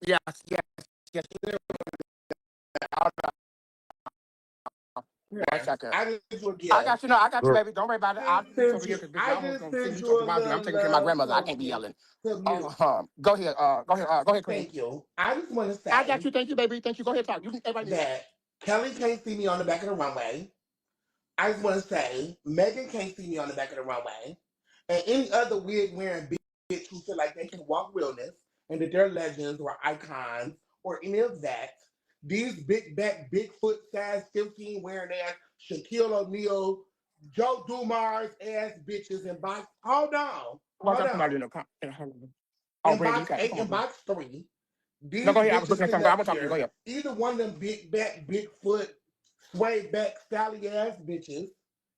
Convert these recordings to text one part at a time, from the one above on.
Yes, yes, yes. One Yeah, second. I just sent you a I gift. got you. No, I got you, baby. Don't worry about it. I'll switch over here because bitch, I y'all hoes just gonna see sent me you talking a about me. I'm little taking care of my love grandmother. I can't be token yelling. to you. Go ahead. Go ahead, Queen. Thank you. I just want to I got say you. Thank you, baby. Thank you. Go ahead, talk. You can everybody mute. that Kelly can't see me on the back of the runway. I just want to say Megan can't see me on the back of the runway. And any other wig wearing bitch who feel like they can walk realness and that they're legends or icons or any of that. These big back, Bigfoot size 15 wearing ass Shaquille O'Neal, Joe Dumars ass bitches in box. Hold on. Oh, I Hold got somebody on. in the car. Oh, Brandy, you Box got the 8 phone, and please. box 3. No, These go ahead. I was bitches looking at sitting something. I'm up gonna talk to you. Go here, ahead. either one of them big back, Bigfoot, sway back, Sally ass bitches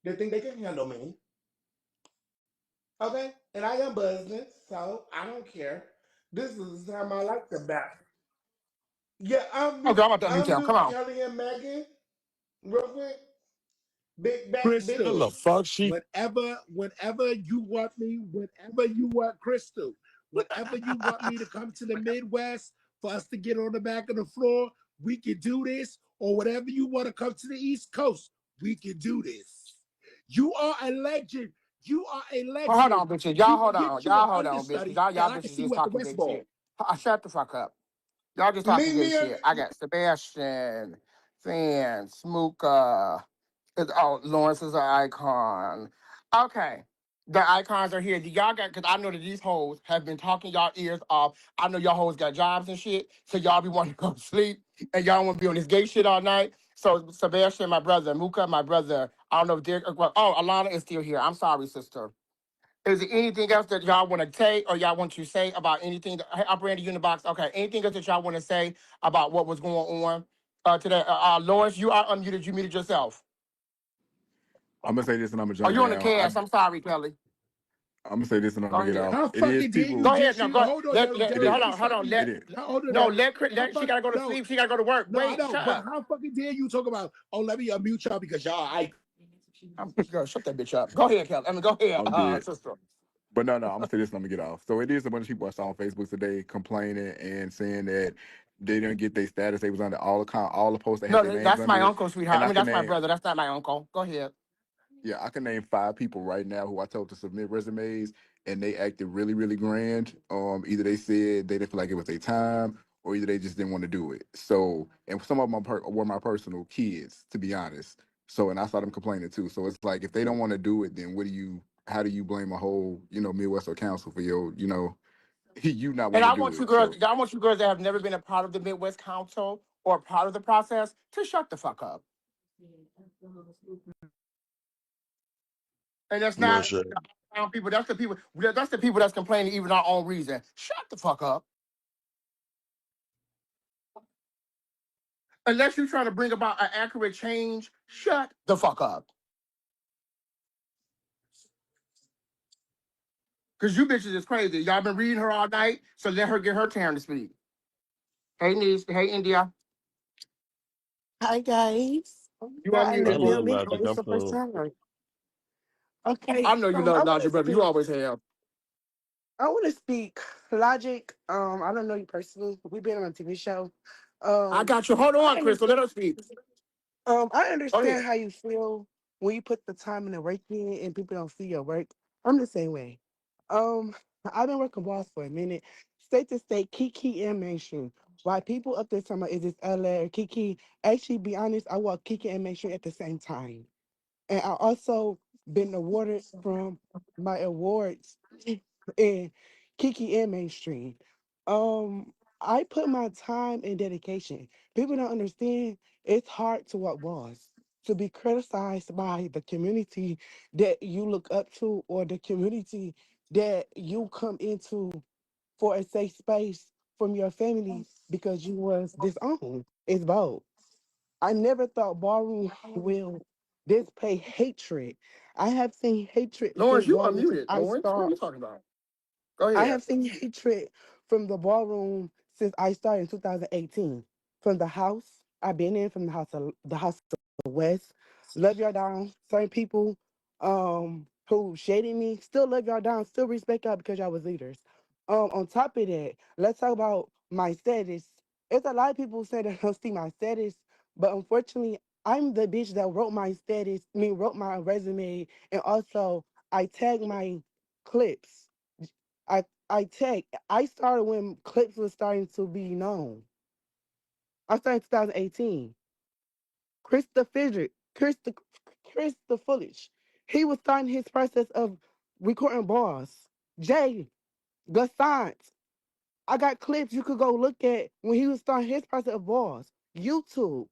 that think they can handle me. Okay? And I am business, so I don't care. This is the time I like the back. Yeah, Okay, I'm about to unmute y'all. Come mute on. Kelly and Megan real quick. Big back Crystal, bitches. whenever you want me, whenever you want Crystal, whenever you want me to come to the Midwest for us to get on the back of the floor, we can do this. Or whatever you want to come to the East Coast, we can do this. You are a legend. You are a Well, hold legend. on, bitches. We Y'all will hold get on. you an Y'all hold on, bitches. understudy, Y'all and I can bitches see just you at the talking West big Ball. shit. Shut the fuck up. Y'all just talking Me, big me, and shit. I got Sebastian, Fan, Smooka. Oh, Lawrence is an icon. Okay. The icons are here. Do y'all got, because I know that these hoes have been talking y'all ears off. I know y'all hoes got jobs and shit, so y'all be wanting to go to sleep and y'all want to be on this gay shit all night. So Sebastian, my brother, Muka, my brother, I don't know if Derek, well, oh, Alana is still here. I'm sorry, sister. Is there anything else that y'all want to take or y'all want to say about anything? Hey, I'm Brandy, you in the box. Okay. Anything else that y'all want to say about what was going on today? Lawrence, you are unmuted. You muted yourself. I'm gonna say this and I'm gonna Oh, jump you on the down. cast. I'm sorry, Kelly. I'm gonna say this and I'm Go gonna get ahead. off. How It is fucking dare you people. Go ahead. just No, you go. hold on, It Deli, Hold is. don't on. Hold stop on. me It yet. is. Hold on, No, Deli. How She fuck got to go to no, sleep. She got to go to work. no, I Wait, know, shut but up. how fucking dare you talk about, oh, let me unmute y'all because y'all I Girl, shut that bitch up. Go ahead, Kelly. I mean, go ahead, I'm dead. sister. But no, I'm gonna say this and I'm gonna get off. So it is a bunch of people I saw on Facebook today complaining and saying that they didn't get their status. They was under all the posts they had No, their names that's my under it. uncle, sweetheart. And I I mean, can that's my name brother. That's not my uncle. Go ahead. Yeah, I can name 5 people right now who I told to submit resumes, and they acted really, really grand. Either they said they didn't feel like it was their time, or either they just didn't want to do it. So, and some of them were my personal kids, to be honest. So, and I saw them complaining too. So it's like if they don't want to do it, then what do you? How do you blame a whole, Midwestern Council for you not And wanting to do it? So, I want you girls that have never been a part of the Midwest Council or part of the process to shut the fuck up. And that's No not shit. people. That's the people. That's the people that's complaining even our own reason. Shut the fuck up. Unless you're trying to bring about an accurate change, shut the fuck up. Because you bitches is crazy. Y'all been reading her all night, so let her get her turn to speak. Hey, Niece. Hey, India. Hi guys. You Y'all in I the unmuted, boo. love building? Logic. This is I'm the first so time. Okay, I know you I love want to Dodger, brother. You speak. always have. I want to speak logic. I don't know you personally. We've been on a TV show. I Um, got you. Hold I on, Crystal. understand. Let her speak. I Go ahead. understand how you feel when you put the time and the work in, and people don't see your work. I'm the same way. Um, I've been working balls for a minute, state to state, Kiki and mainstream. Why people up there talking about is this LA or Kiki? Actually, be honest, I walk Kiki and mainstream at the same time. And I also been awarded from my awards in Kiki and mainstream. Um, I put my time and dedication. People don't understand it's hard to walk balls, to be criticized by the community that you look up to or the community that you come into for a safe space from your family because you was disowned. It's bold. I never thought ballroom will display hatred. I have seen hatred Lawrence, since you ballroom since unmuted. I Lawrence, what are start. you talking about? Go I ahead. have seen hatred from the ballroom since I started in 2018. From the house I've been in, from the House of West. Love y'all down. Certain people who shaded me, still love y'all down, still respect y'all because y'all was leaders. On top of that, let's talk about my status. It's a lot of people say that don't see my status, but unfortunately, I'm the bitch that wrote my status, wrote my resume, and also I tag my clips. I tag. I started when clips was starting to be known. I started in 2018. Chris the Fidget, Chris the Foolish. He was starting his process of recording bars. Jay, Gassant. I got clips you could go look at when he was starting his process of bars. YouTube.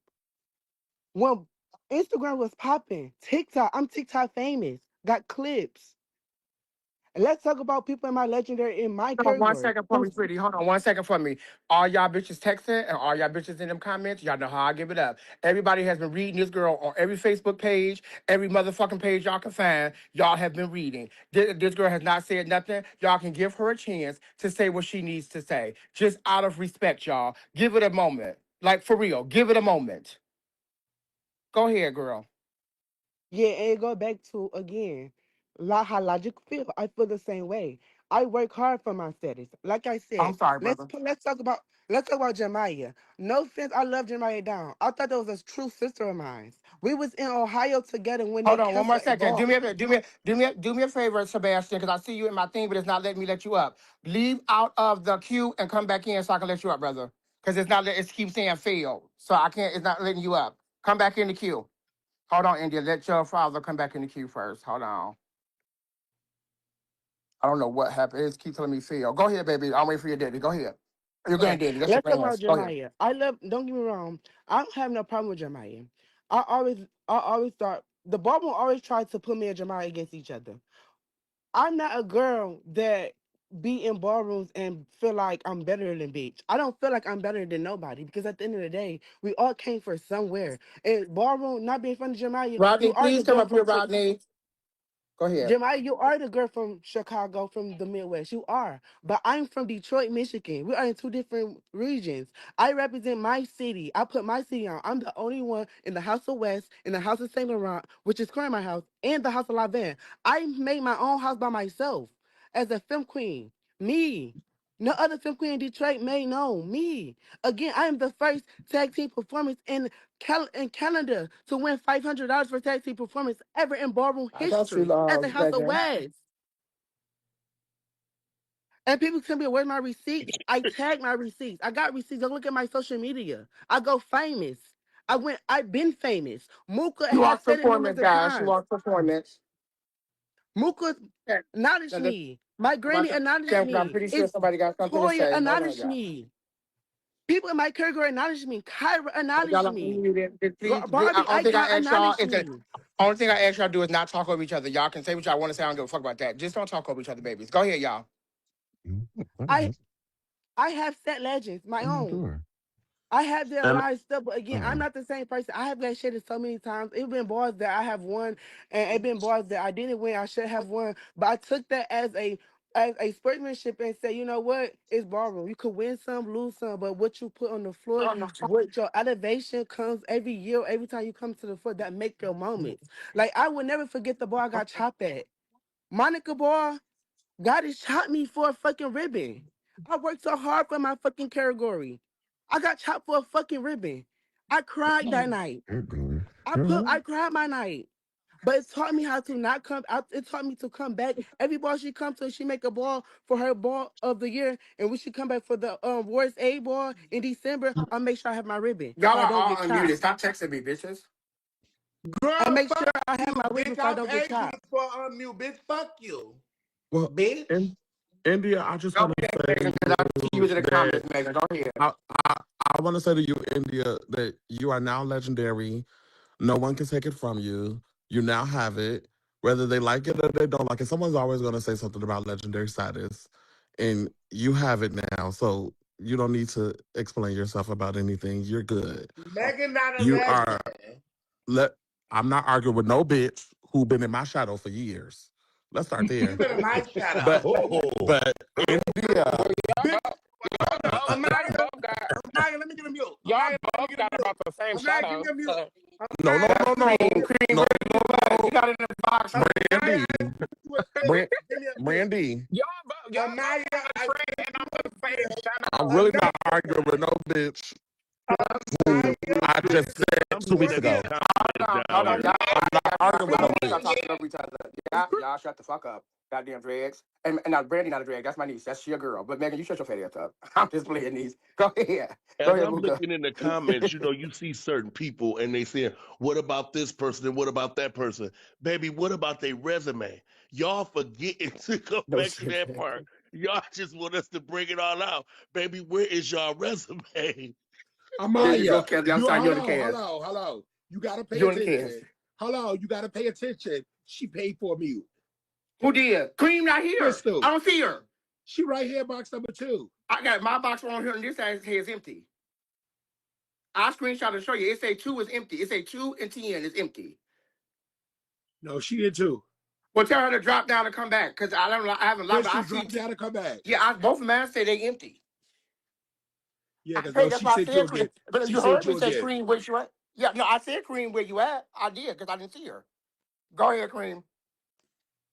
When Instagram was popping. TikTok. I'm TikTok famous. Got clips. And let's talk about people in my legendary in my Hold on one category. second for me, sweetie. Hold on one second for me. All y'all bitches texting and all y'all bitches in them comments, y'all know how I give it up. Everybody has been reading this girl on every Facebook page, every motherfucking page y'all can find. Y'all have been reading. This girl has not said nothing. Y'all can give her a chance to say what she needs to say. Just out of respect, y'all. Give it a moment. Like, for real. Give it a moment. Go ahead, girl. Yeah, and it go back to again, how logic feel. I feel the same way. I work hard for my status. Like I I'm said, sorry, brother. let's talk about Jemiah. No offense, I love Jemiah down. I thought that was a true sister of mine. We was in Ohio together when they Hold on one more canceled a second. ball. Do me a favor, Sebastian, because I see you in my thing, but it's not letting me let you up. Leave out of the queue and come back in so I can let you up, brother. Because it keeps saying failed. So I can't, it's not letting you up. Come back in the queue. Hold on, India. Let your father come back in the queue first. Hold on. I don't know what happened. It keeps telling me fail. Go ahead, baby. I'll wait for your daddy. Go ahead. Your Okay, granddaddy. That's your let's talk about grands. Go ahead. Jemiah. I love. Don't get me wrong. I don't have no problem with Jemiah. I always thought the Bible always tried to put me and Jemiah against each other. I'm not a girl that be in ballrooms and feel like I'm better than bitch. I don't feel like I'm better than nobody because at the end of the day, we all came from somewhere. And ballroom, not being funny, Jemiah, you Rodney, are please the come girl up here, from Rodney. Go ahead. Jemiah, you are the girl from Chicago, from the Midwest. You are. But I'm from Detroit, Michigan. We are in two different regions. I represent my city. I put my city on. I'm the only one in the House of West, in the House of St. Laurent, which is currently my house, and the House of Lavin. I made my own house by myself as a film queen. Me. No other film queen in Detroit made known. Me. Again, I am the first tag team performance in Canada to win $500 for tag team performance ever in ballroom I got you, history at the House of Megan. West. And people tell me, where's my receipts? I tag my receipts. I got receipts. Go look at my social media. I go famous. I've been famous. Mooka You has walk said it numerous performance, of guys. You times. walk performance. Mooka Okay. acknowledged Now, this, me. My I'm about granny to acknowledged because I'm me. pretty sure It's somebody got something to Toya say. Hold on, acknowledged y'all. me. People in my category acknowledged me. Kyra Y'all acknowledged are me. unmuted. Please, Barbie only thing I Icon ask y'all acknowledged is that me. only thing I ask y'all to do is not talk over each other. Y'all can say what y'all want to say. I don't give a fuck about that. Just don't talk over each other, babies. Go ahead, y'all. I I have set legends, my I'm not own. sure. I have done a And lot of stuff, but again, I'm uh, not the same person. I have got shit so many times. It's been bars that I have won, and it been bars that I didn't win. I should have won, but I took that as a sportsmanship and said, you know what? It's ballroom. You could win some, lose some, but what you put on the floor, what your elevation comes every year, every time you come to the floor, that make your moments. Like I will never forget the ball I got chopped at. Monica ball. God has shot me for a fucking ribbon. I worked so hard for my fucking category. I got chopped for a fucking ribbon. I cried that night. you're good. I cried my night. But it taught me how to not come out. It taught me to come back. Every ball she comes to, she make a ball for her ball of the year. And when she come back for the Warriors A ball in December, I'll make sure I have my ribbon Y'all so I are don't all get chopped. unmuted. Stop texting me, bitches. I Girl, make sure fuck I have you, my ribbon bitch. so I I don't get paid you chopped. for unmute, bitch. Fuck you, Well, bitch. in India, I just Go want to ahead, say to Megan, because I see you you in the that comments, Megan. Go ahead. I, I, I want to say to you, India, that you are now legendary. No one can take it from you. You now have it, whether they like it or they don't like it. Someone's always going to say something about legendary status, and you have it now. So you don't need to explain yourself about anything. You're good. Megan not a You are. legend. Let. I'm not arguing with no bitch who been in my shadow for years. Let's start You there. been in my But shadow. but India, Bitch, hold up. Y'all Amaya, both got Amaya, let me get a mute. y'all Amaya, let me both get a got mute. about the same Amaya, give shadow. me a mute. So no no Amaya, no give me no Cream, a cream, no where you no at? no, You got it in the box, Amaya, Brandy, I put you a Bran- Give me a mute. Brandy, y'all Amaya, I and sent I'm you a gonna say, gift. shout I'm out. really not Another arguing with one. no bitch who Amaya, I I just sent said I'm 2 looking weeks your at ago. these gift. comments Hold down on, y'all. here. I'm Amaya, not arguing with no Y'all stop bitch. talking over each other. Yeah, y'all shut the fuck up. Goddamn dregs. And now Brandy not a drag. That's my niece. That's your girl. But Megan, you shut your fat ass up. I'm just playing these. Go ahead. Go As ahead, I'm Luca. looking in the comments, you see certain people and they say, what about this person and what about that person? Baby, what about their resume? Y'all forgetting to go No back to shit. that part. Y'all just want us to bring it all out. Baby, where is y'all resume? There you go, Amaya, Kelly. I'm you sorry you're hold the on, hold cast. on, hold on. You gotta pay You're the cast. attention. Hold on, you gotta pay attention. She paid for a mute. Who did? Cream not here. I Crystal, don't see her. she right here, box number 2. I got my box on here and this side is empty. I'll screenshot and show you. It say 2 is empty. It say 2 and 10 is empty. No, she in 2. Well, tell her to drop down and come back because I don't. I haven't lied, but I Crystal, see. drop down and come back. Yeah, both of mine say they empty. Yeah, because Hey, no, that's she why I sent you said again. cream. But She you sent heard me you say again. cream where you at? Yeah, no, I said cream where you at. I did because I didn't see her. Go ahead, cream.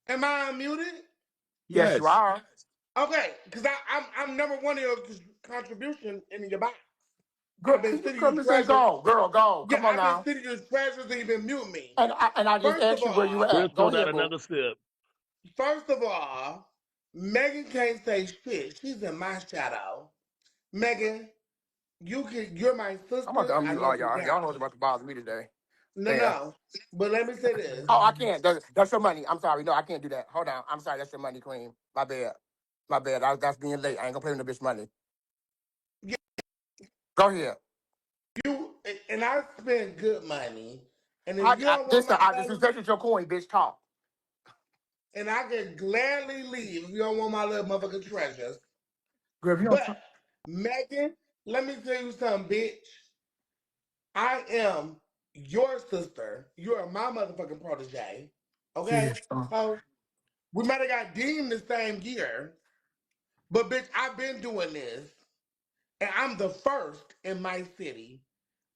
Am I unmuted? Yes, you Yes. are. Okay, because I'm number one in your contribution in your box. Girl, I've been can you sending you come and say treasures. go, girl, go? Yeah, Come on I've been now. sending you treasures and you've been mute me. And I just First of asked you where you all, at. Go Crystal, not ahead, boo. another sip. first of all, Megan can't say shit. She's in my shadow. Megan, you're my I'm about to sister. I unmute all love you y'all. Y'all know what's dearly. about to bother me today. No, Damn. no. But let me say this. Oh, I can't. That's your money. I'm sorry. No, I can't do that. Hold on. I'm sorry. That's your money, cream. My bad. My bad. That's being late. I ain't gonna play with the bitch money. Yeah, Go ahead. you and I spend good money. And if you don't want Listen, my I money, disrespected your coin, bitch. Talk. and I can gladly leave if you don't want my little motherfucking treasures. Girl, if you don't But talk. Megan, let me tell you something, bitch. I am your sister. You are my motherfucking protege. Okay? Bitch. So we might have got deemed the same year, but bitch, I've been doing this, and I'm the first in my city.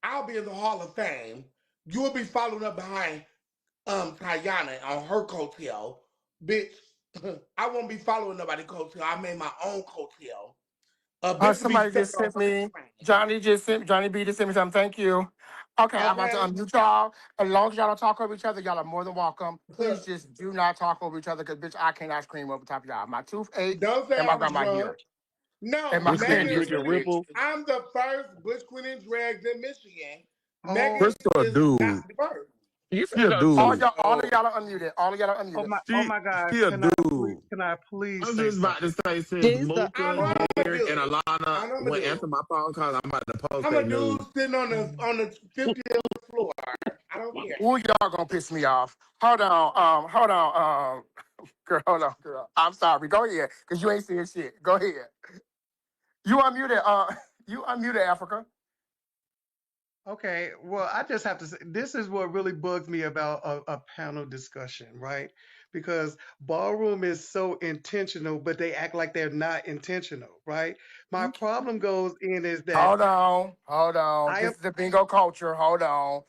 I'll be in the Hall of Fame. You'll be following up behind Tayana on her coattail. Bitch, I won't be following nobody coattail. I made my own coattail. A bitch will be Somebody stuck just on sent my me. train. Johnny B just sent me something. Thank you. Okay, I'm about to Okay? unmute y'all. As long as y'all don't talk over each other, y'all are more than welcome. Please Don't just do not talk over each other, cause bitch, I cannot scream over top of y'all. My tooth ache say and my I'm grandma drunk. here. And No, my Crystal, you Megan is granddaddy drinking here, really. bitch. Ripple? I'm the first Bush Queen in drags in Michigan. Oh, Megan Crystal a is not dude. the first. You She a said a dude. all of dude. y'all are unmuted. All of y'all are Oh unmuted. my, oh She my God! she a dude. Can I please I was say just about to something? say since She's the I Mocha, know oh I'm a Derek, and dude. Alana I know I'm a went dude. answer my phone calls, I'm about to post I'm a that dude news. sitting on the 50th floor. I don't care. Ooh, y'all gonna piss me off. Hold on, girl, hold on, girl. I'm sorry. Go ahead, cause you ain't saying shit. Go ahead. You unmuted. You unmuted Africa. Okay, well, I just have to say this is what really bugs me about a panel discussion, right? Because ballroom is so intentional, but they act like they're not intentional, right? My problem goes in is that Hold on. I This am is the bingo culture. Hold on.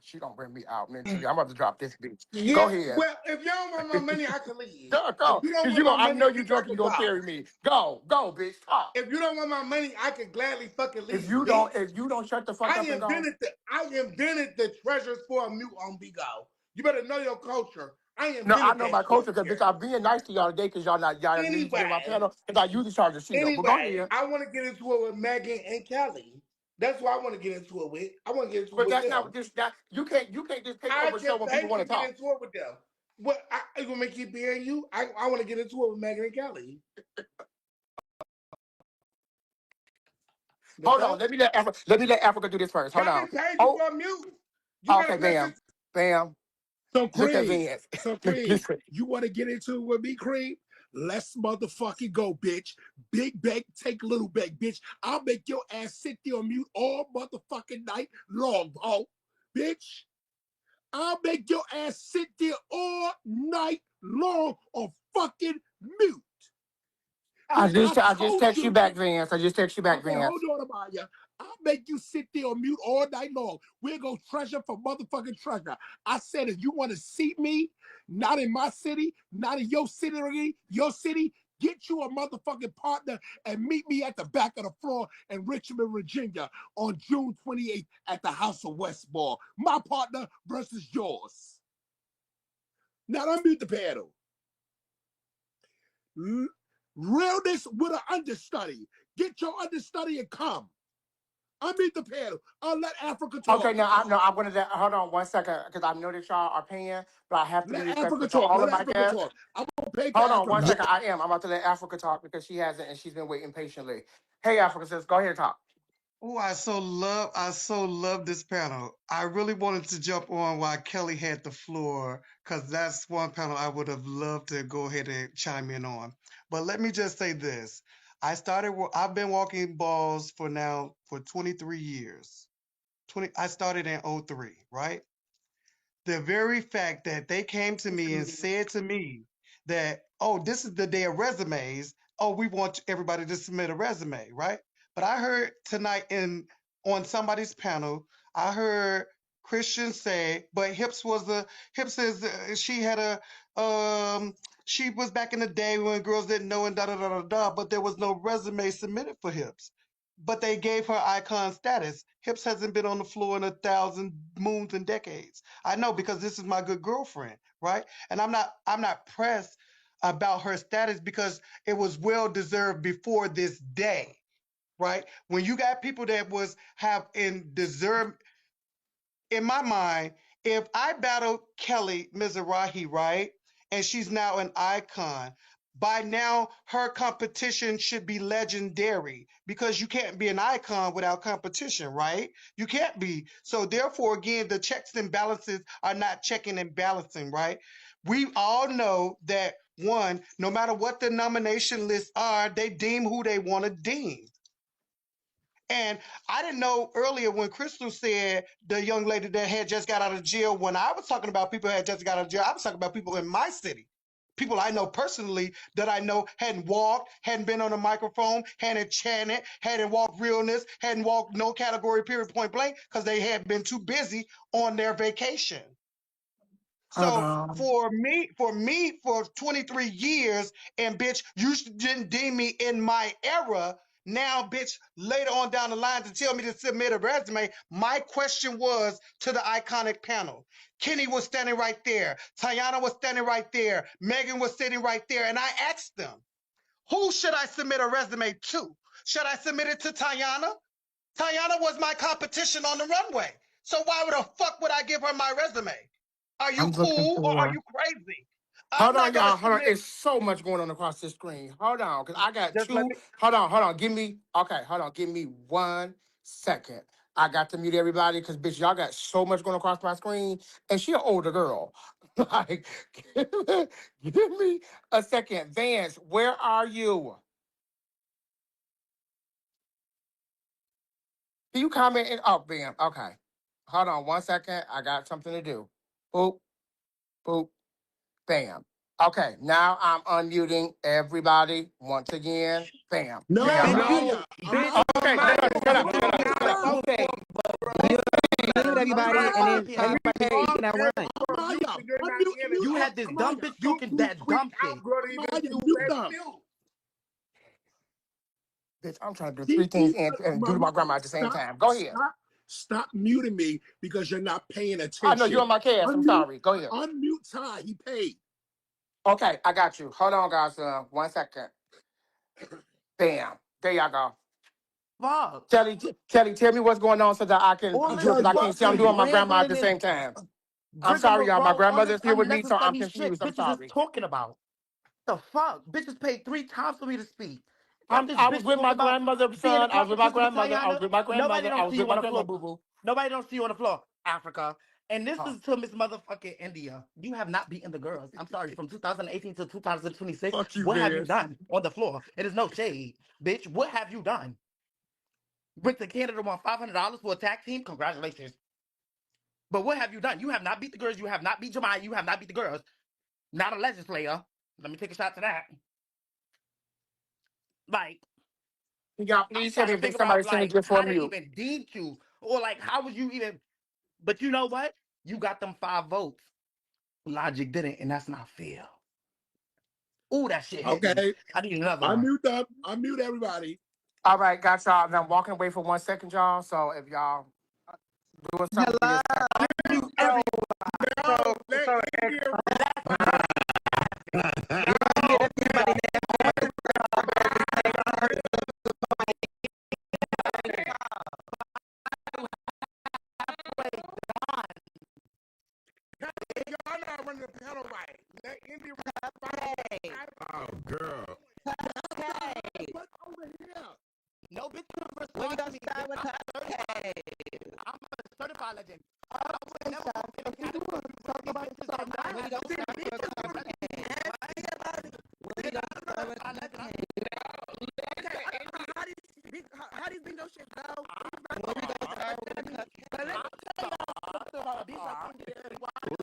She gonna bring me out mentally. I'm about to drop this bitch. Go Yeah, ahead. well, if y'all don't want my money, I can leave. Go, If go. you don't Cause want you my gonna. I money, know you bitch, I drunk and can you gonna go. carry me. Go, bitch. Talk. If you don't want my money, I can gladly fucking leave, If bitch. you don't shut the fuck I up and go. invented the treasures for a mute on Bigo. You better know your culture. I No, I invented know that my shit culture because bitch, here. I'm being nice to y'all today because y'all need to be on my Anyway, panel because I usually charge a seat up. But go anyway, ahead. I want to get into it with Megan and Kelly. That's who I want to get into it with. I want to get into it But with that's not them. what this that you can't just take I over a show can when people pay want to to get talk. into it with them. What you gonna make keep hearing you? I want to get into it with Megan and Kelly. The Hold on, fuck? let me let Africa do this first. Hold on. Kevin paid you Oh, for a mute. You gotta okay, pay attention. bam. So Look at Cream, Vance. so Cream, Listen. you want to get into it with me, Cream? Let's motherfucking go, bitch. Big bag, take little bag, bitch. I'll make your ass sit there on mute all motherfucking night long, ho. Bitch, I'll make your ass sit there all night long on fucking mute. Because I I just told text you you. back, Vance. I just text you back, Okay, hold Vance. on, Amaya. I'll make you sit there on mute all night long. We'll go treasure for motherfucking treasure. I said, if you want to see me, not in my city, not in your city, get you a motherfucking partner and meet me at the back of the floor in Richmond, Virginia on June 28th at the House of Westball. My partner versus yours. Now unmute the panel. Realness with an understudy. Get your understudy and come. Unmute the panel. I'll let Africa Okay, talk. now I no, I'm gonna hold on one second because I know that y'all are paying, but I have to be Let Africa respectful to talk. all Let of my Africa guests. talk. I'm gonna pay for Hold on one Africa. second. I am. I'm about to let Africa talk because she hasn't and she's been waiting patiently. Hey, Africa, sis, go ahead and talk. Oh, I so love this panel. I really wanted to jump on while Kelly had the floor because that's one panel I would have loved to go ahead and chime in on. But let me just say this: I've been walking balls for 23 years. I started in '03, right? The very fact that they came to me and said to me that, oh, this is the day of resumes. Oh, we want everybody to submit a resume, right? But I heard tonight on somebody's panel, I heard Christian say, but Hips says she had she was back in the day when girls didn't know and da da da da da, but there was no resume submitted for Hips. But they gave her icon status. Hips hasn't been on the floor in 1,000 moons and decades. I know because this is my good girlfriend, right? And I'm not pressed about her status because it was well deserved before this day, right? When you got people that was have in deserve in my mind, if I battle Kelly Mizrahi, right, and she's now an icon, by now her competition should be legendary because you can't be an icon without competition, right? You can't be. So therefore, again, the checks and balances are not checking and balancing, right? We all know that one, no matter what the nomination lists are, they deem who they want to deem. And I didn't know earlier when Crystal said the young lady that had just got out of jail, when I was talking about people who had just got out of jail, I was talking about people in my city. People I know personally that I know hadn't walked, hadn't been on a microphone, hadn't chanted, hadn't walked realness, hadn't walked no category period point blank because they had been too busy on their vacation. Hold So on. for 23 years, and bitch, you didn't deem me in my era. Now, bitch, later on down the line to tell me to submit a resume, my question was to the iconic panel. Kenny was standing right there. Tayana was standing right there. Megan was sitting right there. And I asked them, who should I submit a resume to? Should I submit it to Tayana? Tayana was my competition on the runway. So why the fuck would I give her my resume? Are you I'm looking cool or are for. you crazy? I'm Hold not on, gonna y'all. Hold on. submit. It's so much going on across this screen. Hold on, because I got Just let two. me. Hold on. Give me. Okay, hold on. Give me 1 second. I got to mute everybody because, bitch, y'all got so much going across my screen. And she an older girl. Like, give me a second. Vance, where are you? Can you comment? Oh, bam. Okay. Hold on 1 second. I got something to do. Boop, boop. Bam. Okay, now I'm unmuting everybody once again. Bam. There No, y'all Bitch, go. you, Amaya. bitch, Amaya. Okay, Amaya, shut you up, shut gonna up, get shut on the up. Amaya. phone Okay. you mute Amaya. everybody and then everybody can I run. Amaya. You're not Unmute, in it. You unmute had this dumb Amaya. bitch You talking too that dumb tweaked shit. out, girl, to even Amaya, do mute that them. mute. Bitch, I'm trying to do three Keep, things keep, and do to Mama, my grandma at the same stop, time. Go ahead. stop muting me because you're not paying I know you're attention. on my cast. I'm Unmute, sorry. Go ahead. unmute Ty. He paid. Okay, I got you. Hold on, guys. 1 second. Bam. There y'all go. Fuck. Kelly, tell me what's going on so that I can All do it this Because because I can't see. I'm fucking doing my grandma at rambling the and same time. I'm sorry, y'all. My rigmarole, all this grandmother's here with me, so I'm unnecessary shit confused. I'm bitches is sorry. talking about. The fuck? Bitches paid 3 times for me to speak. Got this I was bitch with talking my about grandmother, being a son. I was with my competition with grandmother. I was Tayana. with my Nobody grandmother. I don't was see with you my on the floor, grandmother. boo boo. Nobody don't see you on the floor, Africa. And this Oh, is to Miss Motherfucking India. You have not beaten the girls. I'm sorry, from 2018 to 2026. fuck you, What have you Vance. done on the floor? It is no shade, bitch. What have you done? Went to Canada, won $500 for a tag team. Congratulations. But what have you done? You have not beat the girls. You have not beat Jemai. You have not beat the girls. Not a legislator. Let me take a shot to that. Like, Y'all, I'm please tell trying me to if figure somebody out send me like just for how they mute. even deemed you, or like how was you even. But you know what? You got them 5 votes. Logic didn't, and that's not fair. Ooh, that shit hit me. Okay, I need another one. unmute them. Unmute everybody. All right, got y'all. Now I'm walking away for 1 second, y'all. So if y'all doing something Hello. this time. You No, every no, let So India. Y'all not running the panel right. Let India. Oh, girl. What's over here? no bitch can We're respond to gonna me. start with I'm a certified legend. I would never walk in a category with talk these about bitches that We're I gonna have no start shame. with Certified legend. how these bingo shit go? But let me tell y'all something about a bitch like India.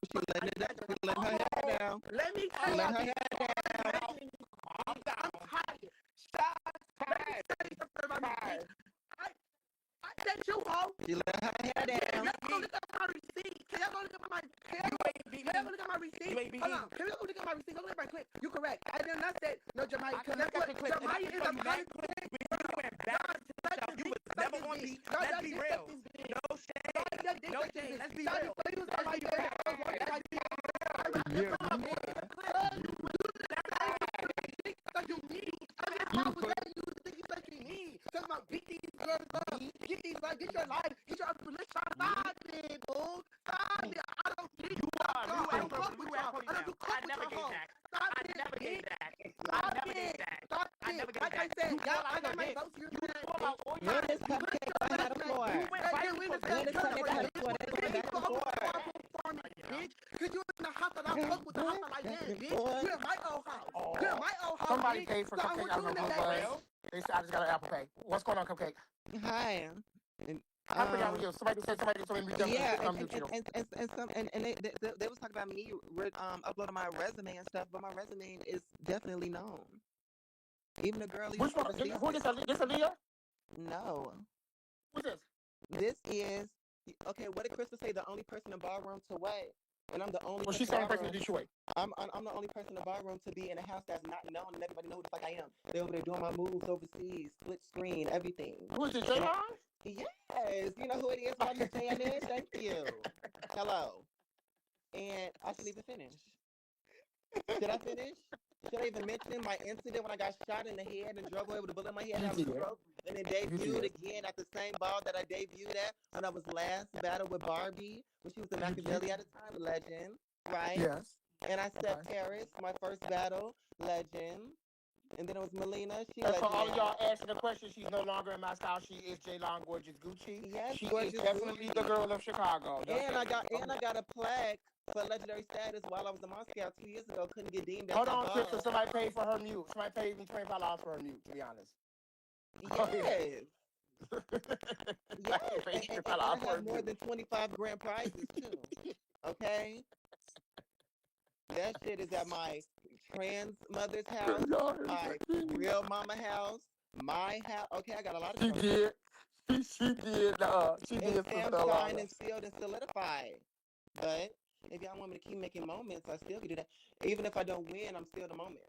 She letting it down. She letting her hair down. Let me tell Calm you, down. I'm tired. Stop. Let me tell you something about me, bitch. I said you, ho. She let her hair down. Let's go look at my receipt. Can y'all go look at my receipt? You ain't beat Hold me. on. Can we go look at my receipt? Go look at my clip. You correct. I did not say no, Jamaica. I can look at your clip. And I Jamaica can is show a you kind that clip when you embarrassed yourself. You was never on beat. Let's be real. No shade. No shade. Let's be real. Let's be real. Talking about beat these girls up, get these like get your life, get your let's stop it, boo. Stop it. I don't need you. I don't fuck with y'all. I don't do coke with your hoes. Stop it. I never gave that. Stop I never gave it. that. Stop I never it. gave Like I that. said, You y'all, call I out got your my bitch. votes here. You call out all When your is cupcake going on the floor? You went When viral is for cupcake being going on the floor? They bitch. going back and forth. Bitch, cause you in the house and I fuck with the house like that, bitch. You in my old house. You in my old house, Somebody bitch. paid for So I cupcake. want I you don't in know the who it back. was. They said I just got an Apple Pay. What's going on, cupcake? Hi. I forgot what you. Somebody said somebody told me to Yeah, unmute you. and they was talking about me uploading my resume and stuff, but my resume is definitely known. Even the girl Which one? overseas. Who this? This Aaliyah? No, Who's this? this is okay. What did Crystal say? The only person in ballroom to what? And I'm the only Well, person she's in the only person in ballroom. Detroit. I'm the only person in the ballroom to be in a house that's not known and everybody know who the fuck I am. They over there doing my moves overseas, split screen, everything. Who is it, J-Line? Yes, you know who it is. I'm just saying it. Thank you. Hello. And I shouldn't even finish. Should I finish? Should I even mention my incident when I got shot in the head and drove away with a bullet in my head and I was broke and then debuted again at the same ball that I debuted at when I was last battle with Barbie when she was the Machiavelli at the time, legend, right? Yes. And I said Paris, my first battle, legend. And then it was Melina. She And for all of legendary. y'all asking the question, she's no longer in my style. She is J-Long Gorgeous Gucci. Yes, She gorgeous is definitely Gucci. the girl of Chicago. And I got a plaque for legendary status while I was in Moscow 2 years ago. Couldn't get deemed as Hold a on, boss. Crystal. Somebody paid for her mute. Somebody paid me $25 for her mute, to be honest. Yes. Yes. Paid And $25 I for her have more mute. than 25 grand prizes too. Okay? That shit is at my trans mother's house, my real mama house, my house. Okay, I got a lot of She trophies. did. She did. She did. It's stamped, signed, and sealed and solidified. But if y'all want me to keep making moments, I still can do that. Even if I don't win, I'm still the moment.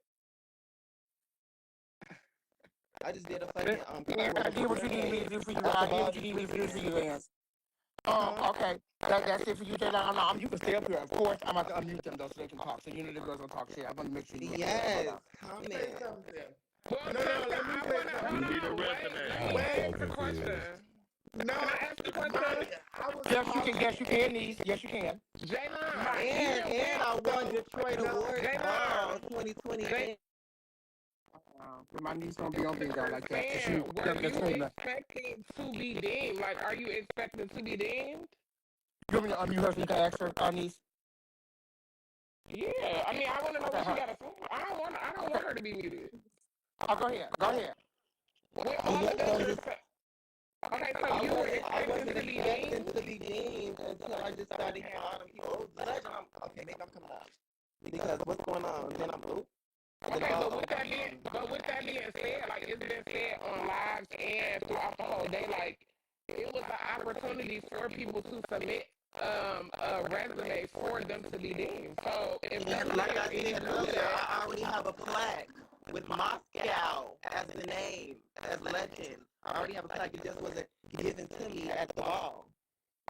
I just did a fucking I did what you need me to do for you. I did what you need me to do for you, Lance. Okay. That's it for you, J-Line. You can stay up here. Of course, I'm about to unmute them, though, so they can talk. So you know the girls don't talk shit. I'm going to make sure you yes, comment. No, let me say something. You need a resume. Wait, ask the question. No, can I ask the question? Yes, you can, niece. Yes, you can. J-Line. And I won Detroit Awards Ball 2020. My niece don't be on bingo like that. Saying, were you expecting to be deemed? Like, are you expecting to be deemed? You want me to unmute her so you can ask her, niece? Yeah, I mean, I want to know what she got to say. I don't want her to be muted. Oh, go ahead. Go ahead. With all of due respect. Okay, so you were expecting to be deemed? Until I just started hearing all them people. Okay, maybe I'm coming up because what's going on? Then I'm Okay, but with that being said, like it's been said on lives and throughout the whole day, like it was an opportunity for people to submit a resume for them to be deemed. So if And like I you said do earlier, that, I already have a plaque with Moscow as the name, as legend. I already have a plaque. It just wasn't given to me at the ball.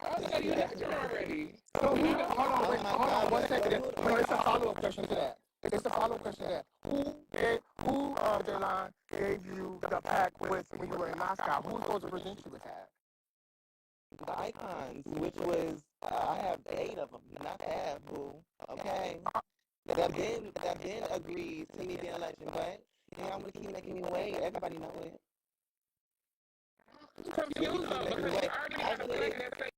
oh, so you legend already. So hold on, Oh wait, my hold on God, one second. hold No, on. it's a follow-up question to that. It's a follow-up question to that. Who, Delon, gave you the pack with when you were in Moscow? Who's supposed to present you with that? The icons, which was, I have 8 of them, not to have, boo. Okay? That been agreed to me being a legend, but y'all want to keep making me wait. Everybody know it. I'm confused though because you Wait, already had a actually, plan that say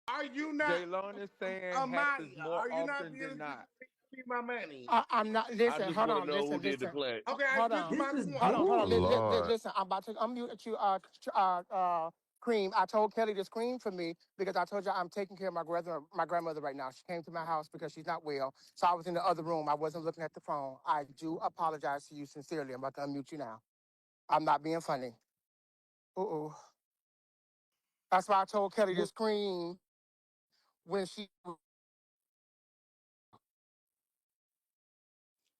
Are you not, Jaylon is saying happens Amaya? more Are you not often being than a not. give me my money? I'm not. I Listen, just hold want to on. know Listen, who did the listen. play. Okay, Hold this is on. this my is point. Hold Oh on. Lord. Listen, I'm about to unmute you, Cream. I told Kelly to scream for me because I told you I'm taking care of my grandmother right now. She came to my house because she's not well. So I was in the other room. I wasn't looking at the phone. I do apologize to you sincerely. I'm about to unmute you now. I'm not being funny. Uh-oh. That's why I told Kelly to Well, scream when she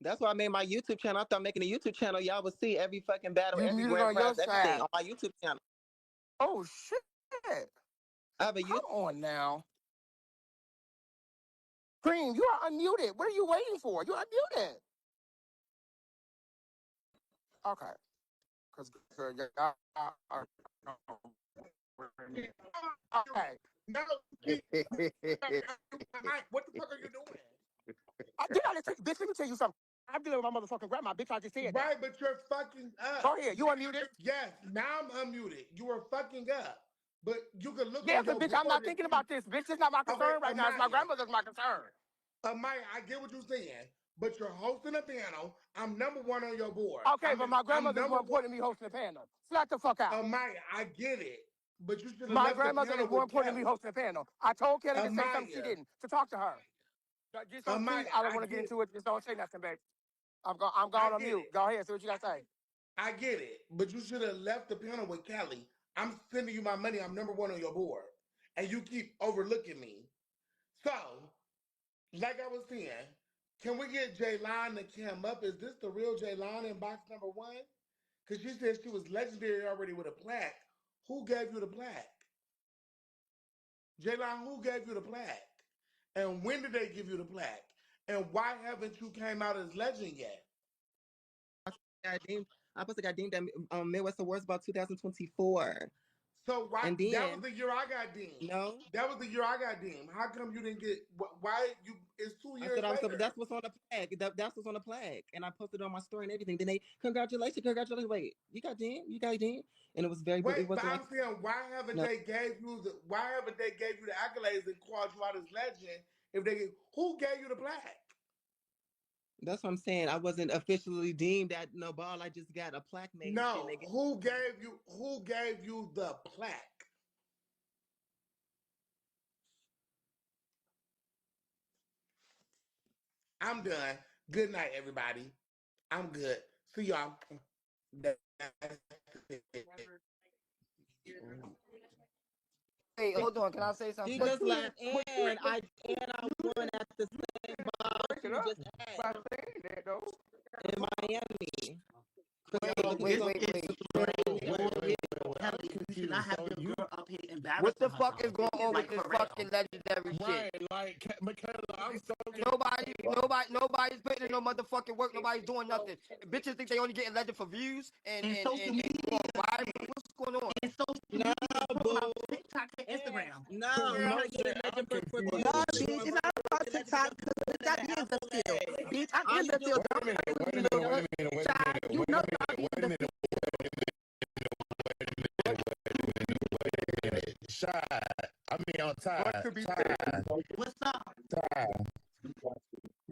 That's why I made my YouTube channel. I thought making a YouTube channel, y'all would see every fucking battle, you every muted grand on your prize, everything side. on my YouTube channel. Oh shit. I have a Come YouTube. on now. Cream, you are unmuted. What are you waiting for? You're unmuted. Okay. Because y'all are okay. no, what the fuck are you doing? Bitch, let me tell you something. I'm dealing with my motherfucking grandma. Bitch, I just said that. Right, but you're fucking Go up. ahead. You unmuted? Yes, now I'm unmuted. You are fucking up. But you can look Yeah, on because your bitch, I'm not board and thinking see. about this. Bitch, it's not my Okay, concern right now. It's my grandmother's my concern. Amaya, I get what you're saying, but you're hosting a panel. I'm number one on your board. Okay, but my I'm grandmother's number more one. important than me hosting a panel. Slap the fuck out. Amaya, I get it, but you should have My left the grandmother panel is more with important than me Kelly. hosting a panel. I told Kelly to say something she Amaya, didn't. To talk to her. Just don't please. Amaya, I don't I want to get get, into it. Just don't say nothing, babe. I'm I going on get mute. it, Go ahead. See what you got to say. I get it, but you should have left the panel with Kelly. I'm sending you my money. I'm number one on your board, and you keep overlooking me. So, like I was saying, can we get Jaylon to come up? Is this the real Jaylon in box number one? Because she said she was legendary already with a plaque. Who gave you the plaque? Jaylon, who gave you the plaque? And when did they give you the plaque? And why haven't you came out as legend yet? I deemed, I supposed to got deemed at Midwest Awards about 2024. So why And that was then, the year I got deemed. no, That was the year I got deemed. How come you didn't get why you it's two I years said I was, later? that's what's on the plaque. That's what's on the plaque. And I posted it on my story and everything. Then they, congratulations. Wait, you got deemed? And it was very, it Wait, but wasn't like, I'm saying no, why haven't they gave you the accolades and called you out as legend if they who gave you the plaque? that's what I'm saying. I wasn't officially deemed at no ball. I just got a plaque made and shit. And No, they gave, who gave you the plaque? I'm done. Good night, everybody. I'm good. See y'all. That's it. Hey, hold on. Can I say she something? just left and I won at the same ball Break she it was up just at by saying that though. in Miami. Wait, Look at this wait, on wait, wait. Kelly. You should not have So your you girl up here What embarrassing the fuck is herself. going on with Like this for real. fucking legendary shit? right, like Michaela, I'm so Nobody's putting in no motherfucking work. Nobody's doing nothing. Bitches think they only getting legend for views and And social media. going viral. What's going on? And social media. No, boo. TikTok and Instagram. No, because I'm trying to get Moshe, a legend I'm for confused. no, all you do imbecile. is Wait a Don't minute, play with wait me, a minute, wait Lord. a minute, wait a Child, minute, you wait a know minute, y'all wait being a minute, defeated. Shy. I mean, on But Ty, to be fair, Ty, What's up? Ty.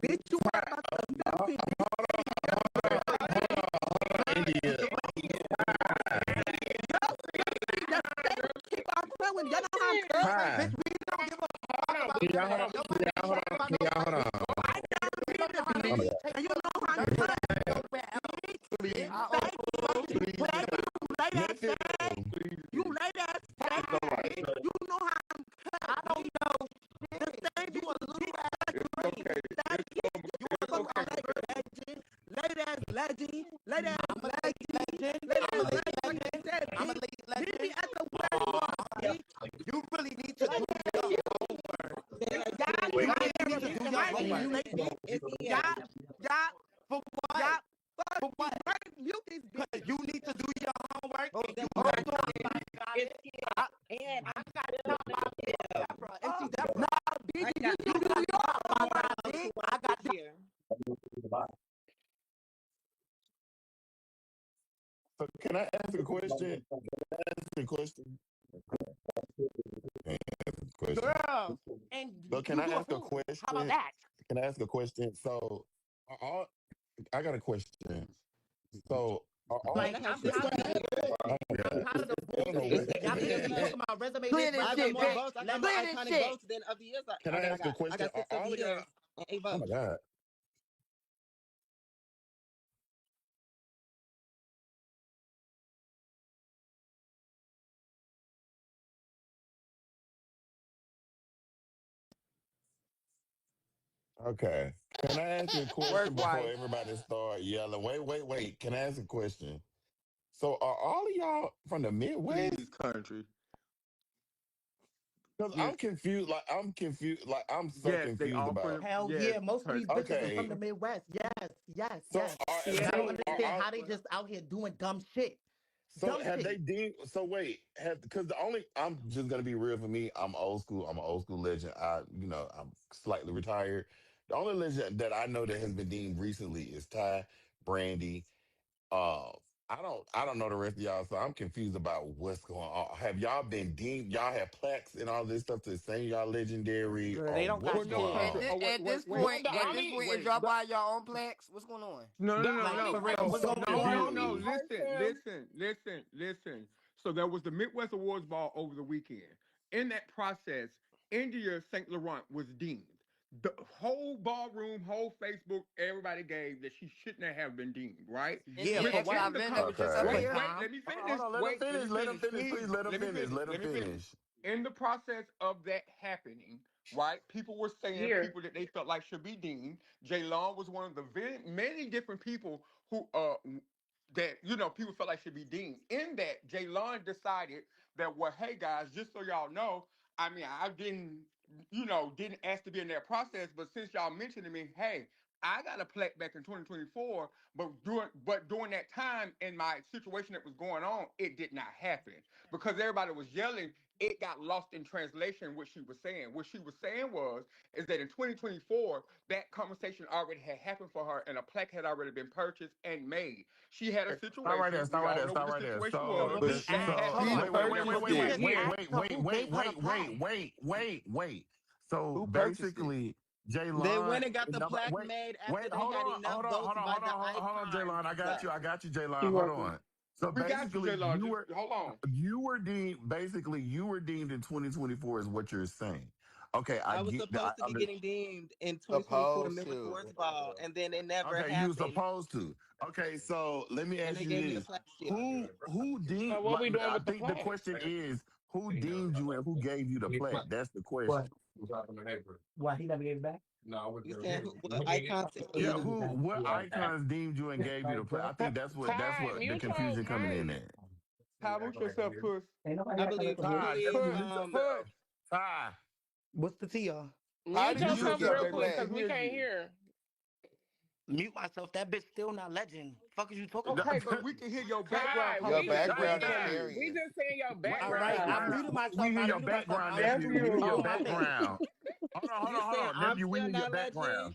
Bitch, you worry about the sympathy, bitch. India. Just keep on playing. Y'all know how I'm cut. Ty. Bitch, we don't give a Hold fuck on, about we Can y'all just hold none. on? got Nobody Can y'all hold worry on? about Can no y'all hold fight. on? I don't need to Oh be. my And you know how I'm cut. God. Thank you. Play you late ass Nephew. fag. You late ass fag. You know how I'm cut. I don't know. The same you a little ass green. Thank you. You a little ass legend. Late ass legend. Late ass legend. Late ass legend. I'm a late Meet me legend. at the where you are. You really need to do your homework. Y'all You really need to do your homework. Y'all, y'all, For what? y'all, For what? mute this bitch. Because you need to do your homework. And you Oh, not doing my it. and I got Deborah, MC Deborah. no, bitch, you do your homework, bitch. I got here. So can I ask a question? Ask a question. Question. Girl. And So can you I do it ask a too. How about question? that? Can I ask a question? So, are all, I got a question. So, are all? Man, Like, I have I'm six tired of the votes. Oh my I'm God! tired of the I don't know bullshit. what. Y'all bitches be talking about resume Clear this, this I resume got shit, more that. bitch. votes. I got Let more me Clear this iconic shit. votes than of the years. Can I I got, I ask a got, I question? got Are six of all the of years y'all? and 8 Oh my votes. God! Okay. Can I ask a Work question before wife. everybody start yelling? Wait, wait, wait. Can I ask a question? So, are all of y'all from the Please, Midwest? country. Because Yes, I'm confused. Like I'm confused. Like I'm so yes, they confused all about. from hell yes, yeah, most of these country. bitches is from Okay. the Midwest. Yes, yes, So, yes. are And I so don't are understand all? how they just out here doing dumb shit. So Dumb have they shit. deemed? So wait, have because the only I'm just gonna be real for me. I'm old school. I'm an old school legend. I'm slightly retired. The only legend that I know that has been deemed recently is Ty, Brandy. Uh, I don't know the rest of y'all, so I'm confused about what's going on. Have y'all been deemed? Y'all have plaques and all this stuff to say y'all legendary, Girl, they or don't Well, got what's no, going country. shit. on? Oh, wait, wait, wait, Well, the wait, Is only y'all wait. buy your own plaques? What's going on? No, no, the no, Like, only no. for real, I'm what's so person, going the No, no, on? only no. confused. Listen. So there was the Midwest Awards Ball over the weekend. In that process, India St. Laurent was deemed. The whole ballroom, whole Facebook, everybody gave that she shouldn't have been deemed, right? Yeah, India for X what? Within theVen. It was just Okay. up What wait, here. wait, time? let me Hold on, hold finish. on. Let them Wait, let me finish. Let them finish, finish. Please please. let them Let me finish. finish. Let them Let me finish. finish. In the process of that happening, right? People were saying year. people that they felt like should be deemed. Jay Long was one of the very many different people who that people felt like should be deemed. In that, Jay Long decided that, well, hey guys, just so y'all know, I mean, I didn't ask to be in that process, but since y'all mentioned to me, hey, I got a plaque back in 2024, but during that time in my situation that was going on, it did not happen because everybody was yelling. It got lost in translation what she was saying. What she was saying was is that in 2024, that conversation already had happened for her and a plaque had already been purchased and made. She had a Stop right there. situation. Stop We right all there. know what Stop the right there. situation So So was. when we this. She asked, And So hold she on, wait, wait, wait, wait, purchased wait, we wait, it. just wait, asked wait, her wait, who wait, gave her the wait, wait, plaque. wait, wait, wait. So Who purchased it? basically, They Jaylon, went and got the number. plaque Wait, made after wait. they Hold had on. enough Hold on. votes Hold on. by Hold the on. Hold on, icons Jaylon. and I got stuff. you. I got you, You're Jaylon. Hold welcome. on. So we got you, basically, Jaylon. Just hold on. you were deemed in 2024 is what you're saying. Okay, I I was get that. supposed to be getting deemed in 2024 Supposed Midwest to. Awards Ball, and then it never Okay, you were happened. supposed to. Okay, so let me And ask they you gave me the this: plaque still. who So deemed? what Like, we doing I with the think the plaque? question is who deemed you and who gave you the plaque. That's the question. What? Why he never gave it back? You saying who, what icon said it Yeah, was who? What icons deemed you and gave you the plaque? I Ty, think that's what the mute your confusion coming in mic. at. Ty, mute yourself, puss. Ain't nobody I acting like believe a I bitch. Ty, believe nephew, Puss, mute puss. yourself. Ty, What's the tea, y'all? How Mute did Mute you yourself get yourself real the that we quick, plaque? cause can we hear can't you. hear. Mute myself. That bitch still not legend. Fuck is you talking Okay, about? but we can hear your background Ty, Your we conversation. What you background is telling Ty. me? we carrying. just saying your Wait, All wait, right, wait, background. I wait. muted We myself. hear I your muted myself. background, I muted nephew. We myself. hear Nephew. your Oh, my bad. background. Hold on, hold you on, hold saying on, I'm nephew. We still hear your not legend? background.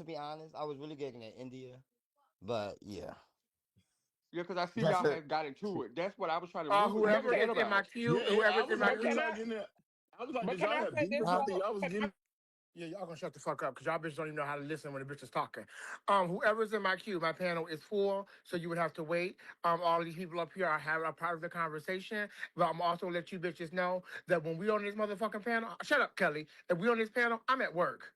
to be honest. I was really getting at India, but yeah. Yeah, because I see That's y'all it. have got into it. That's what I was trying to. We But Whoever forget can is in my about. queue, Yeah, yeah. I whoever's in was my like, but we can queue. I not getting it. I was like, but did can y'all I have say beef or this Huh? something? though? Y'all was getting. Yeah, y'all gonna shut the fuck up because y'all bitches don't even know how to listen when the bitch is talking. Whoever's in my queue, my panel is full, so you would have to wait. All of these people up here are having a part of the conversation, but I'm also let you bitches know that when we on this motherfucking panel, shut up, Kelly. If we on this panel, I'm at work.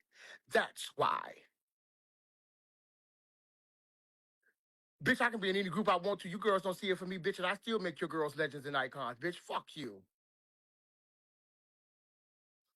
That's why. Bitch, I can be in any group I want to. You girls don't see it for me, bitch, and I still make your girls legends and icons. Bitch, fuck you.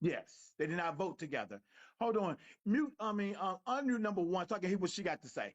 Yes, they did not vote together. Hold on. Mute, unmute number one so I can hear what she got to say.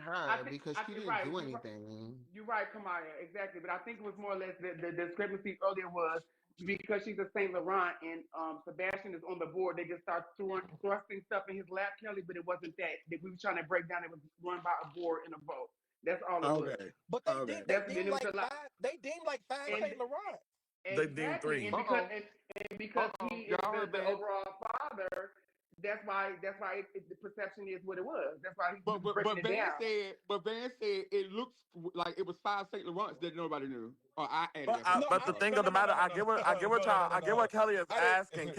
I her think because I, she you're didn't right. do anything. You're right, Kamaya. Exactly. But I think it was more or less the discrepancy earlier was because she's a Saint Laurent and Sebastian is on the board. They just start thrusting stuff in his lap, Kelly. But it wasn't that we were trying to break down. It was run by a board and a vote. That's all it was. Okay. But Okay. they That's then deemed it was like a lot. five. They deemed like five And Saint Laurent. They deemed exactly, three. and because Hold on. he is Y'all heard the Van overall father, that's why the perception is what it was. That's why we but was but breaking but it Van down. said it looks like it was five Saint Laurents that nobody knew. Or I added that part. No, I'm But the sorry. thing of the matter, I get what y'all, I get what no. Kelly is I asking. didn't.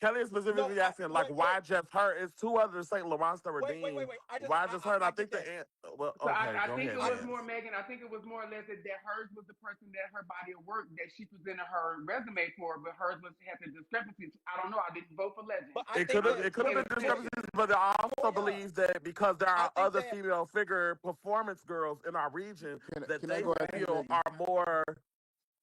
Kelly is No, specifically I asking, like, wait, why just her? It's two other Saint Laurents that were wait, deemed. wait. Why just her? And I I get think that. well, So okay, I go think it ahead, I was more Vance. Megan. I think it was more or less that hers was the person that her body of work that she presented her resume for, but hers was had the discrepancies. I don't know. I didn't vote for but Legend. I It think could have, that it could have In been Toya, discrepancies, but I also Toya, believe that because there I are think other that female figure performance girls in our region that Can I they go after you, feel Megan? are more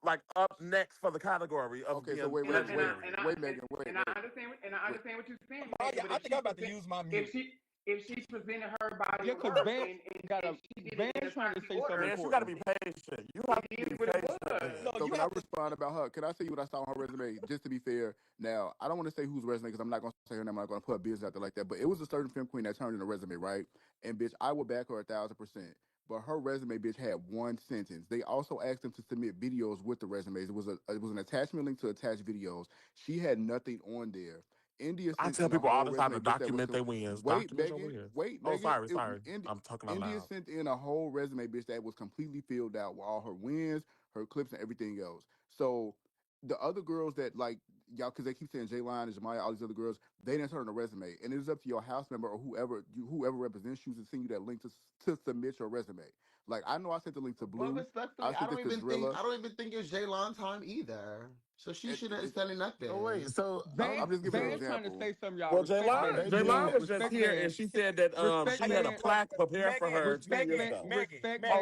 like up next for the category of Okay, so being wait, and I wait, and I wait, and legendary. I wait, and, Megan, wait, and I wait, understand and I wait. understand what you're saying, Megan. Maya, But I think I'm about to use my if mute. she presented her body Yeah, of because work Van and got a she did it in a Van's trying to timely say something order, Vance, you got to important. be patient. You it have to is be what it patient, was. No, Vance. So you can I have to. respond about her? Can I say what I saw on her resume? Just to be fair, now I don't want to say whose resume because I'm not going to say her name. I'm not going to put her business out there like that. But it was a certain film queen that turned in a resume, right? And bitch, I would back her 1,000%. But her resume, bitch, had one sentence. They also asked them to submit videos with the resumes. It was an attachment link to attach videos. She had nothing on there. India I sent tell in a people all whole the time resume, to bitch. That was document their wins. wait, Document your Megan, wins. wait, Oh, Megan. sorry. I'm talking out India loud. sent in a whole resume, bitch, that was completely filled out with all her wins, her clips, and everything else. So the other girls that like y'all, because they keep saying J Line and Jemiah, all these other girls, they didn't turn in a resume, and it is up to your house member or whoever represents you to send you that link to submit your resume. Like I know I sent the link to But Blue, I respectfully, sent it to Drilla, I don't even think it's Jaylon time either. So she and shouldn't have it, said So wait, nothing. so Van I'm just giving an Van's so trying to example. say something, y'all. Well, Respect they Van. Jaylon deem was just Respect here Van. and she said that Respect she How you had a doing, Van. plaque prepared for Megan? her 10 years Megan, ago. Oh, Megan.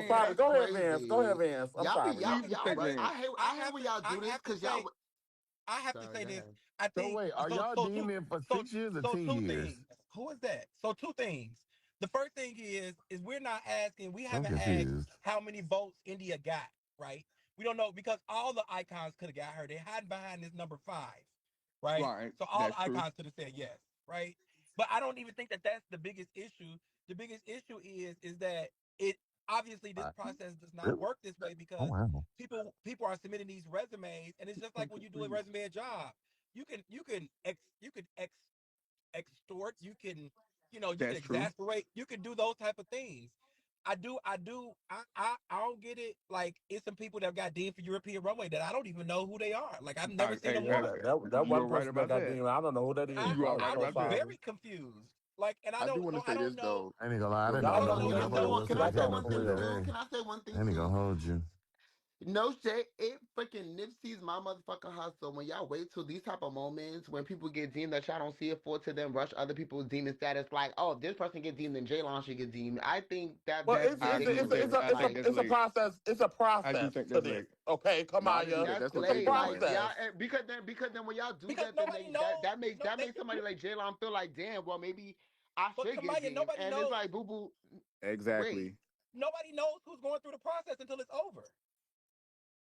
sorry. That's Go ahead, Vance. Go ahead, crazy. Vance. I'm sorry. Please Y'all respect right. Van. I hate when y'all I do this have to because y'all. say, I have to Sorry, say go this. ahead. I so think wait, are y'all deeming for so 6 years or so 10 two years? things. Who is that? So two things. The first thing is we're not asking, we I'm haven't asked confused. how many votes India got, right? We don't know because all the icons could have got her. They're hiding behind this number five, right? Right. So all That's the true. icons could have said yes, right? But I don't even think that that's the biggest issue. The biggest issue is that it obviously this process does not Really? work this way Oh because wow. people are submitting these resumes, and it's just like when you do a resume a job. You can extort, you can That's true. exasperate, you can do those type of things. I don't get it. Like it's some people that got deemed for European runway that I don't even know who they are. Like I've never seen them Yeah, once. that You're one right person that about got that. deemed, I don't know who that is. I You So are I'm not right I'm gonna about front. that. very confused. Like, and I do want to I say don't this know. though. I ain't gonna lie, I Go didn't ahead, know I Y'all don't know who who know that even is. Nobody know. was Can till they I say came Y'all know up one who here thing that is. too? today. Can I say one I thing ain't gonna too? hold you. No shit, it freaking Nipsey's my motherfucking hustle. When y'all wait till these type of moments when people get deemed that y'all don't see it for to then rush other people's demon status like, oh, if this person get deemed, then Jaylon should get deemed. I think that Well, that's ridiculous. I think Like that's it's a late. process. It's a I do process think to that's this. late. Okay, No, I didn't think Kamaya. that. that's That's what It's a they late. doing. Like y'all, process. because then when y'all do Because that, then nobody they that knows. that makes No, that they makes somebody like Jaylon feel like, damn, well maybe I but should get Kamaya, deemed. And it's like, boo boo, wait. Exactly. nobody knows who's going through the process until it's over.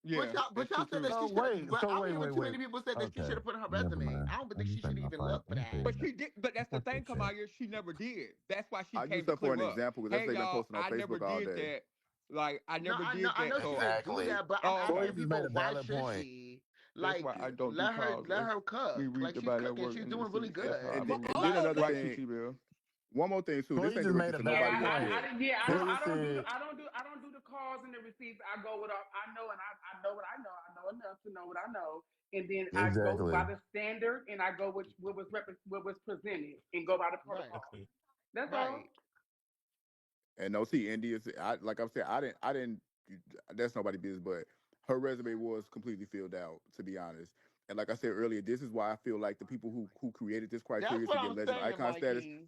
Yeah, But that's true y'all said too. that So she should. wait, But so I don't wait, hear wait, too wait. many people said that she Okay, should have put in her never resume. mind. I don't I'm think she just should letting my even fight. look for I'm that. But paying she did. But that's the it. thing, Kamaya. She never did. That's why she I came use to her for clear an up. example because that's Hey, what they've been y'all, posting on I never Facebook all did day. that. Like I No, never did I that. know she So, didn't do Exactly. that, but I'm oh, Toy asking okay. just made people a why valid should point. she? That's why Like I don't do calls. let her We cook. read Like she's about that cooking, work she's in the doing really receipts. That's how I good. But move. And then another Right, also, thing, TT Bill. one more thing too. This Toy ain't a just made reference a to Yeah, valid nobody just point. yet. Toy said, I don't do the calls and the receipts. I go with I know and I know what I know. I know enough to know what I know, and then I go by exactly. the standard and I go with what was presented and go by the right, protocol. That's all. right. And no, see, India's. Like I'm saying, I didn't. That's nobody business, but her resume was completely filled out. To be honest, and like I said earlier, this is why I feel like the people who created this That's criteria what to get I'm legend saying, icon status, Mikey.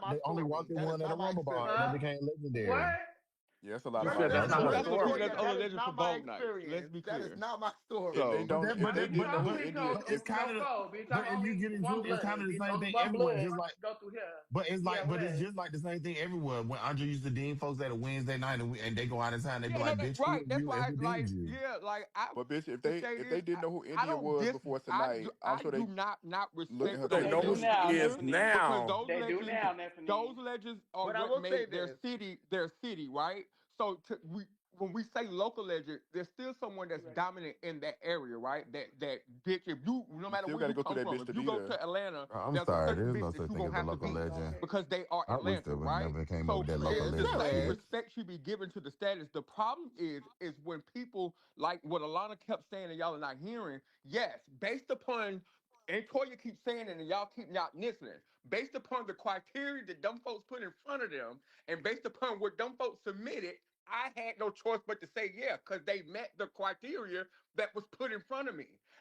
not my they only walked story. in That is one at a not my rumble bar and they Huh? experience. became legendary. What? Yeah, that's a lot You of But my said that's that's That's not not experience. her her that's What story. you story. That's Toya. only That saying? is legend for not my boat nights. Let's experience. be That is clear. not my If they story. So But don't, that, if but they that, didn't know who Talking India, go but it's if through kind no of, flow, bitch. but I'm if you only get one into it, it's kind blood, of the bitch. same Only thing one everywhere. blood Just like, go through here. but it's Yeah, like, but it's what? just like the same thing everywhere. When Andre used to dean folks at a Wednesday night and they go out of town, they be yeah, no, like, that's "Bitch, who right. are That's you and why, who deemed like, you?" yeah, like but bitch, if the they thing if is, they didn't know who I India don't was dis, before tonight, I'm I sure do they not look at respect her those crazy They as do fuck. legends now, either, Neffany. because those They do legends, now, those Neffany. legends are But I what will say made this. their city, right? So when we say local legend, there's still someone that's You ready? dominant in that area, right? That bitch, if you, no You matter still where got to you go through come that from, bitch if to you be go there. to Atlanta, I'm there's a sorry, certain there's bitch no that such you thing gonna as a have to local beat legend. because they are I wish Atlanta, there would right? never came up with So that local It's the legend same shit. still respect should be given to the status. The problem is when people like what Alana kept saying and y'all are not hearing. Yes, based upon and Toya keeps saying it and y'all keep not listening. Based upon the criteria that dumb folks put in front of them, and based upon what dumb folks submitted, I had no choice but to say yeah, because they met the criteria that was put in front of me.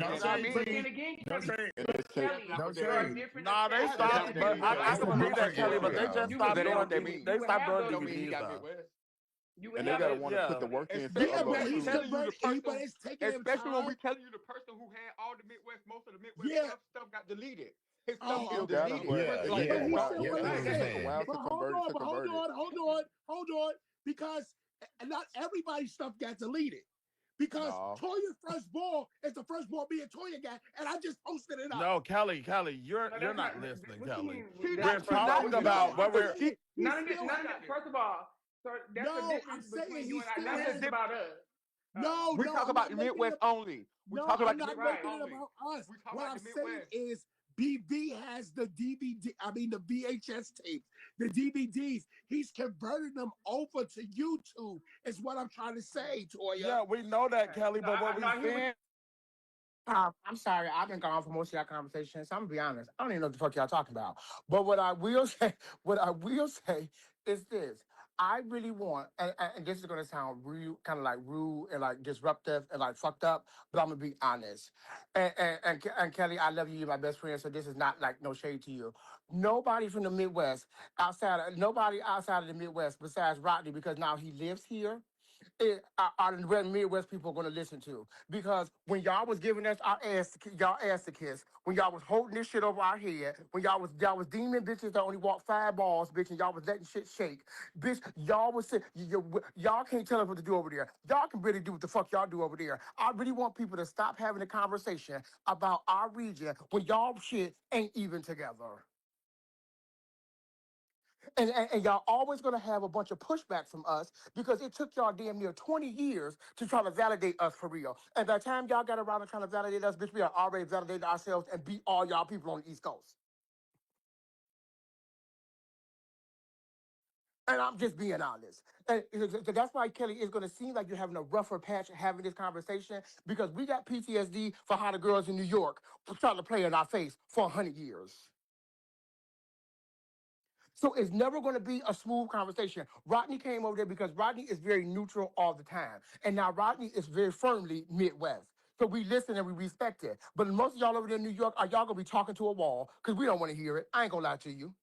not what no that What I shade, But mean? then T. again, you No gotta shade. and but that's Kelly, not No what that there are shade. means. different Nah, they effects. That stopped, don't mean but he got I It's can the believe Midwest. that, blueprint Kelly. But they era. just You would stopped That doing don't have their. mean They you would stopped have doing that those don't mean he DVDs got though. Midwest. you would And They they have gotta just those want to put yeah. the work in to Yeah, of but that he's too. converting, but it's taking him Especially when we time. telling you the person who had all the Midwest, most of the Midwest Yeah. stuff got deleted. His You stuff is Oh, still okay. got them, deleted. but Yeah, it Like took But them a yeah. he while. still, Yeah, but that's Yeah, what I'm I'm it just took saying, a saying. while but to hold convert on, to but hold convert it. on, hold on, hold on, because And not everybody's stuff got deleted. Because No. Toya's first ball is the first ball me and Toya got, and I just posted it up. No, Kelly, No, you're that's not. not listening, What you Kelly. mean? She That's We're the not. She's first ball. not. talking What you No, about mean? what I'm we're saying he still None of has. that. First of all, so that's the No, I'm difference saying between you he and I. still None of this has. is about us. No, We no, talk I'm about not the making it. Midwest only. We No, talk about I'm the not Midwest Right. making it only. about us. We talk What about I'm the saying Midwest. is BV has the DVD, I mean the VHS tapes, the DVDs. He's converted them over to YouTube, is what I'm trying to say, Toya. yeah, we know that, Okay. Kelly, No, but what no, we I hear what. saying I'm sorry, I've been gone for most of your conversations. So I'm gonna be honest. I don't even know what the fuck y'all talking about. But what I will say, what I will say is this. I really want, and this is gonna sound rude, kind of like rude and like disruptive and like fucked up, but I'm gonna be honest. And Kelly, I love you. You're my best friend, so this is not like no shade to you. Nobody from the Midwest nobody outside of the Midwest besides Rodney, because now he lives here, are the red Midwest people going to listen to. Because when y'all was giving us our ass, y'all ass to kiss, when y'all was holding this shit over our head, when y'all was demon bitches that only walk 5 balls, bitch, and y'all was letting shit shake, bitch, y'all was y'all can't tell us what to do over there. Y'all can really do what the fuck y'all do over there. I really want people to stop having a conversation about our region when y'all shit ain't even together. And y'all always gonna have a bunch of pushback from us because it took y'all damn near 20 years to try to validate us for real. And by the time y'all got around to trying to validate us, bitch, we are already validated ourselves and beat all y'all people on the East Coast. And I'm just being honest. And so that's why, Kelly, it's gonna seem like you're having a rougher patch having this conversation because we got PTSD for how the girls in New York trying to play in our face for 100 years. So it's never going to be a smooth conversation. Rodney came over there because Rodney is very neutral all the time. And now Rodney is very firmly Midwest. So we listen and we respect it. But most of y'all over there in New York, are y'all going to be talking to a wall because we don't want to hear it. I ain't going to lie to you.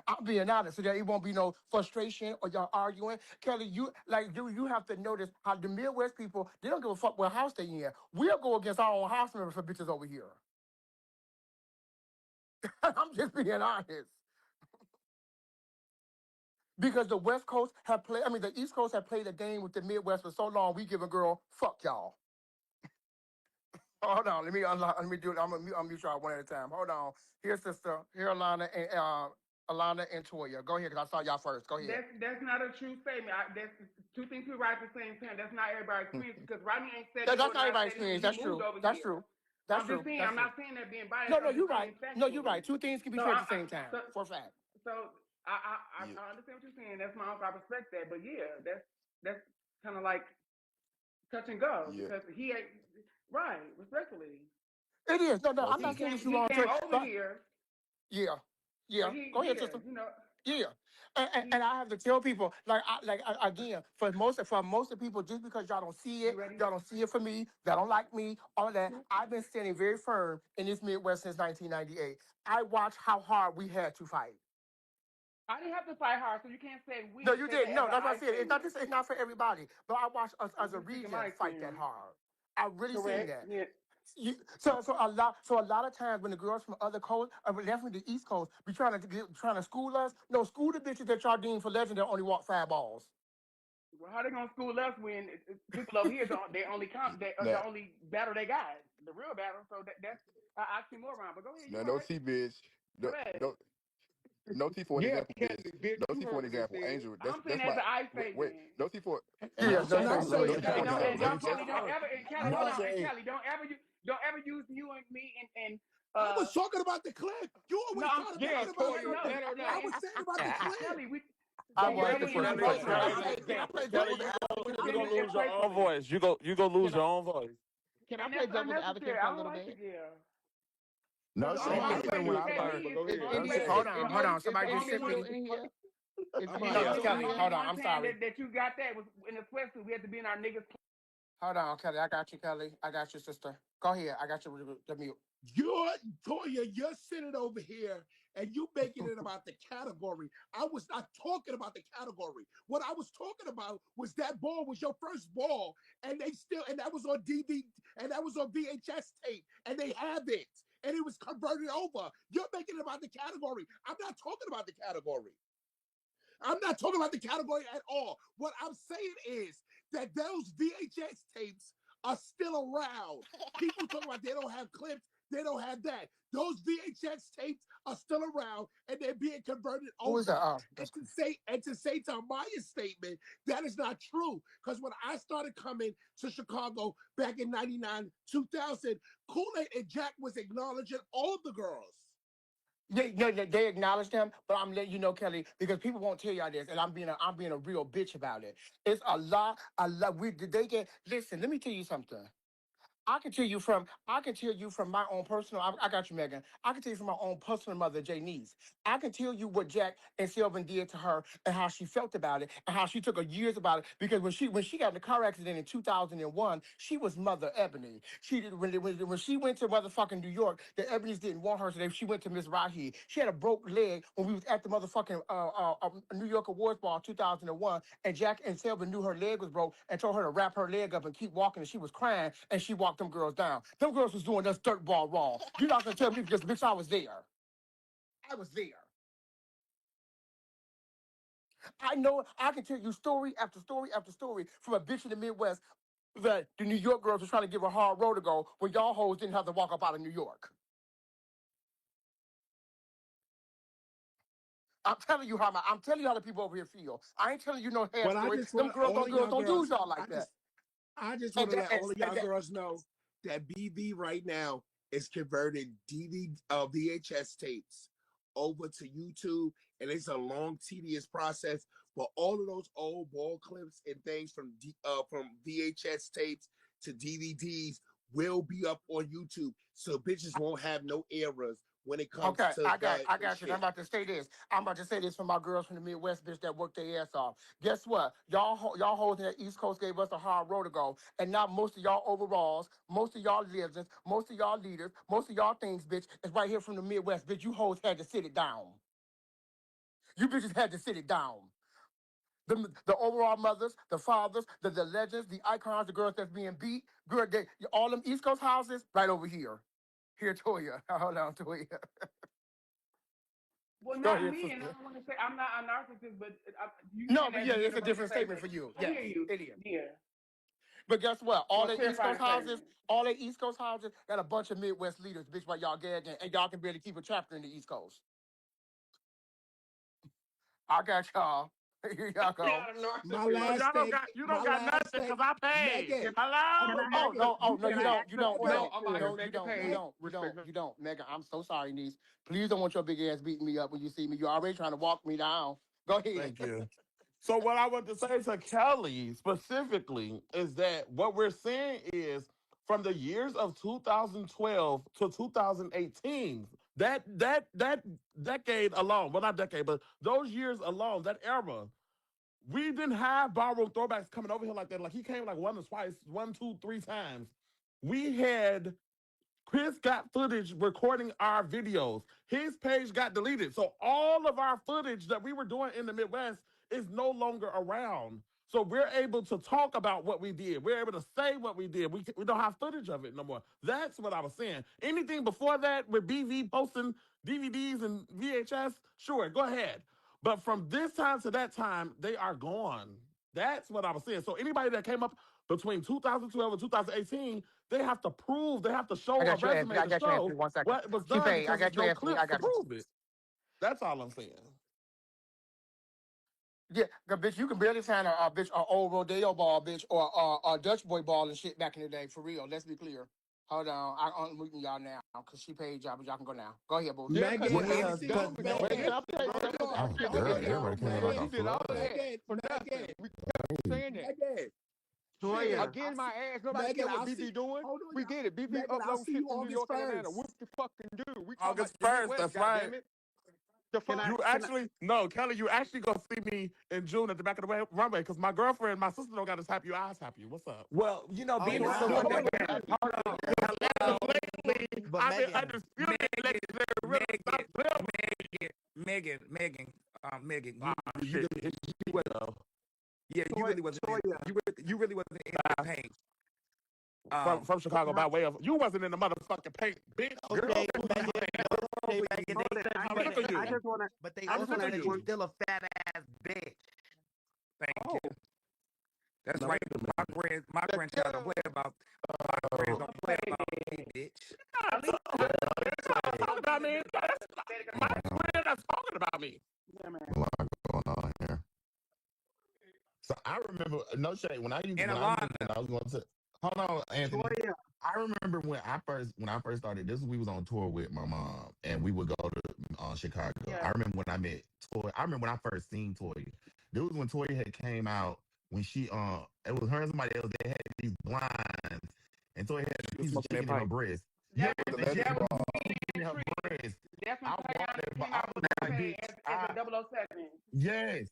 I'm being honest, so that it won't be no frustration or y'all arguing. Kelly, you have to notice how the Midwest people, they don't give a fuck what house they in. We'll go against our own house members for bitches over here. I'm just being honest. Because the West Coast have played, I mean, the East Coast have played a game with the Midwest for so long, we give a girl, fuck y'all. Hold on, let me unlock, let me do it. I'm mute y'all one at a time. Hold on. Here, sister. Here, Alana and Toya. Go ahead, because I saw y'all first. Go ahead. That's not a true statement. That's two things we write at the same time. That's not everybody's experience because Rodney ain't said this That's or not not everybody's said this when experience. he That's moved true. over That's here. true. That's I'm just true. saying. That's I'm true. not saying that being No, biased. no, I'm you're just right. saying No, you're right. factually. Two things can be So true at the same time, so for a fact. so Yeah. I understand what you're saying. That's my uncle. I respect that. But yeah, that's kind of like touch and go Yeah. because he ain't right. Respectfully, It is. No, no, No, I'm he not see. saying came that you he wrong, came Toya. over But here. yeah, But yeah. Go ahead, sister. Yeah, and he I have to tell people again for most of the people, just because y'all don't see you it, ready? y'all don't see it for me, y'all don't like me, all of that. I've been standing very firm in this Midwest since 1998. I watched how hard we had to fight. I didn't have to fight hard, so you can't say No, we. you Say that didn't. as No, an that's what I I said. statement. It's not for everybody, but I watched us I'm as a just speaking my region fight that experience. hard. I really seen Correct. that. Yeah. So a lot of times when the girls from other coasts, definitely the East Coast, be trying to school us. No, school the bitches that y'all deem for legend that only walk 5 balls. Well, how they gonna school us when people over here don't? They only come. They Now, the only battle they got, the real battle. So that's oxymoron. But go ahead. You're now, no right. T, bitch. Go No, ahead. no, no T for an Yeah, example, bitch. Kelly, bitch, No you T for heard an what they example. said. Angel. I'm saying That's as my. an I Wait. statement. No T for. Yeah, no no, And I'm shade, no, no saying, No yeah, T and for I'm an shade, And saying example. and this No don't T to for. Kelly, her. don't ever and Kelly, hold no on, and shade. Kelly, don't ever use you and me and I uh was talking about the clip. You no, always trying to make Yeah, it about Toya, something. let her I Kelly, was know. saying about the clip. Kelly, we I Don't you're was ever the saying use clip. it me No, as Kelly, an respectfully. can I example. play Kelly, devil's you advocate? you You're saying gonna it lose your own respectfully, voice. You gonna lose Can I your own voice. can I and play that's devil's advocate unnecessary. for I a don't little like to bit? give because No the Can only shade. I way I'm to play Even out. when beat I all right, first, KD but is go the ahead. only no way shade. the Hold only on. Is Somebody only Angel Mississippi. in here? Is I'm the out. No, Angel only in Kelly. here? Hold on. one I'm time sorry. that you got that was in the sweatsuit. We had to be in our niggas. Hold on, Kelly. I got you, Kelly. I got you, sister. Go ahead. I got you. The mute. You're Toya, you're sitting over here and you making it about the category. I was not talking about the category. What I was talking about was that ball was your first ball, and they still and that was on DVD and that was on VHS tape, and they have it, and it was converted over. You're making it about the category. I'm not talking about the category. I'm not talking about the category at all. What I'm saying is that those VHS tapes are still around. People talk about they don't have clips, they don't have that. Those VHS tapes are still around and they're being converted Who is that? over. Oh, And that's to cool. say to Amaya's statement, that is not true. Because when I started coming to Chicago back in 99, 2000, Kool-Aid and Jack was acknowledging all the girls. They acknowledge them, but I'm letting you know, Kelly, because people won't tell y'all this, and I'm being a real bitch about it. It's a lot. We they get listen. Let me tell you something. I can tell you from my own personal. I got you, Megan. I can tell you from my own personal mother, Jay Niece. I can tell you what Jack and Sylvan did to her and how she felt about it and how she took her years about it. Because when she got in the car accident in 2001, she was Mother Ebony. She did when she went to motherfucking New York, the Ebony's didn't want her, so she went to Miss Rahi. She had a broke leg when we was at the motherfucking New York Awards Ball 2001, and Jack and Sylvan knew her leg was broke and told her to wrap her leg up and keep walking, and she was crying, and she walked them girls down. Them girls was doing us dirt ball wrong. You're not gonna tell me because bitch, I was there. I was there. I know I can tell you story after story after story from a bitch in the Midwest that the New York girls were trying to give her a hard road to go when y'all hoes didn't have to walk up out of New York. I'm telling you how the people over here feel. I ain't telling you no half But I story. just Them want girls all don't of girls y'all don't use girls, y'all like that. I just want And to that let all of and y'all that girls know that BV right now is converting VHS tapes over to YouTube, and it's a long, tedious process. But all of those old ball clips and things from VHS tapes to DVDs will be up on YouTube, so bitches won't have no errors when it comes Okay, to I the got you. And I'm shit. about to say this. I'm about to say this for my girls from the Midwest, bitch, that work their ass off. Guess what? Y'all hoes in the East Coast gave us a hard road to go, and now most of y'all overalls, most of y'all legends, most of y'all leaders, most of y'all things, bitch, is right here from the Midwest, bitch. You hoes had to sit it down. You bitches had to sit it down. The overall mothers, the fathers, the legends, the icons, the girls that's being beat, girl, all them East Coast houses right over here. Here, Toya. Hold on, Toya. Well, Go not ahead, me, and I sister. don't want to say I'm not a narcissist, but you No, saying but that's yeah, it's a universal different statement statement. for you. I hear Yes, you. it is. Yeah. But guess what? All Well, the East clarify Coast the houses, statement. all the East Coast houses got a bunch of Midwest leaders, bitch, while y'all gagging, and y'all can barely keep a chapter in the East Coast. I got y'all. Here y'all go. Not a My Cause narcissist. last thing, you don't my got last nothing. thing, Cause I paid. Megan, Can Hello? I Oh ask Megan, no. Oh a no. you You Can I can't, ask don't. You a don't. You question? don't. Megan, I'm You out here don't. You making don't. You paid. Meg, don't. You don't. You don't. Megan, I'm so sorry, niece. Please don't want your big ass beating me up when you see me. You're already trying to walk me down. Go ahead. Thank you. So what I want to say to Kelly specifically is that what we're seeing is from the years of 2012 to 2018, that decade alone, well not decade, but those years alone, that era, we didn't have ballroom throwbacks coming over here like that. Like he came like one or twice, one, two, three times. We had Chris got footage recording our videos. His page got deleted. So all of our footage that we were doing in the Midwest is no longer around. So we're able to talk about what we did. We're able to say what we did. We don't have footage of it no more. That's what I was saying. Anything before that with BV posting DVDs and VHS, sure, go ahead. But from this time to that time, they are gone. That's what I was saying. So anybody that came up between 2012 and 2018, they have to prove, they have to I show a got you, Anthony. resume I to got you, Anthony. show 1 second. what was She done paid. I because there's got you, no Anthony. I clips to got you. prove it. That's all I'm saying. Yeah, cause bitch, you can barely find a bitch a old rodeo ball, bitch, or a Dutch boy ball and shit back in the day. For real, let's be clear. Hold on, I'm muting y'all now because she paid y'all, but y'all can go now. Go ahead, boo. Yeah, cause Megan, and I Yeah, it's see, because dumb. Don't Megan, Wait till Megan, I play. don't Wait hold till on, I Oh play. don't Go get God, ahead. me Megan, everybody wrong, came man. back You off Megan, did all of flood. that Megan, for nothing. Megan, We kept saying that. Megan, Again, Megan, Toya, I again, see, my ass. Nobody care Megan, what I'll see, BV doing. hold on, We y'all. get it. BV Megan, I'll uploading see shit you from New August York and Atlanta. Whoop 1st. the fucking do. We talking about August the 1st, Midwest. that's God right. damn it. The can fuck. I You can I actually, no, Kelly, you actually gonna see me in June at the back of the runway because my girlfriend, my sister don't got to tap you, eyes tap you. What's up? Well, Oh being And as I, wow. someone hold that on, wears y'all. hold on. Because Hello, lately, but I've been Megan, undisputed legendary rhythm. Stop playing Megan, with me. you really, you was, yeah, Toya, you really wasn't in the paint. from But Chicago by way of you wasn't in the motherfucking paint, bitch, girl. okay, Megan. Shay back and they said I you just, wasn't I hating, just want to, but they I just also want to said ask you one. still a fat ass bitch. Thank Oh, you. That's Now right. wait a minute. My grandchild don't play about my grands don't play about me, bitch. At least Well, talking about me. That's my friend that's talking about me. yeah, man. A lot going on here. So I remember no shade And when I remember Alana, when I was going to hold on, Anthony. Toya, I remember when I first started. This we was on tour with my mom, and we would go to Chicago. I Yeah. remember when I met Toy. I remember when I first seen Toya. This was when Toya had came out when she it was her and somebody else. They had these blinds, and Toya had she a was piece of smoking that chicken in her pipe. breast. Yeah, That was The and she legend that had was a ball. me in and her Tree. breast. That's when I walked Tayan there, but came I out was with like, Tay bitch, as a 007. yes.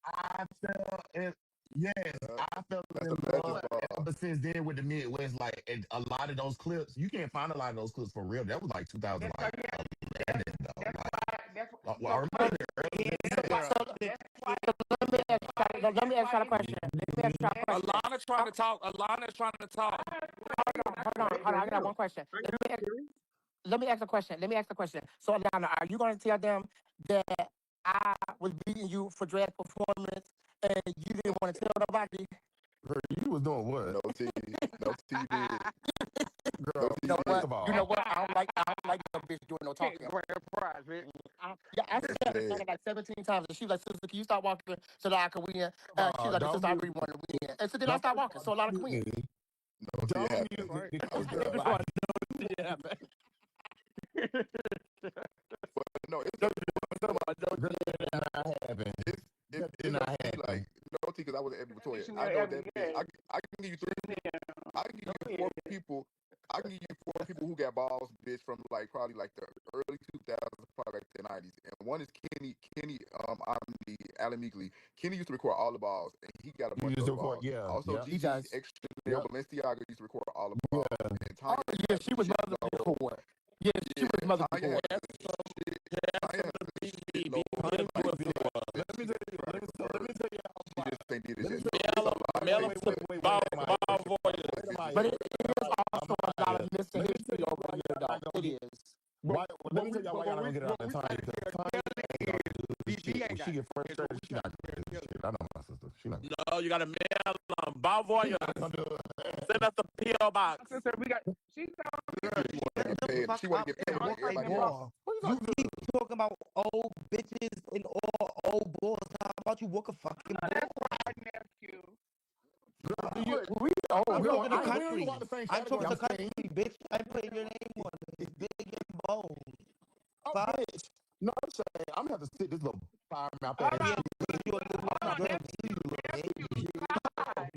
I fell in, yes, Yeah, I fell that's in the legend love ball. ever since then with the Midwest. Like, and a lot of those clips, you can't find a lot of those clips for real. That was like That's 2000, why like you have, 11, that's though. that's Like, why that's well, I so remember Toya. the early That's why Yeah. that's why Let me ask that's why let me that's ask why y'all a it's question. Let me ask y'all a question. Alana trying to talk. Alana trying to talk. Hold on. I got one question. Let me ask a question. Let me ask a question. So, Alana, are you going to tell them that I was beating you for drag performance and you didn't want to tell nobody? you was doing No what? T, no TV, no Girl, You know first what? TV. of You know all, what? I don't like no bitch doing no talking. Grand prize, bitch. Yeah, I That's said it. it like 17 times. And she was like, sister, can you stop walking so that I can win? She was like, don't sister, I mute, really want to win. And so then I don't stopped first of walking all, so Alana don't can mute win. me. No T Don't mute happened. me Right. because, That's girl, why yeah, man. But no, it's Don't girl, do that did that. not happen. That did it's up not to me. happen. Like no T, because I wasn't able to Toya. I missionary know every that bitch. day. I can give you three. I can give Go you ahead. four people. I can give you four people who got balls, bitch, from like probably like the early 2000s, probably like the 90s. And one is Kenny, I'm the Alan Meekley. Kenny used to record all the balls, and he got a You bunch used of to the record, balls. yeah, Also, yep, He Gigi does. X Chanel yep, Balenciaga used to record all the yeah. balls, and Oh, Tanya yeah, has she some was shit. mother So before. Yeah, she was yeah, mother Tanya before. has some shit. Tanya has some shit, Lord. Honey Like, was the one. bitch, Let me she tell got you, credit let for me tell you she just ain't did it let me yet. tell So you, it's a lot of Mel ways to ball, wait, Maya. ball worship voyeur. Wait a this But minute. it is also a lot Maya. of missing Let me tell history you over why here, y'all though. not gonna It get is. why. Let me tell y'all why y'all not gonna get it on What the we Tanya. trying to Because tell Tanya Kelly ain't gonna is do this BB shit. ain't When she got get it. Is what frustrated, we she trying not gonna to do tell this Kelly. shit. I know my sister. She not. No, you got to mail ball She voyeur. not gonna do it. Send us a P.O. My box. sister, we got she's on shit. Girl, She want to shut get the paid. fuck She want up to get and paid only like watch a person everybody that else. brought ball. You keep talking about old bitches and all old boys. How about you walk a fucking no, ball? that's right, nephew. Girl, Do do you, you? we oh I'm we talking don't to I We don't even country. want the same I'm talking category. to I'm country, saying, bitch. I ain't putting your name on it. It's big and bold. oh, Fuck. bitch. No, I'm saying, I'm gonna have to sit this little fire mouth Hold ass Yeah, on, because you a little I'm not hold on, girl gonna too, you little bitch. nephew, slide,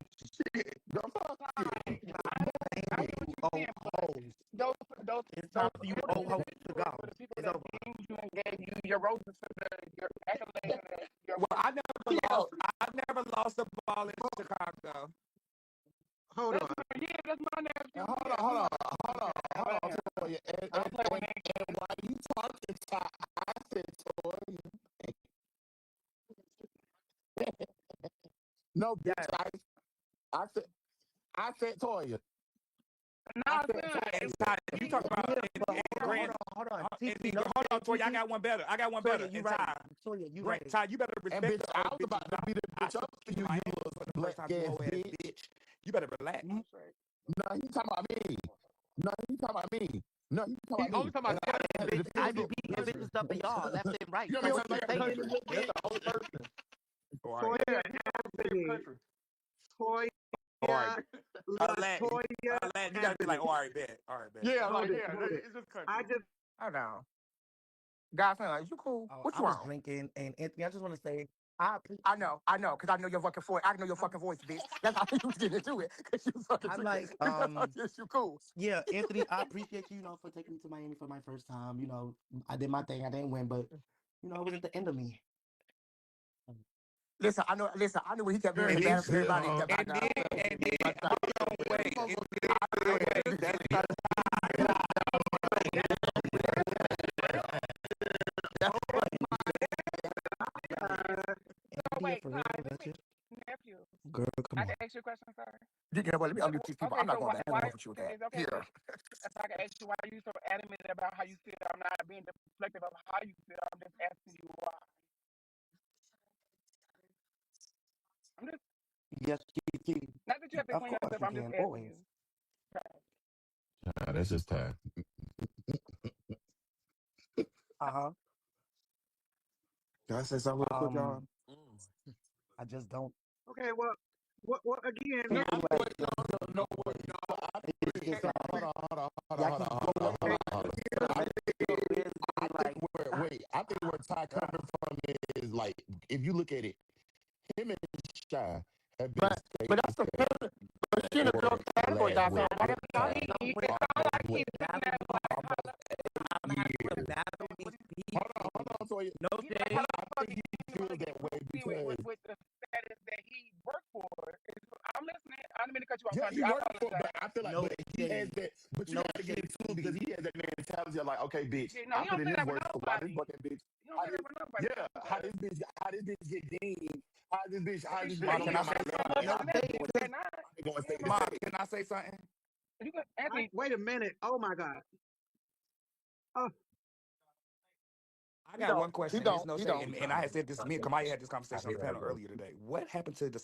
shit. Girl, fuck you. slide. I Ain't hear what you you're old saying, but hoes. those those It's time those for you older old hoes to individuals go. were the people It's that over. deemed you and gave you your roses for your accolades and your Well, I never lost a ball in Chicago. hold that's on. my yeah, that's my nephew. Hold on, Yeah, hold we on, know hold on, all hold on, that. Toya. I don't play with niggas. And while you talking, I said, Toya. No, bitch, Yes. I said, I said, Toya. I Nah, said, son, Toya. It's time. You talk about Yeah, but in hold grand. on, hold on. And TT, see, no hold on, shade, Toy. I TT. got one better. I got one better. Toya, you In right. time. Toya, you Grant, right. Ty, you better And respect bitch, the I old was bitches. about to be the I bitch up support for you. you, I you ain't little the first black time you ass whole ass bitch. bitch. You better relax. No, he talking about me. No, he talking about me. No, he talking He about only me. talking And about I Kelly had and to bitch. defend I this be little beating country. bitches up for y'all, left and right. You know So what what I you mean? I got to defend saying? this little Bitch? That's the only person. All right. Toya He always say Anthony. country. Toya, All right. Aladdin. Toya Aladdin. You gotta be Anthony. like, all right, bet. All right, bet. Yeah, All right. like, Hold it, yeah, hold it. It's just I country. just hold on. Godson, is you cool? Oh, What I you was want? drinking, and Anthony, I just want to say, Because I know your fucking voice. I know your fucking voice, bitch. That's how you was getting into it. Because you was fucking I'm drinking. like, That's how yes, you cool. yeah, Anthony, I appreciate you, for taking me to Miami for my first time. I did my thing. I didn't win, but it wasn't the end of me. Listen, I knew when he kept doing girl, And his then, you back to said, everybody. He kept and like, then, and then, hold on, wait. And then, wait. uh, So India wait, for Ty, real, let that's me it. nephew. Girl, come I on. can ask you a question, sir. Yeah, well, let me So, unmute these people. okay, I'm not so going back and why forth with you with is that. it okay Here. if I can ask you why you so adamant about how you feel? I'm not being deflective of how you feel. I'm just asking you why. I'm just Yes, Kiki. not that you have to Of explain course yourself. you I'm just can, asking always. you. Nah, that's just time. Uh-huh. Can I say something real quick, y'all? Mm. I just don't Okay, well, again, No, feel I'm like waiting on the no, no. it's Okay, just like y'all keep but going wait, on wait, like So I so think, it's I like think I think where Ty coming from is like, if you look at it, him and Shy have been but that's the but she in a girl for the category, last y'all. what So why battle don't No, battle it with sounds almost like what he's sitting battle there like, I'm gonna have to years. battle these Hold people. on, so No he's like, shade. how the I fuck think he he want feels to get that way seen because with the status that he worked for? I'm listening. I didn't mean to cut you off, yeah, country. he I worked for, but apologize. I feel like, No but he has shade. that, but you No got to get shade, into it because Kiki. he has that mentality of like, okay, bitch, Yeah, no, I he put don't in say this that with work, so why this nobody. fucking bitch, He don't how say that this, with nobody. yeah, how this bitch get deemed, But he how this should. bitch Mark, gonna He can be I on ain't my say messed this? up No resume? on that. shade. He Because cannot. I ain't gonna He say ain't the messed up. same. Mark, can I say something? You could, I Anthony. wait a minute. Oh my God. Oh, I He got don't. one He question. It's don't. no He shade. don't. And I had said this, me and Kamaya had this conversation on the panel Okay. earlier today. What happened to the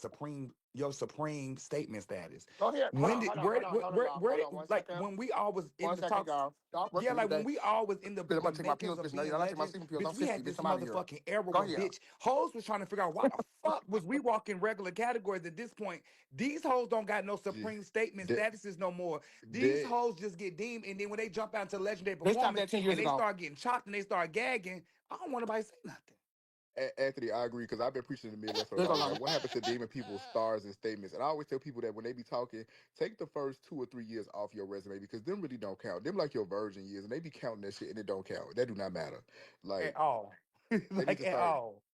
your supreme statement status? Go ahead. Hold When on. did, Hold on. Hold on. Hold on, y'all. where Hold did, on. One like, second. when we all was in One the second, talks, y'all. Y'all yeah, rushing me like when today. we all was in Bitch, I'm about the to take my makings pills, of bitch. No, being you're not taking my legends, sleeping pills. bitch, I'm we had 50, bitch. this I'm out of here. motherfucking era Go where, here. bitch, hoes was trying to figure out why the fuck was we walking regular categories at this point. These hoes don't got no Yeah. supreme statement That statuses no more. These that hoes just get deemed, and then when they jump out into legendary They stopped performance that 10 years and they ago. start getting chopped and they start gagging, I don't want nobody to say nothing. Anthony, I agree because I've been preaching in the Midwest for the There you go, longest. Like, Lana. what happens to demon people's stars and statements? And I always tell people that when they be talking, take the first 2 or 3 years off your resume because them really don't count. Them like your virgin years, and they be counting that shit and it don't count. That do not matter. At Like all. they need Like to at start. all.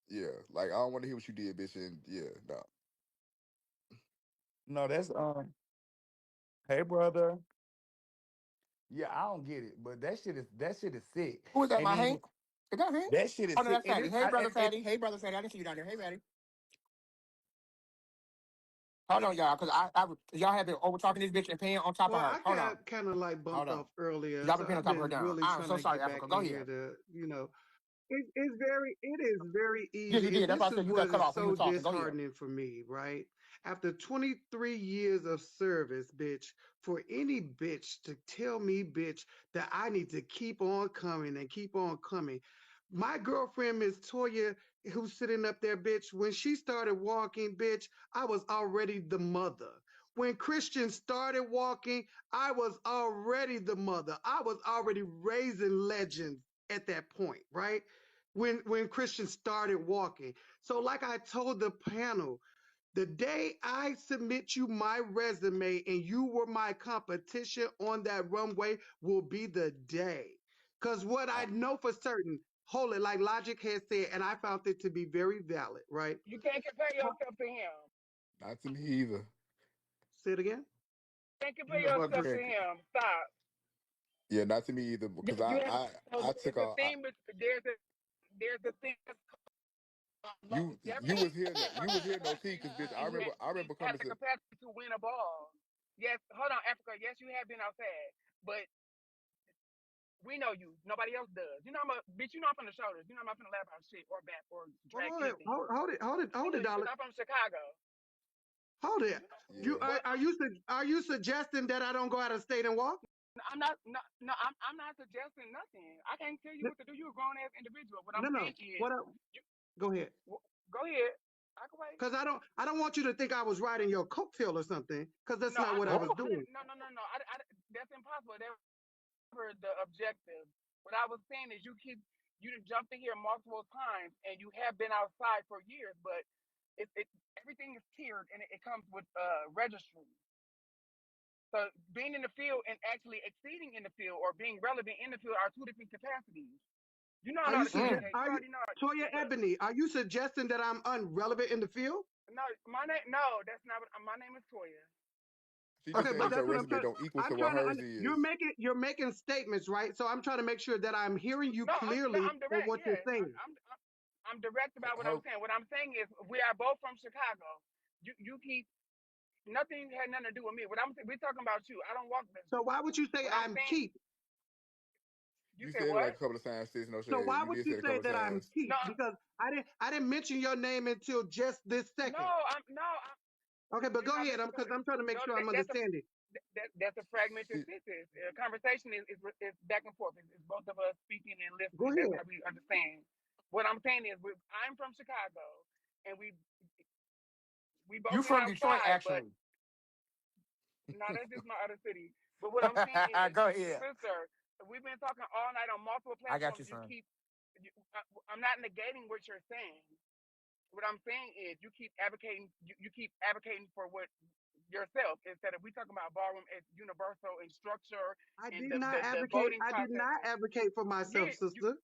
Yeah, like I don't want to hear what you did, bitch. And yeah, no. No, that's hey brother. Yeah, I don't get it, but that shit is sick. Who is that, And my then Hank? Is that Hank? that shit Oh, is no, sick. that's And Fatty. it's Hey, I, brother and Fatty. Hey, brother Fatty. I didn't see you down there. Hey, Fatty. Hold on, y'all, because y'all have been over talking this bitch and paying on top of well, her. I Hold on. got kind of like Hold bumped on. off earlier, Y'all so been paying on I've top of her been down. really I'm trying so to sorry, get Africa. back Go in here ahead. to, it is very Yeah, easy, you did. and That's why this I is said you got what cut is off when you so were talking. Go ahead. disheartening for me, right? After 23 years of service, bitch, for any bitch to tell me, bitch, that I need to keep on coming and keep on coming. My girlfriend, Miss Toya, who's sitting up there, bitch, when she started walking, bitch, I was already the mother. When Christian started walking, I was already the mother. I was already raising legends at that point, right? When Christian started walking. So like I told the panel, the day I submit you my resume and you were my competition on that runway will be the day. Cause what I Not, know for certain, hold it, like Logic has said, and I found it to be very valid, right? You can't compare yourself to him. not to me either. Say it again. You can't compare You just want to yourself to drink. him. Stop. Yeah, not to me either because You have I took there's a a thing. There's a thing that's you was here you was here no tea because bitch and I you remember have coming the to capacity to win a ball. Yes, hold on, Africa. Yes, you have been outside, but we know you. Nobody else does. You know I'm a bitch. You know I'm from the shoulders. You know I'm not from the lab house shit or back or Hold drag on, anything. I hold know it, you because darling. I'm from Chicago. Hold it. You know, You yeah. are, but are you suggesting that I don't go out of state and walk? I'm not. No, no, I'm not suggesting nothing. I can't tell you No, what to do. You're a grown ass individual. What I'm no. saying is, What? you Go ahead. go ahead. I can wait. Because I don't want you to think I was riding your coattail or something. Because that's No, not what I was I doing. didn't. No. That's impossible. That was the objective. What I was saying is, you done jumped in here multiple times, and you have been outside for years, but it everything is tiered, and it comes with registry. So being in the field and actually exceeding in the field or being relevant in the field are two different capacities. You know I Are know how you to Mm. communicate. are You you already know. Toya So, Ebony? Are you suggesting that I'm unrelevant in the field? no, my name. No, that's not. My name is Toya. She just Okay, saying but that your that's what I'm resume trying. don't equal to I'm what trying to. hers is. You're making statements, right? So I'm trying to make sure that I'm hearing you No, clearly I'm on direct. what you're Yes, saying. I'm direct about what I'm Her saying. What I'm saying is we are both from Chicago. You keep Nothing had nothing to do with me. What I'm we're talking about you. I don't walk So business. why would you say What I'm I'm saying, cheap? you You said said it what? like a couple of times, sis. No So shade. why You would did say you it a couple say of that I'm times. No, cheap? Because I didn't mention your name until just this no, second. Okay, but you're go not ahead. listening. Because I'm trying to make No, sure I'm that's a understanding. that's a fragmented See, sentence. Conversation is back and forth. It's both of us speaking and Go listening. That's ahead. how we understand. What I'm saying is, I'm from Chicago, and we You both been from Detroit, outside, but actually. no, that's just my other city. But what I'm saying is, Go ahead. sister, we've been talking all night on multiple I got you, platforms. son. I'm not negating what you're saying. What I'm saying is, you keep advocating for what yourself instead of we talking about ballroom as universal in structure I and did not the advocate. voting I did not processes. advocate for myself, Yeah, sister.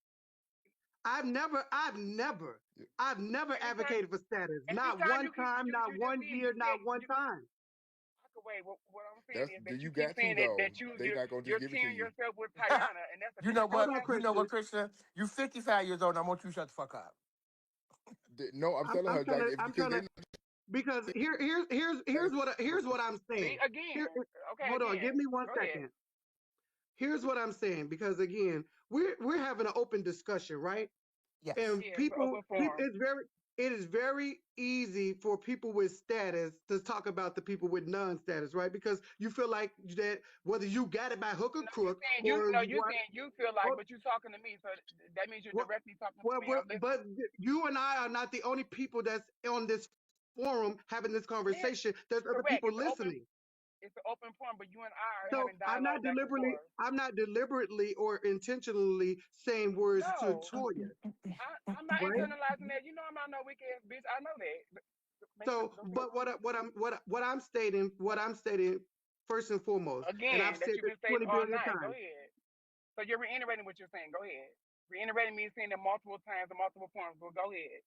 I've never anytime, advocated for status. Not anytime one time, not you just one did, year, you said not one you. time. Wait, what I'm saying that's is that you you keep got to saying though. that They not gonna just you're give it to tearing you. yourself with Tayana, and that's a You know Hold what? on, disrespect. You know what, Christian. Christian? You 55 years old. And I want you to shut the fuck up. No, I'm I'm, telling I'm her trying like to. if I'm because trying they to because here's what I'm See saying. again. Here, Okay, hold on. Give again. me one Go ahead. second. Here's what I'm saying because again, we're having an open discussion, right? Yes. And Yeah, it's an people, open forum. it is very easy for people with status to talk about the people with non-status, right? Because you feel like that whether you got it by hook or No, you're crook, saying you or no, you you're what, saying you feel like, what, but you're talking to me, so that means you're what, directly talking to what, me. what, I'm but listening. you and I are not the only people that's on this forum having this Yeah, conversation. There's other correct. people listening. It's an open forum, but you and I are So having dialogue back and forth. I'm not deliberately or intentionally saying words to No, Toya, I'm not right? internalizing that. You know I'm not no weak ass bitch. I know that. Make sure So, go ahead. but what I'm stating first and foremost, and I've Again, that said you've this been stating 20 all billion night. Go times. ahead. So you're reiterating what you're saying. Go ahead. Reiterating me saying it multiple times in multiple forms. But go ahead.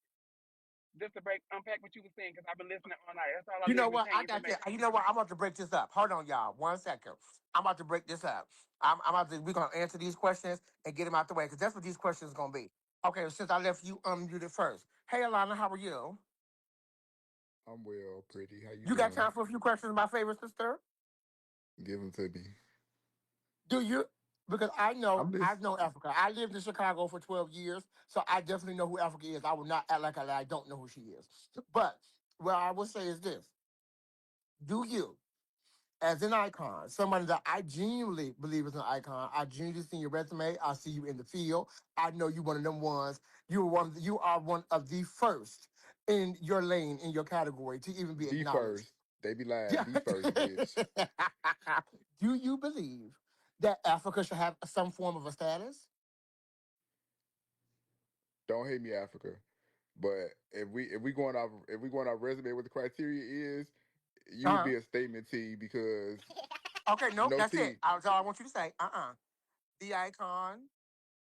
Just to unpack what you were saying because I've been listening all night. That's all I You did, know is what? I retain got you. information. You know what? I'm about to break this up. Hold on, y'all. 1 second. I'm about to break this up. I'm about to. We're gonna answer these questions and get them out the way because that's what these questions gonna be. Okay. Since I left you unmuted first. Hey, Alana, how are you? I'm well, pretty. How you You got doing? time for a few questions, my favorite sister? Give them to me. Do you? Because I'm I just know Africa. I lived in Chicago for 12 years, so I definitely know who Africa is. I will not act like I don't know who she is. But what I will say is this: do you, as an icon, somebody that I genuinely believe is an icon, I genuinely see your resume. I see you in the field. I know you one of them ones. You are one of the first in your lane, in your category, to even be the acknowledged. first. They be lying. Yeah. The first bitch. Do you believe that Africa should have some form of a status? Don't hate me, Africa. But if we going off resume, what the criteria is, you would Uh-huh. be a statement T because Okay, nope, no that's it. T. That's all I want you to say. The icon,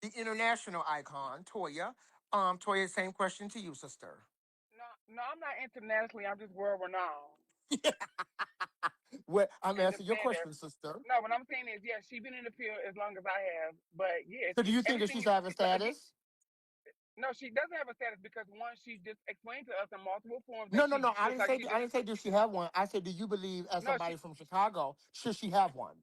the international icon, Toya. Toya, same question to you, sister. No, no, I'm not internationally. I'm just world renowned. What I'm And asking your understand that. question, sister. No, what I'm saying is, yeah, she's been in the field as long as I have. But yes, So do you think that everything she's is having again. status? No, she doesn't have a status because one, she just explained to us in multiple forms that No, no, she no. I feels didn't like say she's I in. didn't say does she have one. I said, do you believe as No, somebody from Chicago, should she have one?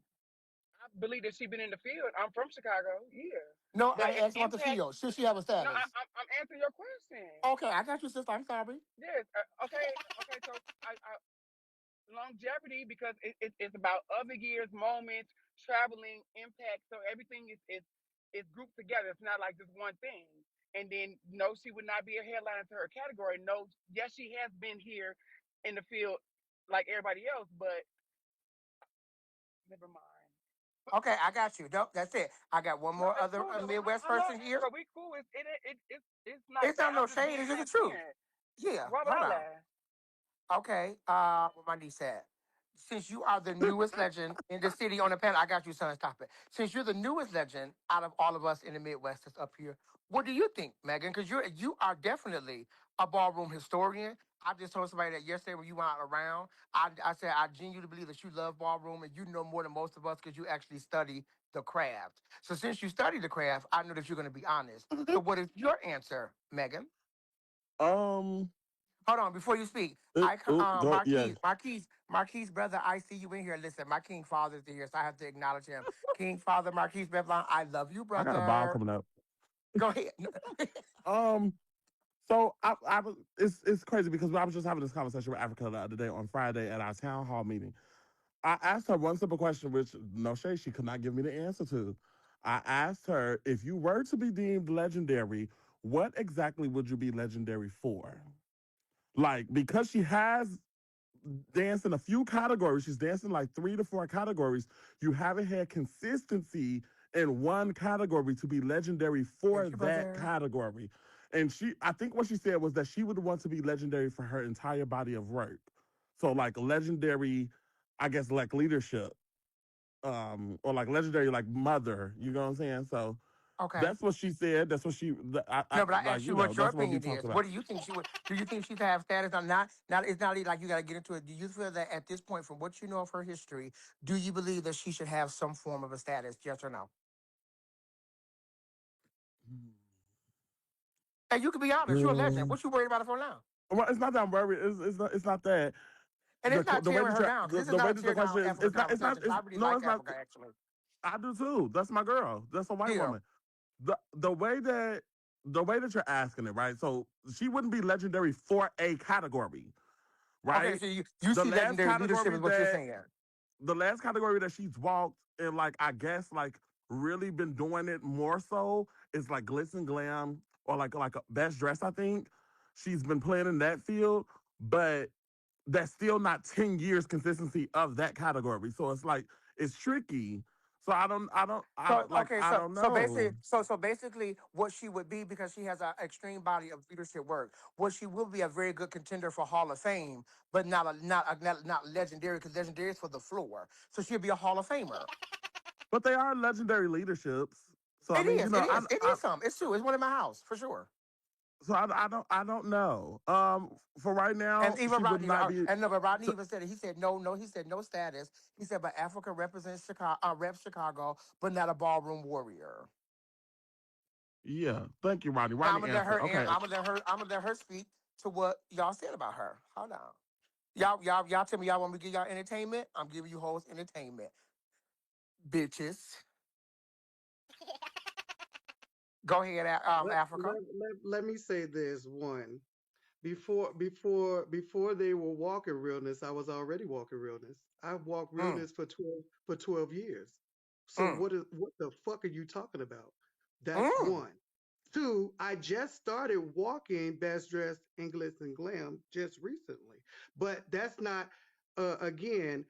I believe that she's been in the field. I'm from Chicago, yeah. No, But I asked about the impact. field. Should she have a No, status? I'm answering your question. Okay, I got you, sister. I'm sorry. Yes. Okay. Okay. So longevity because it's about other years, moments, traveling, impact. So everything is grouped together. It's not like just one thing. And then no, she would not be a headliner to her category. No, yes, she has been here in the field like everybody else, but never mind. Okay, I got you. Nope, that's it. I got one No, more it's other cool though. Midwest I love person here. Africa. We cool. It's not It's that. not no I'm just shade. being It's just the truth. transparent. Yeah. Why would Hold I on. lie? Okay. What my niece said. Since you are the newest legend in the city on the panel, I got you, son. Stop it. Since you're the newest legend out of all of us in the Midwest that's up here, what do you think, Megan? Because you are definitely a ballroom historian. I just told somebody that yesterday when you went out around. I said I genuinely believe that you love ballroom and you know more than most of us because you actually study the craft. So since you study the craft, I know that you're going to be honest. So what is your answer, Megan? Um, Hold on, before you speak. Go, yeah. Marquise, brother, I see you in here. Listen, my King Father's here, so I have to acknowledge him. King Father, Marquise Bevlon, I love you, I got a ball brother. coming up. Go ahead. Um, so I was it's crazy because I was just having this conversation with Africa the other day on Friday at our town hall meeting. I asked her one simple question, which no shade, she could not give me the answer to. I asked her, if you were to be deemed legendary, what exactly would you be legendary for? Like, because she has danced in a few categories, she's danced in like 3 to 4 categories. You haven't had consistency in one category to be legendary for Thank you, that brother. category. And I think what she said was that she would want to be legendary for her entire body of work. So, like, legendary, I guess, like leadership, or like legendary, like mother. You know what I'm saying? So Okay. that's what she said. That's what she, No, but I like, asked you what your that's what we opinion talked is. What about. do you think she would? Do you think she could have status or not? Not it's not like you got to get into it. Do you feel that at this point, from what you know of her history, do you believe that she should have some form of a status? Yes or no? And you can be honest. You're a legend. Girl. What you worried about it for now? Well, it's not that I'm worried. It's not that. And it's not The way tearing that her down because this is the way not a that the tear question down is, Africa conversation. it's I really no, like it's not. Africa actually. I do too. That's my girl. That's a white Yeah. woman. The way that you're asking it, right? So she wouldn't be legendary for a category, Okay. right? So you The see last legendary leadership category is what you're that saying. she's walked and, like, I guess, like, really been doing it more so is like glitz and glam, or like a best dress. I think she's been playing in that field, but that's still not 10 years consistency of that category. So it's like it's tricky. So I So don't like okay, I don't know. so basically, what she would be because she has an extreme body of leadership work. What she will be a very good contender for Hall of Fame, but not legendary because legendary is for the floor. So she'll be a Hall of Famer. But they are legendary leaderships. So I It mean, is, it is, it is some. It's true. It's one in my house for sure. I don't know. For right And now, even she would Rodney, not be. and no, but Rodney So, even said it. He said no, no. He said no status. He said, but Africa represents Chicago, reps Chicago, but not a ballroom warrior. yeah, thank you, Rodney. I'm Rodney gonna let answer. her. Okay, I'm gonna let her speak to what y'all said about her. Hold on. Y'all tell me y'all want me to give y'all entertainment. I'm giving you hoes entertainment, bitches. Go ahead, Africa. Let me say this one. Before they were walking realness, I was already walking realness. I've walked Mm, realness for 12 years. So mm, what the fuck are you talking about? That's mm. one. Two, I just started walking Best Dressed English and Glam just recently. But that's not again,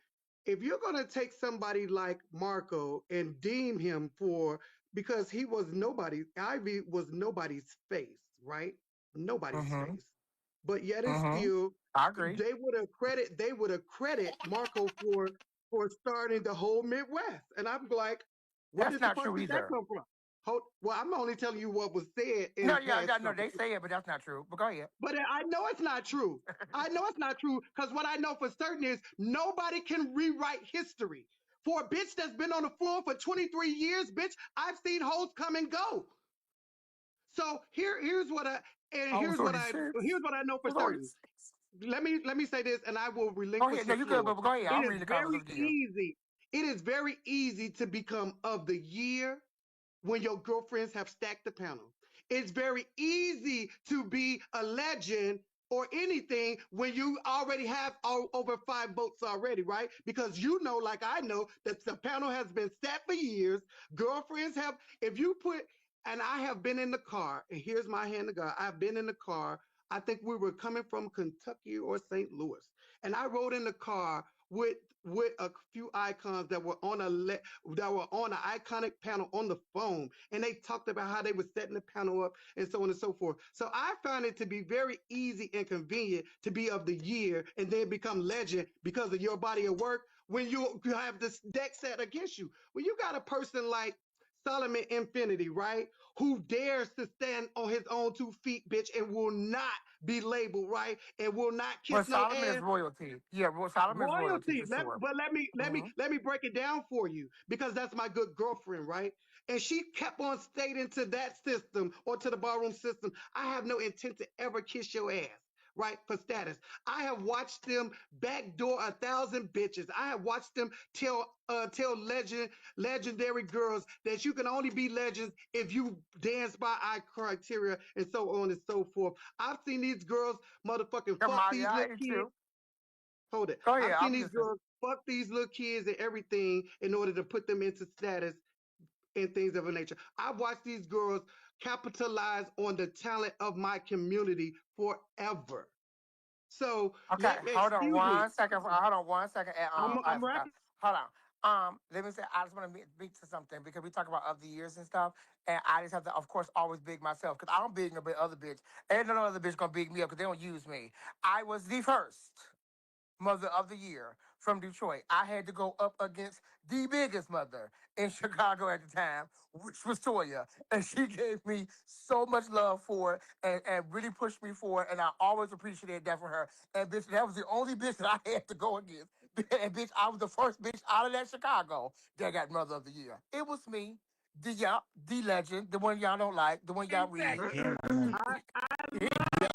if you're gonna take somebody like Marco and deem him for because he was nobody, Ivy was nobody's face, right? Nobody's Mm-hmm. face. But yet and Mm-hmm. still, I agree. they would have credit Marco for starting the whole Midwest. And I'm like, what That's is the not fuck true did that either. come from? Well, I'm only telling you what was said No, in yeah, past yeah, no, they conversations. say it, but that's not true. But go ahead. But I know it's not true. I know it's not true because what I know for certain is nobody can rewrite history. For a bitch that's been on the floor for 23 years, bitch, I've seen hoes come and go. So I was here's 36. what I know I for was only certain. 6. Let me say this and I will Go relinquish ahead. No, the you good, floor. but go ahead. It I'm is reading the comments very again. easy. It is very easy to become of the year when your girlfriends have stacked the panel. It's very easy to be a legend or anything when you already have over 5 votes already, right? Because you know, like I know, that the panel has been set for years. Girlfriends have, if you put, and I have been in the car, and here's my hand to God, I've been in the car. I think we were coming from Kentucky or St. Louis, and I rode in the car with a few icons that were on that were on an iconic panel on the phone, and they talked about how they were setting the panel up and so on and so forth. So I found it to be very easy and convenient to be of the year and then become legend because of your body of work when you have this deck set against you. When you got a person like Solomon Infinity, right? Who dares to stand on his own 2 feet, bitch, and will not be labeled, right? And will not But kiss no Solomon is ass. royalty. Yeah, well, Solomon is royalty Royalty. for sure. But let me let me Hmm. let me break it down for you because that's my good girlfriend, right? And she kept on stating to that system or to the ballroom system, I have no intent to ever kiss your ass. right? For status. I have watched them backdoor 1,000 bitches. I have watched them tell legendary girls that you can only be legends if you dance by our criteria and so on and so forth. I've seen these girls motherfucking fuck Kamaya, these I little hate kids. you. Hold it. Go ahead. I've seen I'm these listening. girls fuck these little kids and everything in order to put them into status and things of a nature. I've watched these girls capitalize on the talent of my community forever. So Okay, hold on excuse me. one second. Hold on one second. I'm Africa. rapping. Hold on. Let me say, I just want to speak to something because we talk about other years and stuff, and I just have to, of course, always big myself because I don't big no other bitch. Ain't no other bitch gonna big me up because they don't use me. I was the first Mother of the Year from Detroit. I had to go up against the biggest mother in Chicago at the time, which was Toya. And she gave me so much love for it and really pushed me for it. And I always appreciated that for her. And bitch, that was the only bitch that I had to go against. And bitch, I was the first bitch out of that Chicago that got Mother of the Year. It was me. The legend, the one y'all don't like, the one y'all I read. can't remember. Yo,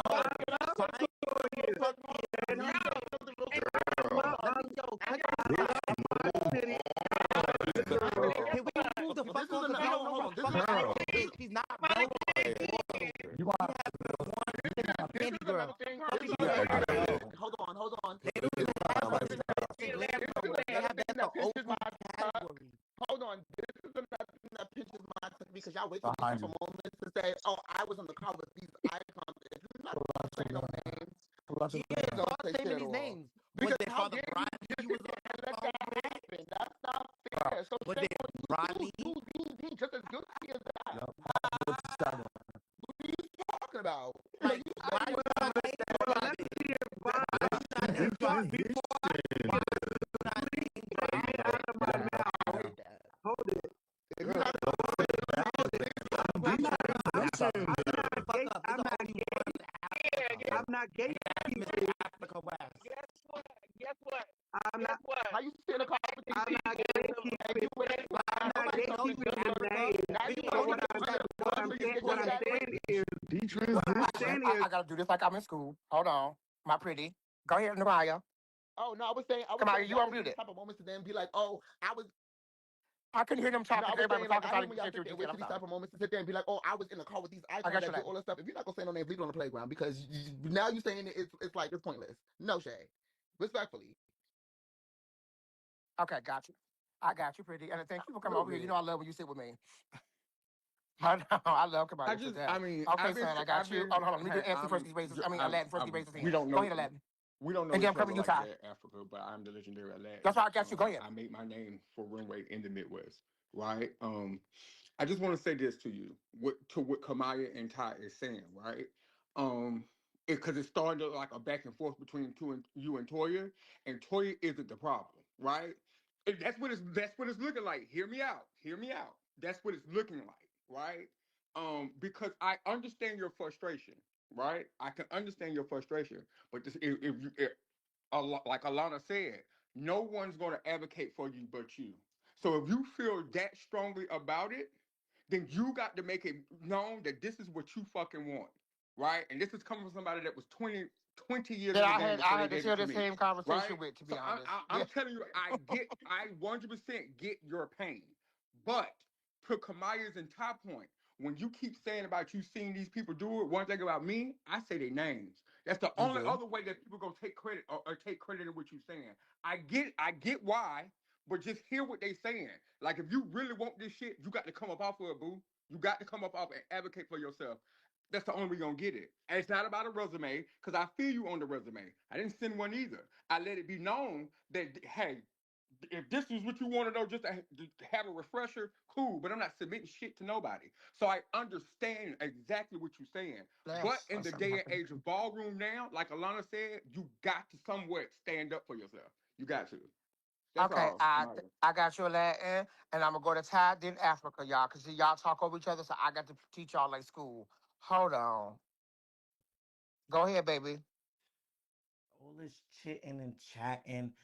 find Toya. fuck me And and I, leave something real quick. Hold my, on. Yo, cut my city, Can we move the This fuck on? isn't Because we don't hold hold on. on. This Fuck is Ice, Girl, bitch. She's not relevant. you want She this has is a this candy is another girl. thing. Fuck This is is you to another talking thing that aggravate? about? hold on, hold on. They don't It's even have not like legend and This glam is no more. They another have thing that's the that old pinches school my category. hold on. This is another thing that pinches my because y'all wait till these behind type of you. moments to say, "Oh, I was on the car with these icons." If you're not Pull out your saying no gun. names, Pull out your Yeah, gun. don't start say naming shit at these all. names. Was Because it how Father dare you Brian just you sit was there on and the let phone that with? happen? That's not Stop. fair. So Was shame it on you. Rodney? You be just as guilty as that. Yep. With the shotgun. What are you talking about? Like Like, you why citing you what not name let's dropping? see if Why you not This name this dropping? this Why you not name dropping? out of my yeah. mouth. I Yeah. hate that. Hold it. if you're not I'm I'm beat not. you. Shut Listen. the fuck up. It's I'm not only one Africa. I'm not gay. And that's Mr. Africa West. Guess what? Guess what? I'm Guess not. what? how you sit in a car with these I'm not people and you gatekeeping. ain't I'm lying not say Nobody knows something Mr. gatekeeping the different. Africa. name. Now But you you But want know to what get I'm rid of what one I'm so you saying can what say I'm that saying name. is what I'm Detransition. saying I, is I gotta do this like I'm in school. Hold on, my pretty. Go ahead, Mariah. Oh no, I was Come on, saying you y'all hate these unmuted. type of moments to then be like, oh, I was I couldn't hear them no, talking. I was Everybody was saying like talking, I so I hate didn't when y'all get sit what there you and said. wait I'm till these sorry. type of moments to sit there and be like, oh, I was in the car with these I icons got you that did that. all this stuff. If you're not gonna say no names, leave it on the playground because now you're saying it's like it's pointless. No shade, respectfully, Okay, got you. I got you, pretty. And thank you for a coming little over here. You know bit. I love when you sit with me. I know. I love I coming to just, that. I mean, Okay, son, I got I've you. been, Oh, hold on. Let me do hey, Anthony first. These races. I mean, I'm, Aladdin first. These races we in. don't Go know, ahead, Aladdin. we don't know And then I'm each coming other to you, like Ty. that, Africa, but I'm the legendary That's Aladdin. why I got you. Go ahead. I made my name for runway in the Midwest, right? I just want to say this to you, what Kamaya and Ty is saying, right? Um, because it started like a back and forth between you and Toya, and Toya isn't the problem, right? And that's what it's looking like. Hear me out. Hear me out. That's what it's looking like, right? Because I understand your frustration, right? I can understand your frustration, but this, if like Alana said, no one's going to advocate for you but you. So if you feel that strongly about it, then you got to make it known that this is what you fucking want, right? And this is coming from somebody that was 20 years That in the game I before they had to gave it share to the me, same conversation right? with, to So be honest. I'm Yeah. telling you, I 100% get your pain. But to Kamaya's and Top Point, when you keep saying about you seeing these people do it, one thing about me, I say their names. That's the You only do. other way that people gonna take credit or take credit in what you're saying. I get why, but just hear what they saying. Like if you really want this shit, you got to come up off of it, boo. You got to come up off and advocate for yourself. That's the only way you're gonna get it. And it's not about a resume, because I feel you on the resume. I didn't send one either. I let it be known that hey, if this is what you want to know, just to have a refresher, cool. But I'm not submitting shit to nobody. So I understand exactly what you're saying. But Bless. in Or the something day and happened. age of ballroom now, like Alana said, you got to somewhere stand up for yourself. You got to. That's Okay, all, Amaya. I got you Latin, and I'm gonna go to Ty, then Africa, y'all, cause y'all talk over each other, so I got to teach y'all like school. Hold on. Go ahead, baby. All this chitting and chatting,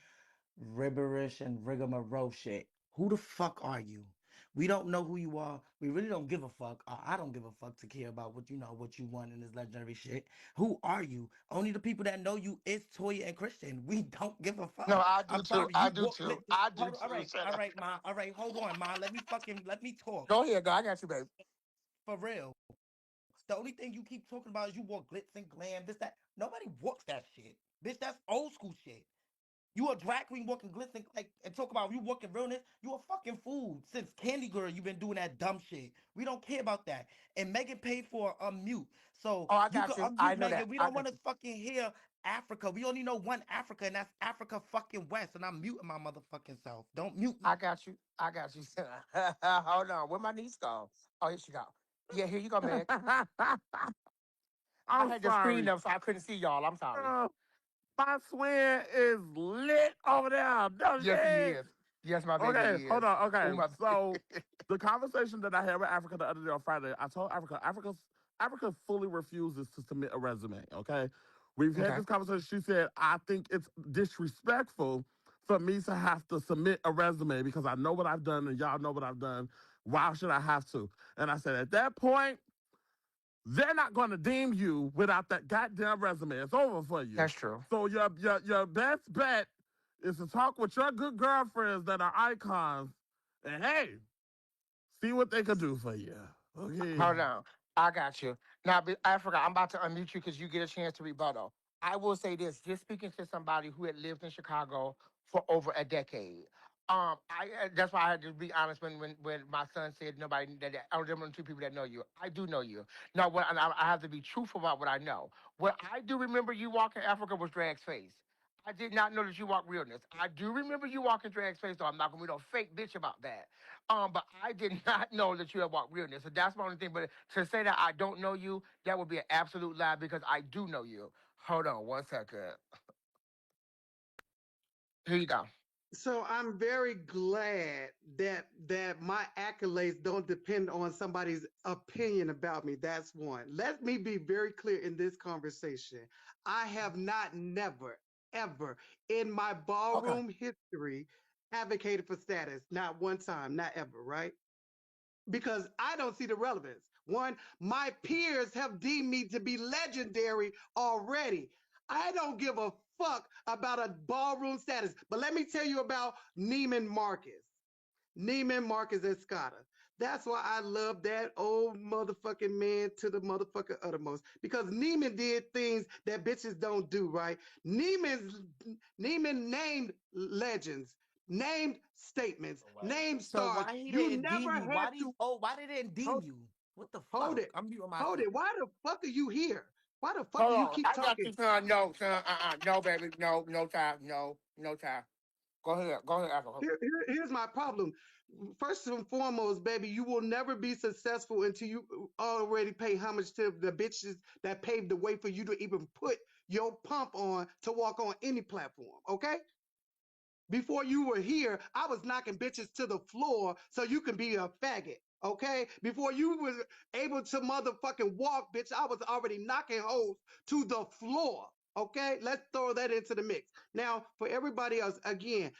ribberish and rigmarole shit. Who the fuck are you? We don't know who you are. We really don't give a fuck. I don't give a fuck to care about what you know, what you want in this legendary shit. Who are you? Only the people that know you is Toya and Christian. We don't give a No, fuck. I do I'm too. sorry. I You do walk. too. I do Hold on. too. Shut All up. right, ma. All right, hold on, ma. Let me talk Go ahead, girl. I got you, babe. for real. The only thing you keep talking about is you walk glitz and glam. This that. Nobody walks that shit, bitch. That's old school shit. You a drag queen walking glisten like and talk about you walking realness. You a fucking fool. Since Candy Girl, you've been doing that dumb shit. We don't care about that. And Megan paid for a mute. So Oh, I you can got you. I unmute know that. Megan. We I don't want got to you. fucking hear Africa. We only know one Africa, and that's Africa fucking West. And I'm muting my motherfucking self. Don't mute me. I got you. I got you. Hold on. Where my niece go? Oh, here she go. Yeah, here you go, Meg. I I'm had the screen sorry. up so I couldn't see y'all. I'm sorry. Uh, my twin is lit over there. Don't Yes, he she? is. Yes, my baby Okay, hold is. on. Oh, Okay, my. so the conversation that I had with Africa the other day on Friday, I told Africa fully refuses to submit a resume. Okay, we've had Okay. this conversation. She said, I think it's disrespectful for me to have to submit a resume because I know what I've done and y'all know what I've done. Why should I have to? And I said, at that point, they're not going to deem you without that goddamn resume. It's over for you. That's true. So your best bet is to talk with your good girlfriends that are icons, and hey, see what they could do for you. Okay. Hold on. I got you. Now, Africa, I'm about to unmute you because you get a chance to rebuttal. I will say this, just speaking to somebody who had lived in Chicago for over a decade. That's why I had to be honest when my son said nobody that I don't two people that know you. I do know you. Now, what I have to be truthful about what I know. What I do remember you walking Africa was Drag's face. I did not know that you walked realness. I do remember you walking Drag's face, though. I'm not gonna be no fake bitch about that. But I did not know that you had walked realness. So that's my only thing. But to say that I don't know you, that would be an absolute lie because I do know you. Hold on one second. Here you go. So I'm very glad that my accolades don't depend on somebody's opinion about me. That's one. Let me be very clear in this conversation. I have not never ever in my Okay. ballroom history advocated for status. Not one time, not ever, right? Because I don't see the relevance. One, my peers have deemed me to be legendary already. I don't give a fuck about a ballroom status. But let me tell you about Neiman Marcus. Neiman Marcus Escada. That's why I love that old motherfucking man to the motherfucking uttermost. Because Neiman did things that bitches don't do, right? Neiman named legends, named statements, named So stars. why he You didn't never deem you? had Why these? to Oh, why they didn't deem hold, you? What the hold fuck? it. I'm muting Hold myself. it. Why the fuck are you here? Why the fuck do Hold you on. keep I got talking? you, son. No, son. No, baby. No, no time. No, no time. Go ahead. Go ahead, Africa. Here's my problem. First and foremost, baby, you will never be successful until you already pay homage to the bitches that paved the way for you to even put your pump on to walk on any platform. Okay? Before you were here, I was knocking bitches to the floor so you can be a faggot. Okay? Before you was able to motherfucking walk, bitch, I was already knocking hoes to the floor. Okay? Let's throw that into the mix. Now, for everybody else, again,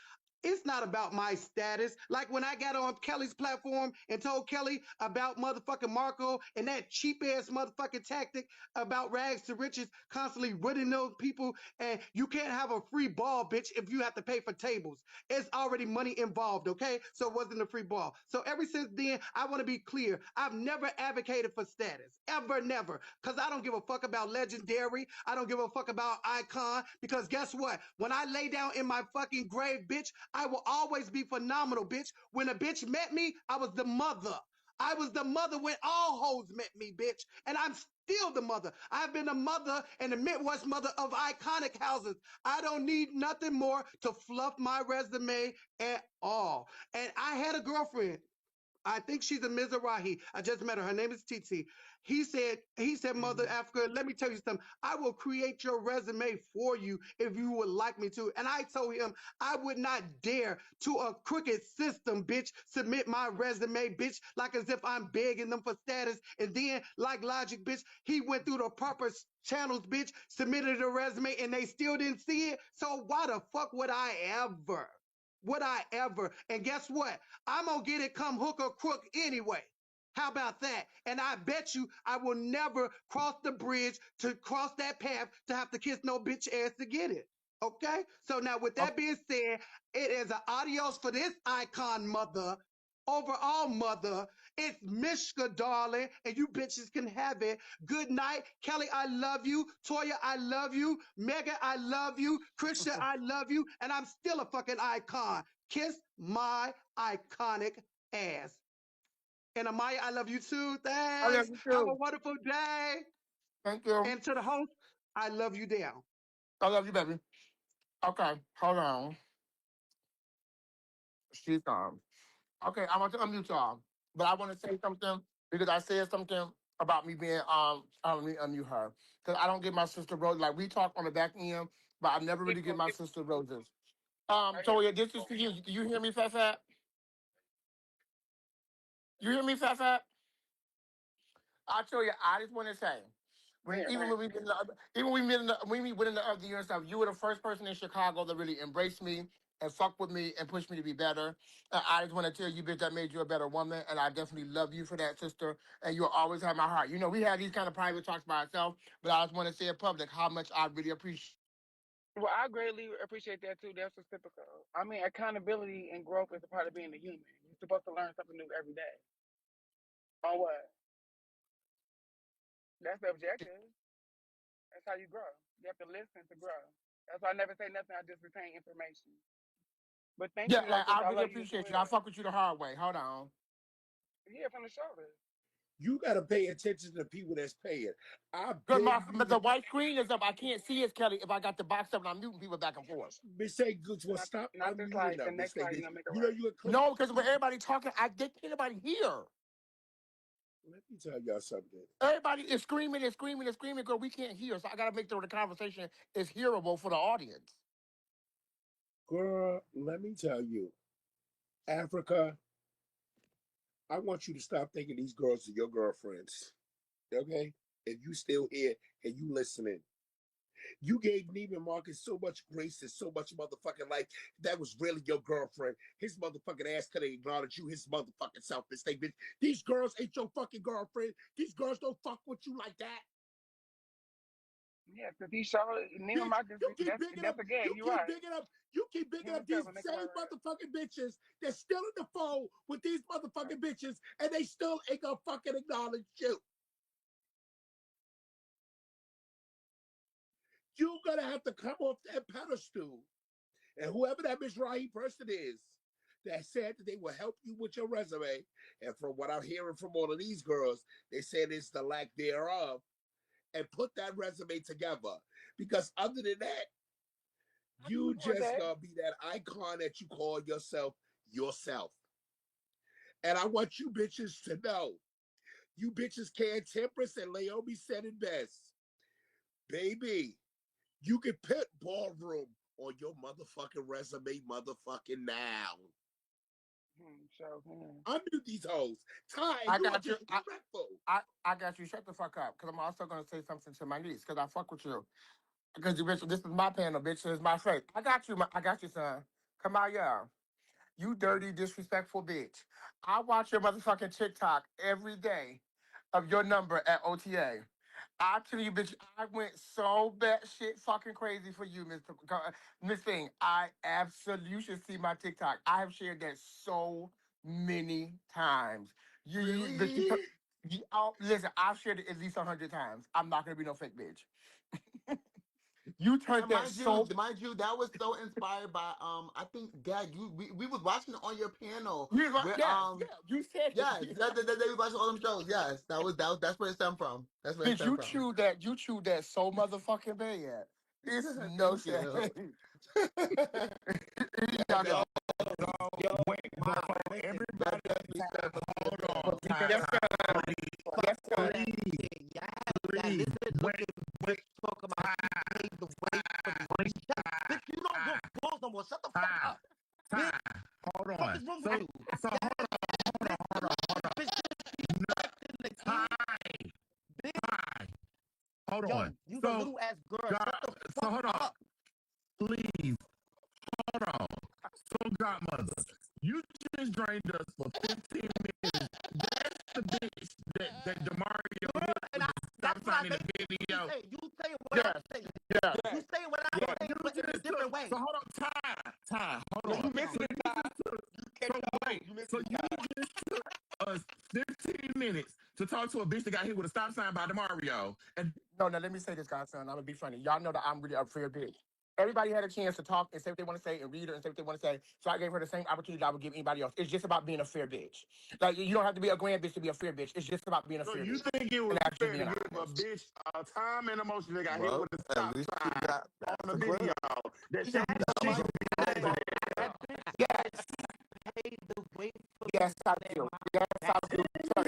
it's not about my status. Like when I got on Kelly's platform and told Kelly about motherfucking Marco and that cheap ass motherfucking tactic about rags to riches, constantly running those people, and you can't have a free ball, bitch, if you have to pay for tables. It's already money involved, okay? So it wasn't a free ball. So ever since then, I want to be clear. I've never advocated for status. Ever, never. Because I don't give a fuck about legendary. I don't give a fuck about icon. Because guess what? When I lay down in my fucking grave, bitch, I will always be phenomenal, bitch. When a bitch met me, I was the mother. I was the mother when all hoes met me, bitch. And I'm still the mother. I've been the mother and the Midwest mother of iconic houses. I don't need nothing more to fluff my resume at all. And I had a girlfriend. I think she's a Mizrahi. I just met her. Her name is Titi. He said, Mother Mhm. Africa, let me tell you something. I will create your resume for you if you would like me to. And I told him I would not dare to a crooked system, bitch, submit my resume, bitch, like as if I'm begging them for status. And then, like Logic, bitch, he went through the proper channels, bitch, submitted a resume, and they still didn't see it. So why the fuck would I ever? Would I ever? And guess what? I'm gonna get it come hook or crook anyway. How about that? And I bet you I will never cross the bridge to cross that path to have to kiss no bitch ass to get it. Okay? So now with that being said, it is an adios for this icon mother. Overall, mother, it's Mishka, darling, and you bitches can have it. Good night. Kelly, I love you. Toya, I love you. Megan, I love you. Christian, I love you. And I'm still a fucking icon. Kiss my iconic ass. And Amaya, I love you too. I love Thanks. you Have a too. wonderful day. Thank you. And to the host, I love you down. I love you, baby. Okay, hold on. She's gone. Okay, I want to unmute y'all, but I want to say something because I said something about me being let me unmute her because I don't give my sister roses. Like we talk on the back end, but I never really give my sister roses. Toya, this is for you. Do you hear me, Fat Fat? You hear me, Fat Fat? I tell you, I just want to say, even when we been in the, even when we been in the, when we went in the other year and stuff, you were the first person in Chicago that really embraced me and fuck with me and pushed me to be better. And I just want to tell you, bitch, that made you a better woman, and I definitely love you for that, sister. And you'll always have my heart. You know, we had these kind of private talks by ourselves, but I just want to say in public how much I really appreciate. Well, I greatly appreciate that too. That's reciprocal. I mean, accountability and growth is a part of being a human. You're supposed to learn something new every day. On what? That's the objective. That's how you grow. You have to listen to grow. That's why I never say nothing. I just retain information. But thank Yeah, you, though, like sis. I I really love you as appreciate you. I well. fuck with you the hard way. Hold on. Yeah, from the shoulders. You got to pay attention to the people that's paying. I've Cause been the using white screen is up. I can't see it, Kelly. If I got the box up and I'm muting people back and forth. Miss A Goods. Well, Not stop not this unmuting light. The them, Miss next A light, Goods. you're gonna make it You know right. you can click. No, because when everybody talking, I can't anybody hear. Let me tell y'all something. Everybody is screaming and screaming and screaming because we can't hear. So I gotta make sure the conversation is hearable for the audience. Girl, let me tell you. Africa, I want you to stop thinking these girls are your girlfriends. Okay? If you still here and you listening. You gave Neiman Marcus so much grace and so much motherfucking life. That was really your girlfriend. His motherfucking ass could have acknowledged you, his motherfucking selfish thing, bitch. These girls ain't your fucking girlfriend. These girls don't fuck with you like that. Yeah, because he showed Neiman Bitch, Marcus. you keep bigging up, That's a gay. you You're keep right. bigging up, you keep bigging up Human these servant, make a same right. motherfucking bitches that's still in the fold with these motherfucking bitches, and they still ain't gonna fucking acknowledge you. You gonna have to come off that pedestal. And whoever that Miss Rahi person is that said that they will help you with your resume, and from what I'm hearing from all of these girls, they said it's the lack thereof, and put that resume together. Because other than that, I can you support just that. gonna be that icon that you call yourself. And I want you bitches to know, you bitches can't temperance, and Laomi said it best. Baby, you can put ballroom on your motherfucking resume, motherfucking now. So, Unmute these hoes. Ty, I you are got you. disrespectful. I got you. Shut the fuck up. Because I'm also gonna say something to my niece. Because I fuck with you. Because you bitch, this is my panel, bitch. This is my face. I got you. I got you, son. Come out, yeah. You dirty, disrespectful bitch. I watch your motherfucking TikTok every day of your number at OTA. I tell you, bitch, I went so bad shit fucking crazy for you, Miss Thing. I absolutely, you should see my TikTok. I have shared that so many times. But Really? listen, I've shared it at least 100 times. I'm not gonna be no fake bitch. You turned And that so. mind you, that was so inspired by I think Dad, we was watching it on your panel You was like, where yes, yeah, you said it. yes, they was watching all them shows. Yes, that's where it stemmed from. That's where it Bitch, stemmed from. you chewed that so motherfucking bad. It's no Thank shame. you. Y'all Yo, go. yo, wait, before That everybody, definitely stemmed from hold TikTok. on, time, Yes, sir. Yes, sir. please, That please, lizard wait, looking wait, talk about you paved the way for this. Bitch, you don't want balls no more. Shut the fuck time, up. Bitch, time. Hold fuck on. is wrong with So, you? so hold on, hold on, hold on. Bitch, you in the Time, kid. Bitch, time. Hold yo, on. you's a So, little ass girl. God, Shut the so fuck hold on, up. please, hold on. So, God, that Demario Girl, hit and with the stop that's what I sign in the basically video. say. You saying what I'm Yes, saying. yes. You saying what I'm Yeah, saying, you but in a just different took. way. So hold on, time. Hold No, on. you missing So it, you Ty. just took. You catch So up. wait. You missing So it, you Ty. just took us 15 minutes to talk to a bitch that got hit with a stop sign by Demario, and No, now let me say this, godson. I'm gonna be funny. Y'all know that I'm really a fair bitch. Everybody had a chance to talk and say what they want to say and read her and say what they want to say. So I gave her the same opportunity I would give anybody else. It's just about being a fair bitch. Like you don't have to be a grand bitch to be a fair bitch. It's just about being a so fair you bitch. think it And was that's just fair to being give a honest. bitch time and emotion that got hit Well, with a at stop least you sign got on that's the a video clip. that That she bitch should be said, there? that bitch Yes, said she paid the way for me yes, I at do. my Yes, I back. do. 10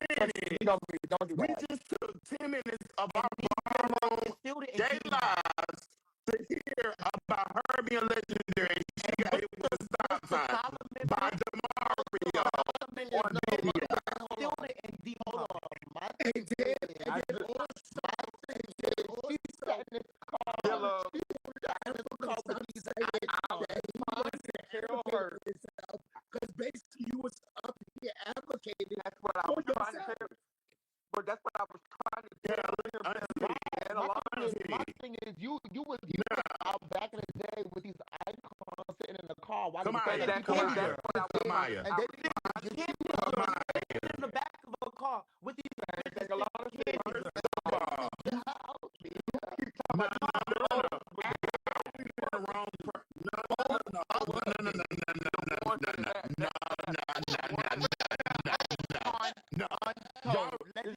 You minutes. don't do We that. just took 10 minutes of And our me and room Marcus still didn't day give you that. lives to hear about her being legendary. She And got hit with a stop Mr. sign Solomon by bitch, Demario Solomon is on no. video. still didn't DM Hold her. on. My And thing then, is, and my then also, thing is, she sat in this car. Killer. She sat in this car with stop these saying icons. that he wasn't Tell advocating her. for himself because basically you was up here advocating That's what I for was trying to yourself. tell. But that's what I was trying to Yeah, tell him auntie, and a lot of My auntie. thing is, you was out back in the day with these icons sitting in the car while they were And saying Kamaya, that the you exactly. couldn't That's Kenya, get, Kamaya, what I was trying to. Kamaya, and I they was didn't trying the to Kenya girl sitting in the back of a car with these bitches make a lot sitting of in the sense. Kenya first girl. of all, get her out. no, the wrong per- no, no, no, no, no, no, no, no, no, One no, thing no, that no, no, no, no, no. Y'all, Untold. Let's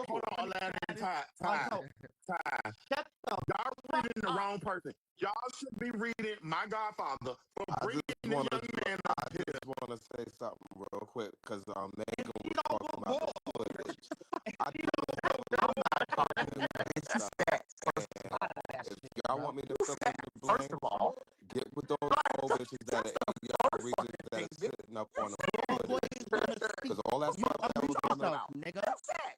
hold on, Aladdin, untold. Ty. Shut the Y'all fuck reading the up. wrong person. Y'all should be reading My Godfather for I bringing just the want to young man up I here. just want to say something real quick because And Megan she was don't talking go about ball. the footage. I She do don't have a I'm little not talking problem to you. with that It's stuff. sex, first And of all. That if shit, y'all bro. want me to Who's fill in sex, the first of blanks, all? get with those Like, old bitches that that's are the in y'all first regions fucking that thing, are bitch. sitting up on That's the sex. Homeboy footage. is gonna Because speak. all that You stuff What that are you was unmute on talking the yourself, about? nigga. That's sex.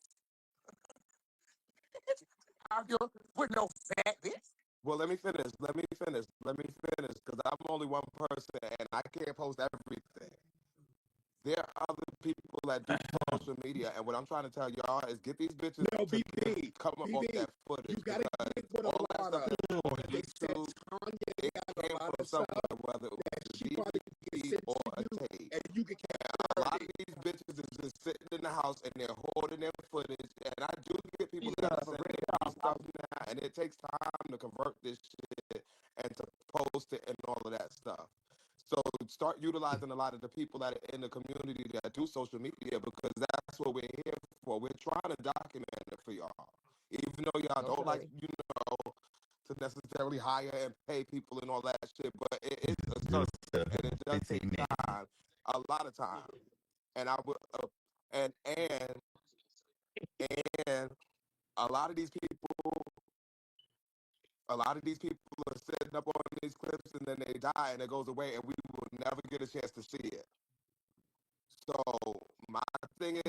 Argue with no fat bitch. well, let me finish, because I'm only one person and I can't post everything. There are other people that do social media, and what I'm trying to tell y'all is get these bitches No, to BB, come up off BB, that you footage gotta because get what all that stuff Alana, that's on they said YouTube, Tanya it got a came lot from of stuff somewhere, whether it was that a she probably can DVD send or to a you tape. and you can A convert lot of it. these bitches is just sitting in the house and they're holding their footage. And I do get people He that are does a sending great me job. stuff now, and it takes time to convert this shit and to post it and all of that stuff. So start utilizing a lot of the people that are in the community that do social media because that's what we're here for. We're trying to document it for y'all. Even though y'all don't like, Okay. to necessarily hire and pay people and all that shit, but it is a Just service and it does 15 take minutes. time, a lot of time. And I would, and and a lot of these people, a lot of these people are setting up on these clips and then they die and it goes away and we will never get a chance to see it. So my thing is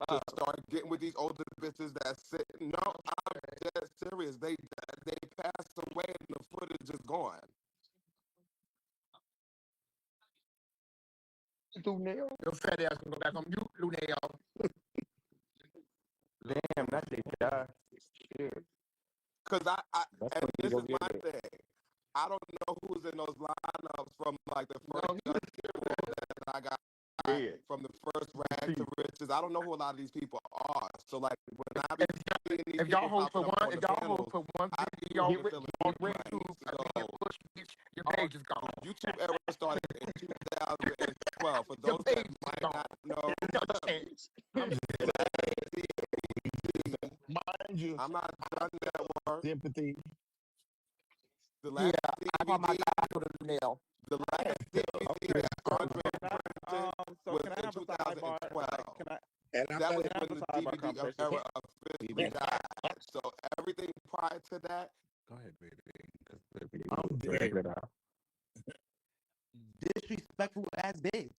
to start getting with these older bitches that sit. No, I'm dead serious. They passed away and the footage is gone. Nail. Your fat ass can go back on mute, Lunel. Damn, that's they die. Shit. Cause That's and when you this go is get my it. thing. I don't know who's in those lineups from like the first No, Dutch people that I got dead. from the first rag to riches. I don't know who a lot of these people are. So like when I be seeing these If y'all people hold popping for up one, on if the y'all hold panels, for one I be video Get looking to with fill on in the YouTube, blanks. being So pushed, bitch, your page is gone. the YouTube era started in 2012. For Your those that page is might gone. not know, You understand? I'm just TV, mind you, I'm not John Network. sympathy. The Yeah, last I call my DVD, guy for the nail. the last DVD Okay, that so Andre can I was can I in have a sidebar? Like, 2012. can I And I'm That was gonna can I have when a the sidebar DVD conversation? era officially died. So everything prior to that, Go ahead, baby. I'm dead. Disrespectful ass bitch.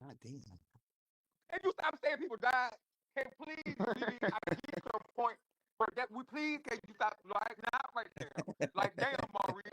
God damn. Can you stop saying people died? Can please, BB, I get your point, but that we please can you stop like not right there. Like damn, Maurice.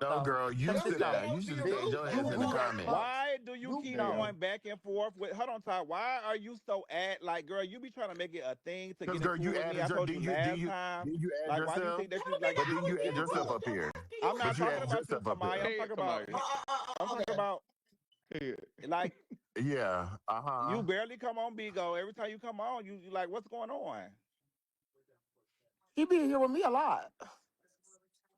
No, though. girl, Check you this sit out. down. You Yes, should you stay do. your You ass in the do that comments. fuck. Why do you You keep do. Yeah. going back and forth with? Hold on, Todd. Why are you so like, girl? You be trying to make it a thing to Because get girl, into it you with me. added I your told you last time. did you add Like, why do you yourself? think that you Nigga, like? But I then was you add getting yourself to up it. here. I'm not But you talking added about you, yourself up Samaya. here. Head Samaya. I'm talking Okay. about Head. like Yeah. you Uh-huh. barely come on Bigo. Every time you come on, you like, what's going on? He be here with me a lot.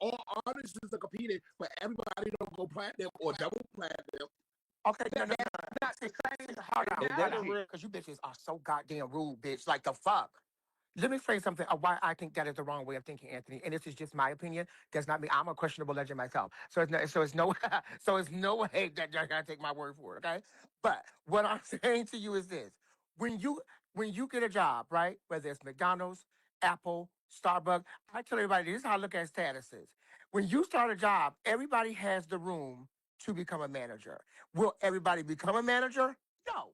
all artists are competing, but everybody don't go platinum or double platinum. Okay, no, no, That's no. not See, the same hold on, Is hold that on. the analogy. real? Because you bitches are so goddamn rude, bitch. Like the fuck. Let me say something why I think that is the wrong way of thinking, Anthony. And this is just my opinion. Does not mean I'm a questionable legend myself. So it's no so it's no way that you're gonna take my word for it, okay? But what I'm saying to you is this: when you when you get a job, right? Whether it's McDonald's, Apple, Starbucks, I tell everybody this is how I look at statuses. When you start a job, everybody has the room to become a manager. Will everybody become a manager? No.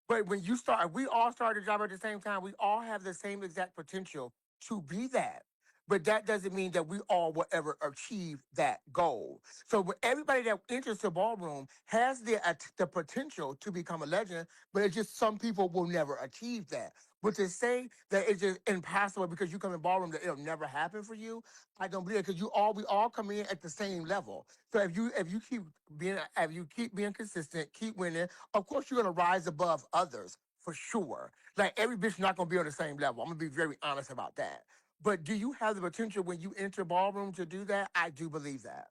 But when you start, we all start a job at the same time. We all have the same exact potential to be that. but that doesn't mean that we all will ever achieve that goal. So everybody that enters the ballroom has the potential to become a legend, but it's just some people will never achieve that. But to say that it's just impossible because you come in ballroom that it'll never happen for you, I don't believe it because we all come in at the same level. So if you keep being consistent, keep winning, of course you're gonna rise above others for sure. Like every bitch not gonna be on the same level. I'm gonna be very honest about that. But do you have the potential when you enter ballroom to do that? I do believe that.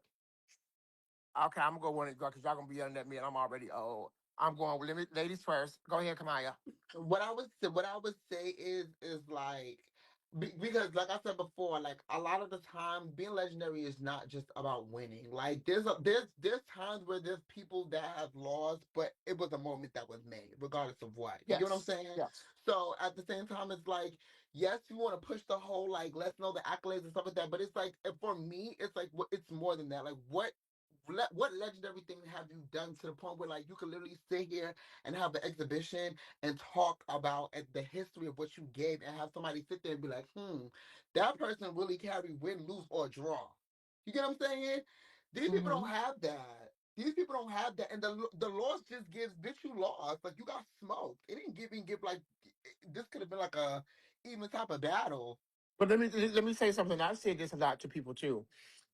Okay, I'm gonna go one and go because y'all gonna be yelling at me and I'm already old. I'm going with ladies first. Go ahead, Kamaya. What I would say is like because like I said before, like a lot of the time being legendary is not just about winning. Like there's times where there's people that have lost, but it was a moment that was made, regardless of what. You get what I'm Yes. saying? Yes. So at the same time, it's like yes, you want to push the whole like let's know the accolades and stuff like that, but it's like for me, it's like it's more than that. Like what legendary thing have you done to the point where like you could literally sit here and have an exhibition and talk about the history of what you gave and have somebody sit there and be like, that person really carried win, lose, or draw. You get what I'm saying? These people Hmm. don't have that. These people don't have that. And the loss just gives, bitch, you lost. Like, you got smoked. It didn't give like, this could have been like a even type of battle. But let me say something. I've said this a lot to people too.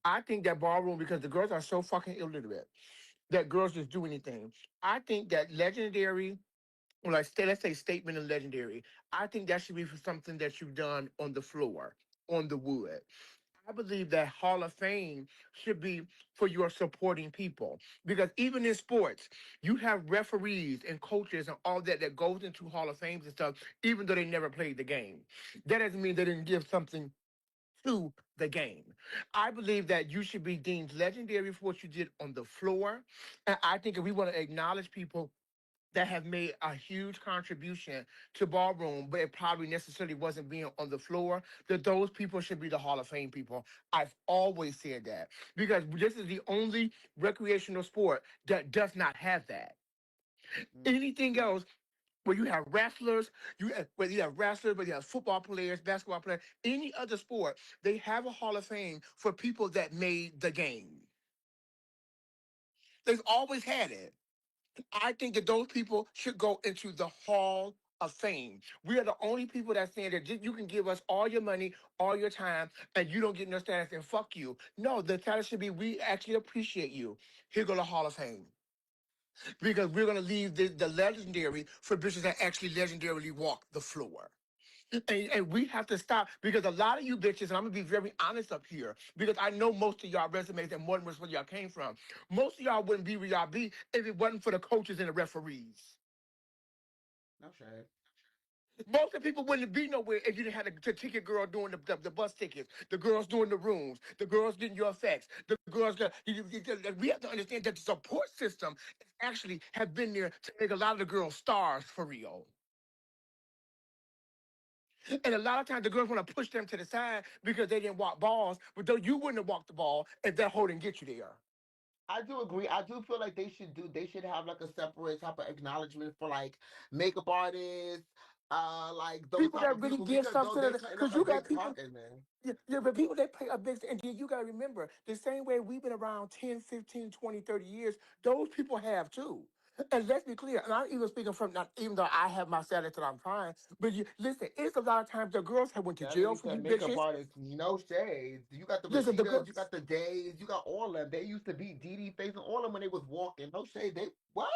I think that ballroom because the girls are so fucking illiterate that girls just do anything. I think that legendary, or like let's say statement and legendary. I think that should be for something that you've done on the floor, on the wood. I believe that Hall of Fame should be for your supporting people because even in sports, you have referees and coaches and all that goes into Hall of Fames and stuff, even though they never played the game. That doesn't mean they didn't give something to the game. I believe that you should be deemed legendary for what you did on the floor, and I think if we want to acknowledge people that have made a huge contribution to ballroom, but it probably necessarily wasn't being on the floor, that those people should be the Hall of Fame people. I've always said that because this is the only recreational sport that does not have that. Anything else, where you have wrestlers, whether you have football players, basketball players, any other sport, they have a Hall of Fame for people that made the game. They've always had it. I think that those people should go into the Hall of Fame. We are the only people that saying that you can give us all your money, all your time, and you don't get no status and fuck you. No, the status should be we actually appreciate you. Here go the Hall of Fame. Because we're gonna leave the legendary for bitches that actually legendarily walk the floor. And we have to stop because a lot of you bitches, and I'm gonna be very honest up here, because I know most of y'all resumes and more than where y'all came from. Most of y'all wouldn't be where y'all be if it wasn't for the coaches and the referees. No shade. Most of the people wouldn't be nowhere if you didn't have the ticket girl doing the bus tickets, the girls doing the rooms, the girls getting your effects, the girls. We have to understand that the support system actually have been there to make a lot of the girls stars for real. And a lot of times the girls want to push them to the side because they didn't walk balls, but though you wouldn't have walked the ball if that hoe didn't get you there. I do agree. I do feel like they should have like a separate type of acknowledgement for like makeup artists, like those People type that of really people give because stuff though to they the, playing because a you got big people. part in there. Yeah, but people they play a big, and then you got to remember the same way we've been around 10, 15, 20, 30 years, those people have too. And let's be clear, and I'm even speaking from not even though I have my status that I'm fine, but listen, it's a lot of times the girls have went to That jail lady for said you makeup bitches. artists, no shades. You got the Listen, the Rashidas, girls. you got the Days, you got all of them. They used to be Dee facing all of them when they was walking. No shade. They what?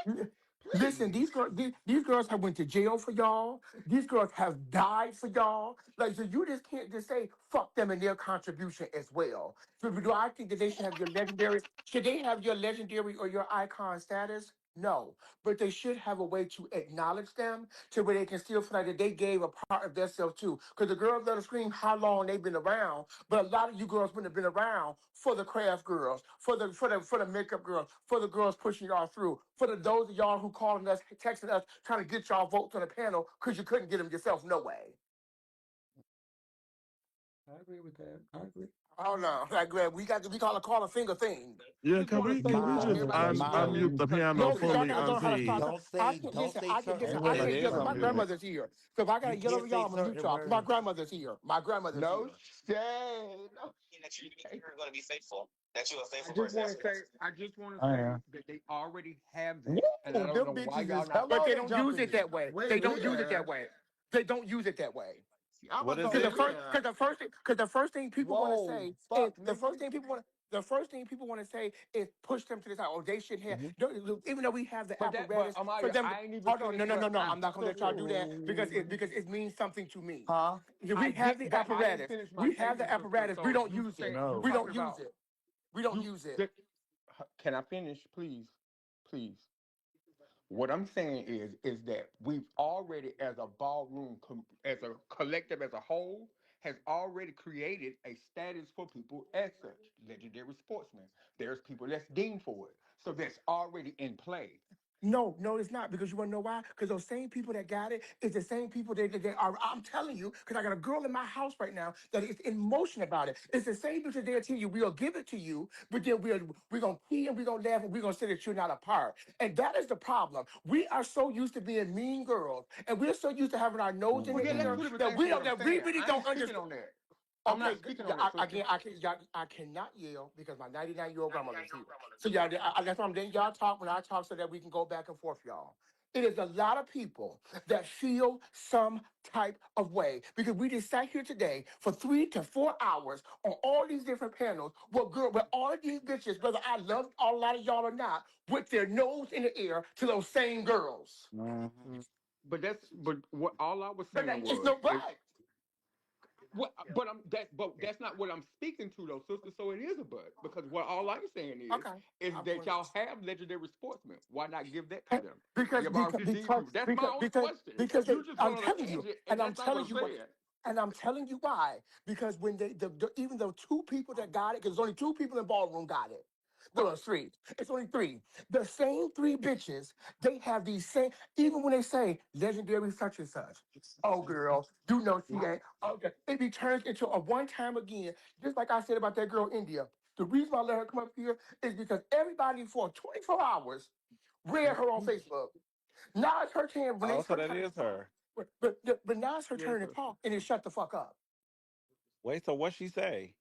Listen, Please. these girls have went to jail for y'all. These girls have died for y'all. Like, so you just can't just say fuck them and their contribution as well. So do I think that they should have your legendary? Should they have your legendary or your icon status? No, but they should have a way to acknowledge them to where they can still feel like that they gave a part of themselves too. Because the girls let us scream how long they've been around, but a lot of you girls wouldn't have been around for the craft girls, for the makeup girls, for the girls pushing y'all through, for those of y'all who calling us, texting us, trying to get y'all votes on the panel because you couldn't get them yourself. No way. I agree with that. I agree. Hold on, like we call a finger thing. Yeah, Just want to say can we something. just My, Everybody got to be my. gentlemen unmute the because piano No, listen, because y'all fully, gotta learn how to start. Auntie? I can't listen. I can listen. I Well, it can't yell is because on my mute. grandmother's here. So if I gotta yell over y'all, I'm gonna mute y'all because my grandmother's here. My grandmother's No here. shade. No shade. I just want to I say am. that they already have that, and I Woo, don't them know why bitches y'all is not. but Hello, they they don't use jumping it me. that way. Wait, They don't use it that where? way. They don't use it that way. I'm What about to is go Because say the it? first, where. because the first thing people want to Whoa, say is fuck, nigga. the first thing people want to say is push them to the side. Oh, they should have. Hmm. Even though we have the But apparatus for Amaya, them. I ain't even Hold on, no, finished. no, no, What no. I'm not gonna let y'all do that because After. it means something to me. Huh? Yeah, I we have get, the but I didn't apparatus. finish my We have the statement, sister. apparatus. We So don't you use it. said you We No. don't talking use about it. We don't you. use it. The, can I finish, please? Please. What I'm saying is that we've already, as a ballroom, as a collective, as a whole, has already created a status for people as such, legendary sportsmen. There's people that's deemed for it, so that's already in play. No, no, it's not because you want to know why? Because those same people that got it is the same people that are. I'm telling you, because I got a girl in my house right now that is in motion about it. It's the same people that tell you we'll give it to you, but then we're gonna pee and we're gonna laugh and we're gonna say that you're not a part. And that is the problem. We are so used to being mean girls, and we're so used to having our nose in Well, the yeah, that's air two different that things we from what don't I'm that we saying. really I ain't don't speaking understand. on that. I'm Okay, not speaking on yeah, that, sister. I cannot yell because my 99-year-old grandmother's here. So y'all, that's why I'm letting y'all talk when I talk so that we can go back and forth, y'all. It is a lot of people that feel some type of way because we just sat here today for 3 to 4 hours on all these different panels with all of these bitches, whether I love a lot of y'all or not, with their nose in the air to those same girls. Hmm. But what all I was But saying it's was no but. but that's not what I'm speaking to though, sister. So it is a but because what all I'm saying Okay. is I'm that going y'all have legendary sportsmen. Why not give that to to them? because You've because already deemed because people. That's my because only because question. because You just I'm went on a telling you, tangent, and and I'm that's not what telling I'm you what, saying. and I'm telling you why. Because when even though two people that got it, because only two people in the ballroom got it. No, Right. it's three. It's only three. The same three bitches, they have these same, even when they say legendary such and such. Oh, girl, you know she ain't. Okay. It be turned into a one time again, just like I said about that girl, India. The reason why I let her come up here is because everybody for 24 hours read her on Facebook. Now it's her turn when Oh, it's so her that turn to is talk. her. But now it's her Yes, turn to sister. talk and it shut the fuck up. Wait, so what she say?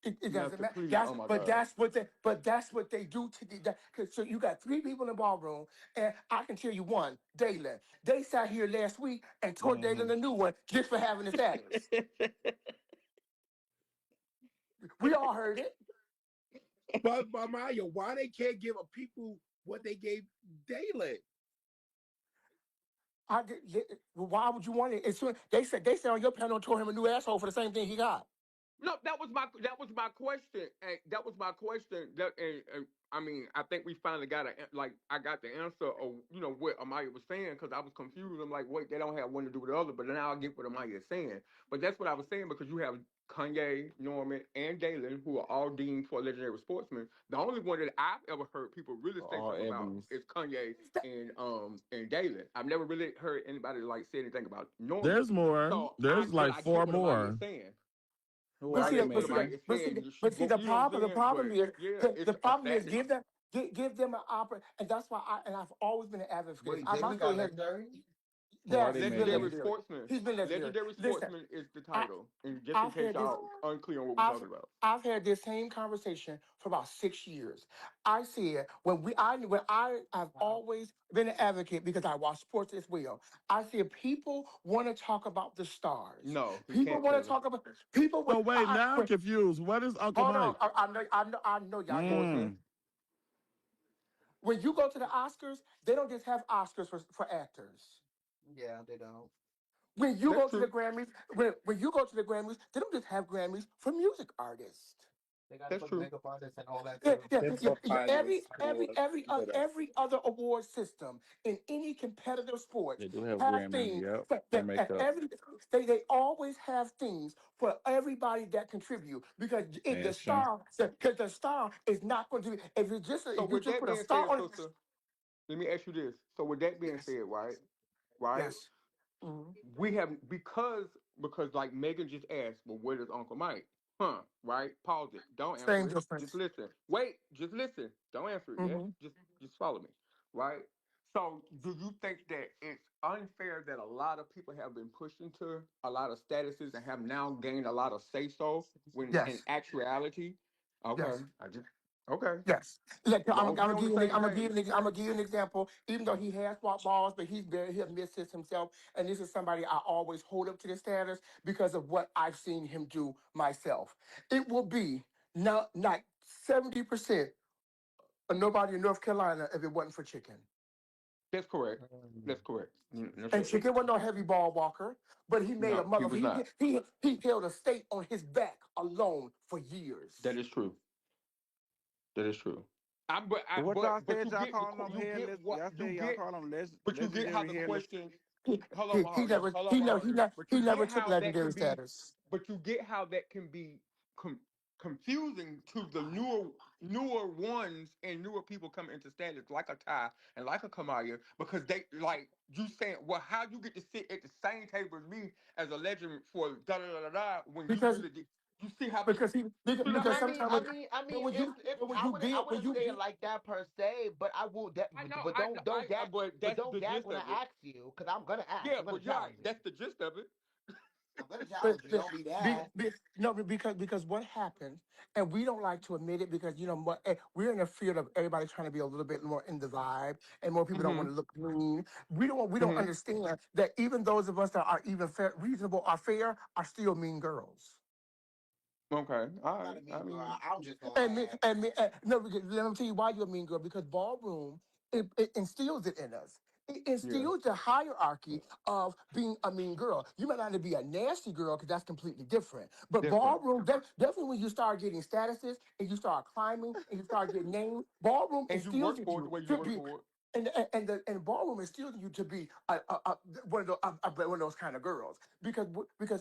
It doesn't Nothing. matter. Please. Oh my God. That's what they do to the that, 'cause so you got three people in the ballroom, and I can tell you one, Dalen. They sat here last week and taught Hmm. Dalen a new one just for having the status. We all heard it. But Maya, why they can't give a people what they gave Dayland? Why would you want it? They said on your panel tore him a new asshole for the same thing he got. No, that was my question. And that was my question. And I mean, I think we finally got I got the answer of what Amaya was saying because I was confused. I'm like, wait, they don't have one to do with the other, but now I get what Amaya is saying. But that's what I was saying because you have Kanye, Norman, and Galen, who are all deemed for legendary sportsmen. The only one that I've ever heard people really say All something about Emmys. is Kanye and Galen. I've never really heard anybody say anything about Norman. There's more. So There's but like I get four what Amaya is more. saying. Who But I are see, they, get but what see, Amaya Megan? is saying. but see, the You know what I'm problem, the saying? problem But is, yeah, the it's a problem is, status. give them an opera, and that's why I've always been an advocate for this. Wait, My Jalen got story has, legendary? Who are yes, they, he's been Legendary Megan? legendary. sportsman. He's been legendary. Legendary Listen, sportsman is the I, title. And just in I've case had this. y'all unclear on what we're I've talking about. I've had this same conversation for about 6 years. I said when I have always been an advocate because I watch sports as well. I said people want to talk about the stars. No, you People can't want tell to us. talk about people. So wait, now I'm Wait, confused. What is Uncle hold on. Mike? I know y'all answer. Mm. When you go to the Oscars, they don't just have Oscars for actors. Yeah, they don't. When you That's go to the true. Grammys, when you go to the Grammys, they don't just have Grammys for music artists. They got to That's put true. makeup artists and all that Yeah, too. yeah, Them yeah, for yeah. finalists for Every other award system in any competitive sports They do have have Grammys, things yep, for that makeup. every they always have things for everybody that contribute because if the That's true. star because the star is not going to be So if you with just that put a being star said, on it. sister, let me ask you this. So with that being Yes, said, right, yes. Mhm. we have because like Megan just asked, well, where does Uncle Mike? huh, right? Pause it. Don't Same answer it. Just difference. listen. Wait, just listen. Don't answer it yet. Hmm. Just follow me. Right? So do you think that it's unfair that a lot of people have been pushed into a lot of statuses and have now gained a lot of say so when in Yes, actuality? Okay. yes. I just okay. Yes. Look, Long as we on the same page. I'm gonna give you an example. Even though he has bought balls, but he admits this himself. And this is somebody I always hold up to this status because of what I've seen him do myself. It will be not 70% of nobody in North Carolina if it wasn't for Chicken. That's correct. That's correct. That's And right. Chicken wasn't no heavy ball walker, but he made a No, he mother. was not. He held a state on his back alone for years. That is true. That is true. What y'all But said? Y'all calling them you get headless? what Y'all you said y'all get, call them but you get how legendary the headless. question. He, Hold on, he Maharia. never Hold on, he never Maharia. he never But he you never get took how that legendary can be. status. But you get how that can be confusing to the newer ones and newer people coming into status like a Ty and like a Kamaya because they like you saying, well, how you get to sit at the same table as me as a legend for da da da da da when you because really did. You see how because he you see what I because I mean? mean, sometimes I mean, I mean, it's when I you wouldn't I build when wouldn't you say it build, like that per se, but I will that I know, but don't gag but that's the when gist I of it. ask you because I'm gonna ask. Yeah, I'm gonna but you're challenge right. you. That's the gist of it. I'm gonna but, challenge you. but Don't be mad. no, because what happens, and we don't like to admit it because we're in a field of everybody trying to be a little bit more in the vibe, and more people don't Mm-hmm. want to look mean. We don't Mm-hmm. understand that even those of us that are even reasonable or fair are still mean girls. Okay. All I'm not right. a I mean girl. mean, I'm just gonna No, because, let me tell you why you're a mean girl. Because ballroom, it instills it in us. It yeah, instills the hierarchy of being a mean girl. You might not be a nasty girl because that's completely different. But different. ballroom, definitely when you start getting statuses and you start climbing and you start getting names, ballroom And you instills work in for it the you way you to work be. for it. And ballroom instills in you to be one of those kind of girls because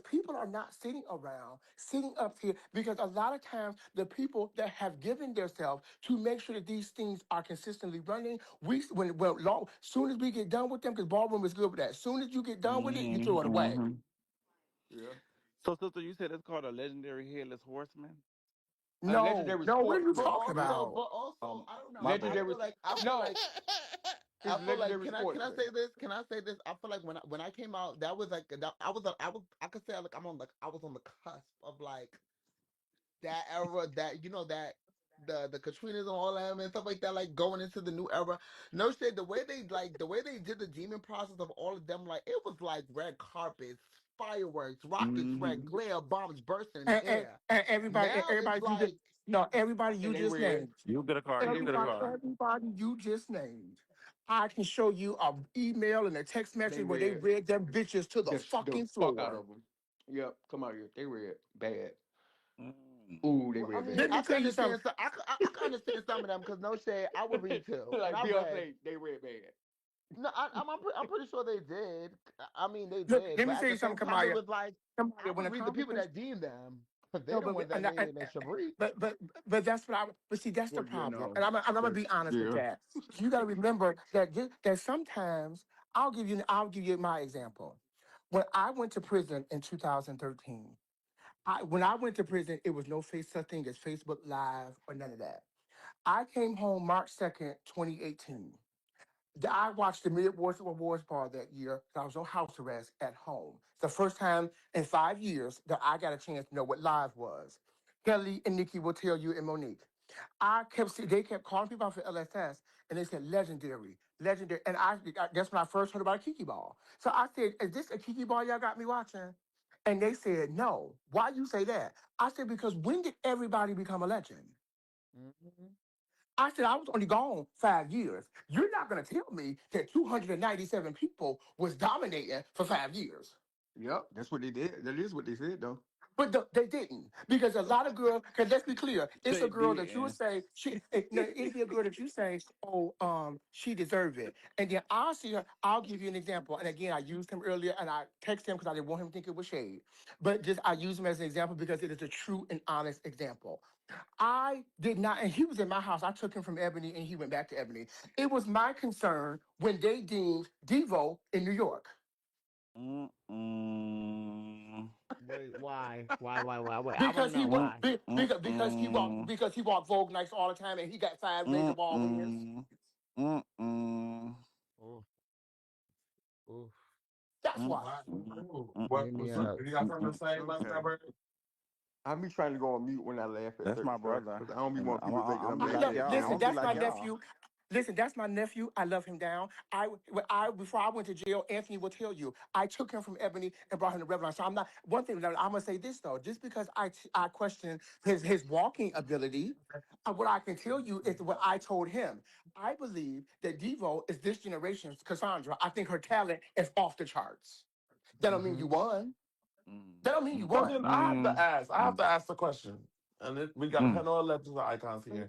people are not sitting around sitting up here because a lot of times the people that have given themselves to make sure that these things are consistently running soon as we get done with them because ballroom is good with that. As soon as you get done with it, you throw it away. Mm-hmm. Yeah. So, sister, you said it's called a legendary headless horseman. A No, legendary no, what are you sportsman. talking about? but also Um, I don't know. my I bad. Legendary. feel like I feel No, like I it's feel like legendary can I sportsman. say this? Can I say this? I feel like when I came out, that was like I was I could say like I was on the cusp of like that era that that the Katrinas and all that and stuff like that, like going into the new era. No shit, the way they did the demon process of all of them, like it was like red carpets, fireworks, rockets, red Mm-hmm. glare, bombs bursting in And, the and, air. and everybody, Now it's everybody you just like no, everybody you And they just read. named. You get a car. And You they get a Everybody, read. car. everybody you just named. I can show you an email and a text They message where they read. read them bitches to the The fucking fuck out floor. of them. Yep. Come out here. They read bad. Mm. Ooh, they well, I read mean, Let bad. me I can tell you understand. something. So I can understand some of them because no shade, I would read too, and Like I read. Beyonce, they read bad. No, I'm pretty sure they did. I mean, they Look, did, let me but at tell the you same something, time, it Kamaya. was like I Kamaya, when would a read the people conversation, that deemed them. They no, the ones that made it in their Shabri. but but but that's what I. But see, that's the Well, you problem, know. and I'm gonna That's be honest with yeah. that. You got to remember that that sometimes I'll give you my example. When I went to prison in 2013, when I went to prison, it was no such thing as Facebook Live or none of that. I came home March 2nd, 2018. I watched the Midwest Awards Ball that year. I was on house arrest at home. It's the first time in 5 years that I got a chance to know what live was. Kelly and Nikki will tell you, and Monique. They kept calling people out for LSS, and they said legendary, legendary. And that's when I first heard about a Kiki Ball. So I said, "Is this a Kiki Ball y'all got me watching?" And they said, "No." Why you say that? I said, "Because when did everybody become a legend?" Mhm. I said, "I was only gone 5 years. You're not going to tell me that 297 people was dominating for 5 years." Yep. That's what they did. That is what they said though. But they didn't because a lot of girls. Because let's be clear, it's a They girl that you would didn't. say no, it'd be a girl that you say, "Oh, she deserved it," and then I'll see her. I'll give you an example. And again, I used him earlier, and I texted him because I didn't want him to think it was shade. But just I use him as an example because it is a true and honest example. I did not, and he was in my house. I took him from Ebony, and he went back to Ebony. It was my concern when they deemed Devo in New York. Mm-mm. Wait, why? Why? I want to Because know why. because he walked Vogue nights all the time and he got 5 major ball wins. Oof, oof. That's why. What? Hit me You up. got something to say about Okay. that, bro? I be trying to go on mute when I laugh at That's certain my stuff brother. because I don't be And want people to think that I'm be I laughing like love. at y'all. I'm Listen, gonna them. be that's like my y'all. nephew. Listen, that's my nephew. I love him down. Before I went to jail, Anthony will tell you, I took him from Ebony and brought him to Revlon. So I'm not one thing that I'm gonna say this though, just because I question his walking ability, what I can tell you is what I told him. I believe that Devo is this generation's Cassandra. I think her talent is off the charts. That don't mean Mm-hmm. you won. Mm, That don't mean you mm, So won. then I have to mm, ask. I have mm, to ask the question, and we got a mm. panel of legends and icons here.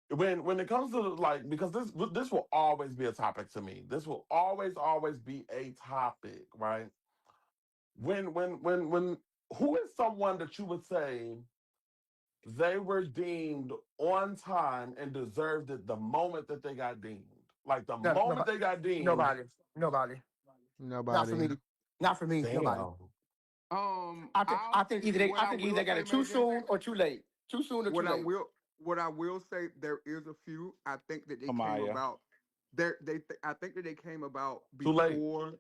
When it comes to like, because this will always be a topic to me. This will always be a topic, right? When who is someone that you would say they were deemed on time and deserved it the moment that they got deemed? Like the No, moment nobody, they got deemed, nobody. Not for me. Nobody. Not for me. Nobody. damn. I think What I I think will either got say, it too Megan. soon or too late. Too soon or too What I late. will what I will say, there is a few. I think that they came Kamaya. about. I think that they came about Too late. before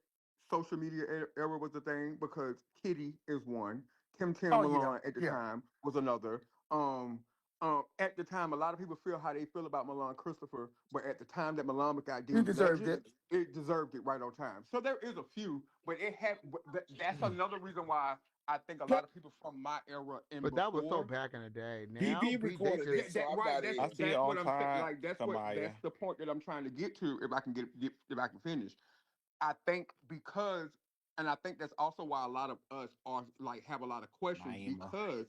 social media era was a thing because Kitty is one. Tim Oh yeah, Malone at the yeah. time was another. At the time, a lot of people feel how they feel about Milan Christopher, but at the time that Milan got You deemed deserved legend, it. it deserved it right on time. So there is a few, but it had. That's another reason why I think a lot of people from my era and But that was so before. back in the day. He Now, be they recording just this, so I'm not I in. see it That's on what I'm saying. time, Like that's Kamaya. the point that I'm trying to get to. If I can get if I can finish. I think because, and I think that's also why a lot of us are like have a lot of questions Naima. because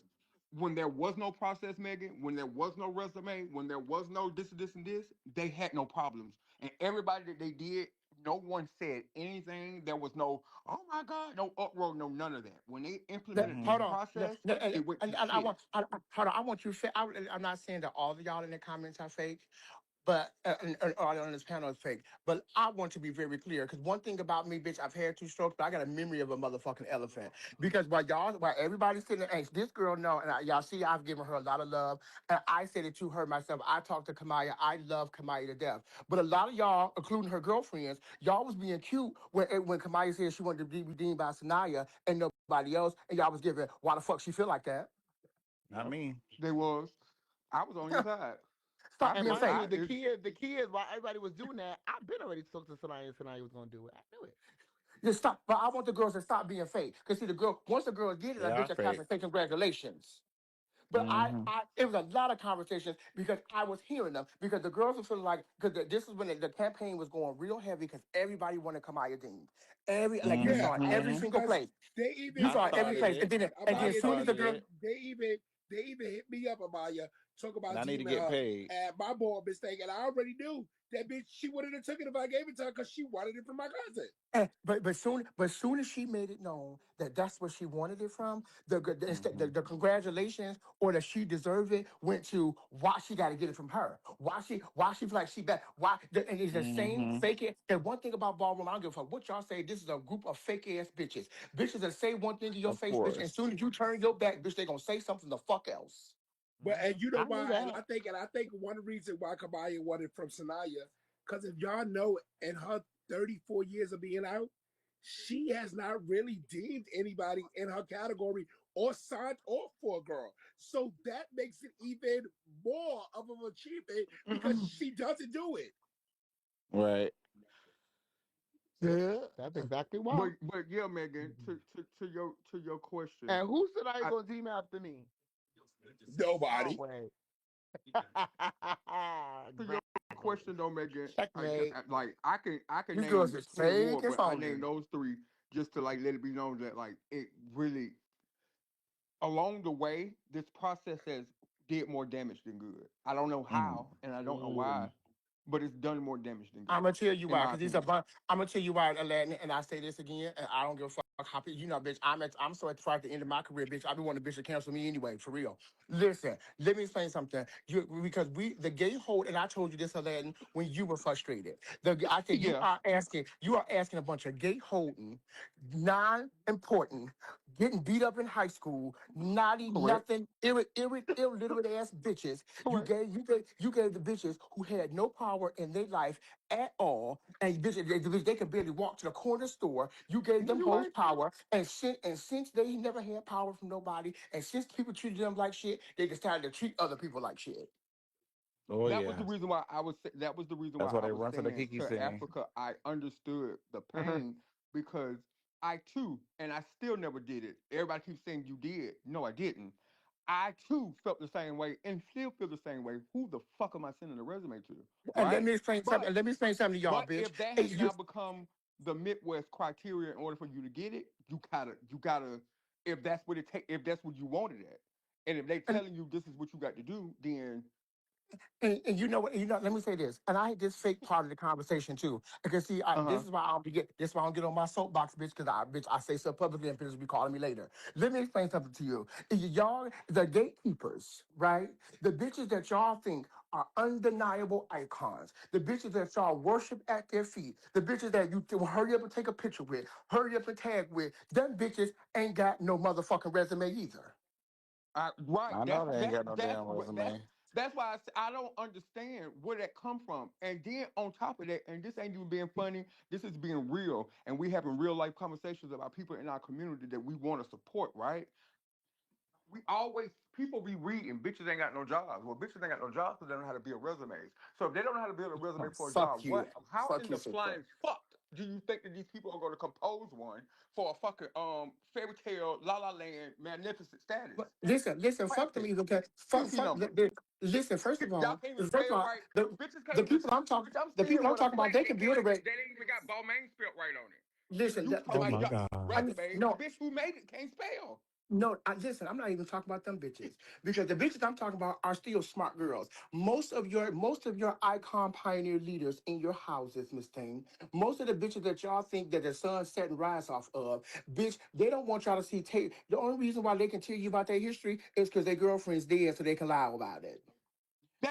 when there was no process, Megan, when there was no resume, when there was no this and this, they had no problems, and everybody that they did, no one said anything. There was no, oh my God, no uproar, no none of that. When they implemented this Hold Mm-hmm. on. process, it went to And I shit. want. Hold on. I want you to. I'm not saying that all of y'all in the comments are fake. But and all on this panel is fake. But I want to be very clear because one thing about me, bitch, I've had 2 strokes, but I got a memory of a motherfucking elephant. Because while everybody's sitting there, angst, this girl know, and y'all see, I've given her a lot of love, and I said it to her myself. I talked to Kamaya. I love Kamaya to death. But a lot of y'all, including her girlfriends, y'all was being cute when Kamaya said she wanted to be redeemed by Sanaya and nobody else, and y'all was giving, why the fuck she feel like that? Not Yep. me. They was, I was on your side. Stop I being know. fake. the kids, while everybody was doing that, I've been already talked to somebody and somebody was gonna do it. I knew it. Just stop. But I want the girls to stop being fake. Because see, once the girls get it, They a are bitch that comes fake. and say congratulations. But Mm-hmm. it was a lot of conversations because I was hearing them because the girls were feeling like because this is when the campaign was going real heavy because everybody wanted Kamaya Dean. Like you Yeah, saw it I every Mm-hmm. single because place. they You even I saw it every Amaya, started place, it. and then I as Amaya, soon as the started girl, it, they even hit me up, Amaya, talk and about I need to teaming get her. paid. And my boy mistake, and I already knew that bitch. She wouldn't have took it if I gave it to her because she wanted it from my cousin. but soon as she made it known that that's where she wanted it from, Mm-hmm. the congratulations or that she deserved it went to why she got to get it from her. Why she feel like she bet why and it's the same Mm-hmm. fake it. And one thing about ballroom, I don't give a fuck what y'all say. This is a group of fake ass bitches. Bitches that say one thing in your Of face, bitch, and as course. soon as you turn your back, bitch, they gonna say something the fuck else. But Mm-hmm. and you know I knew why? that. And I think one reason why Kabaya wanted from Sanaya, because if y'all know, in her 34 years of being out, she has not really deemed anybody in her category or signed off for a girl. So that makes it even more of an achievement because she doesn't do it. Right. Yeah, that's exactly why. But yeah, Megan, to your question, And who said I ain't I, gonna team after me? Oh Nobody. wait. to your question though, Megan, Checkmate. like I can These girls name is 20 fake more, and but I phony. named those three just to like let it be known that like it really along the way this process has did more damage than good. I don't know Mm. how and I don't know why, Ooh. but it's done more damage than I'm good, gonna tell you in why, my because opinion. I'm gonna tell you why, Aladdin, and I say this again, and I don't give a fuck copy. You know, bitch, I'm so at the end of my career, bitch. I be wanting bitch to cancel me anyway, for real. Listen, let me explain something. Because the gay hold, and I told you this, Aladdin, when you were frustrated. I said Yeah, you are asking a bunch of gay holding, non-important, getting beat up in high school, naughty, correct, nothing, illiterate ass bitches. correct. You gave the bitches who had no power in their life at all, and bitches they could barely walk to the corner store. You gave No, them you're hoes right. power, and since they never had power from nobody, and since people treated them like shit, they decided to treat other people like shit. Oh That was yeah, the reason why I was. That was the reason that's why why I they was run to the saying Kiki to scene. Africa. I understood the pain because I too, and I still never did it. Everybody keeps saying you did. No, I didn't. I too felt the same way and still feel the same way. Who the fuck am I sending a resume to? And Right? But let me explain something to y'all, bitch. if that Hey, has now become the Midwest criteria in order for you to get it, you gotta if that's what it take if that's what you wanted it. And if they and, telling you this is what you got to do, then and you know what? Let me say this. And I hate this fake part of the conversation too. Because see, uh-huh. this is why I don't get on my soapbox, bitch. Because I say stuff publicly, and bitches be calling me later. Let me explain something to you. Y'all, the gatekeepers, right? The bitches that y'all think are undeniable icons. The bitches that y'all worship at their feet. The bitches that you hurry up and take a picture with, hurry up and tag with. Them bitches ain't got no motherfucking resume either. Right. I know they ain't got no That's damn what resume. that's why I don't understand where that come from. And then on top of that, and this ain't even being funny, this is being real, and we having real life conversations about people in our community that we want to support. Right? We always people be reading bitches ain't got no jobs. Well, bitches ain't got no jobs, so they don't know how to build resumes. So if they don't know how to build a resume for a Fuck job, you. how Fuck in you, the sister. flying fuck do you think that these people are going to compose one for a fucking fairy tale la la land magnificent status? Listen, fuck them Traffic, either. Okay, QC number. listen. First of Y'all all, can't even first of spell all, right. Bitches can't the even. people I'm talking, Bitch, I'm the people seeing I'm what a talking about, flight they they can can't build a even. rate. They ain't even got Balmain spelled right on it. Listen, You talking Oh about my God. resume? no, Bitch, who made it can't spell. no. Listen, I'm not even talking about them bitches because the bitches I'm talking about are still smart girls. Most of your icon pioneer leaders in your houses, Miss Thing. Most of the bitches that y'all think that the sun set and rise off of, bitch, they don't want y'all to see. The only reason why they can tell you about their history is because their girlfriend's dead, so they can lie about it.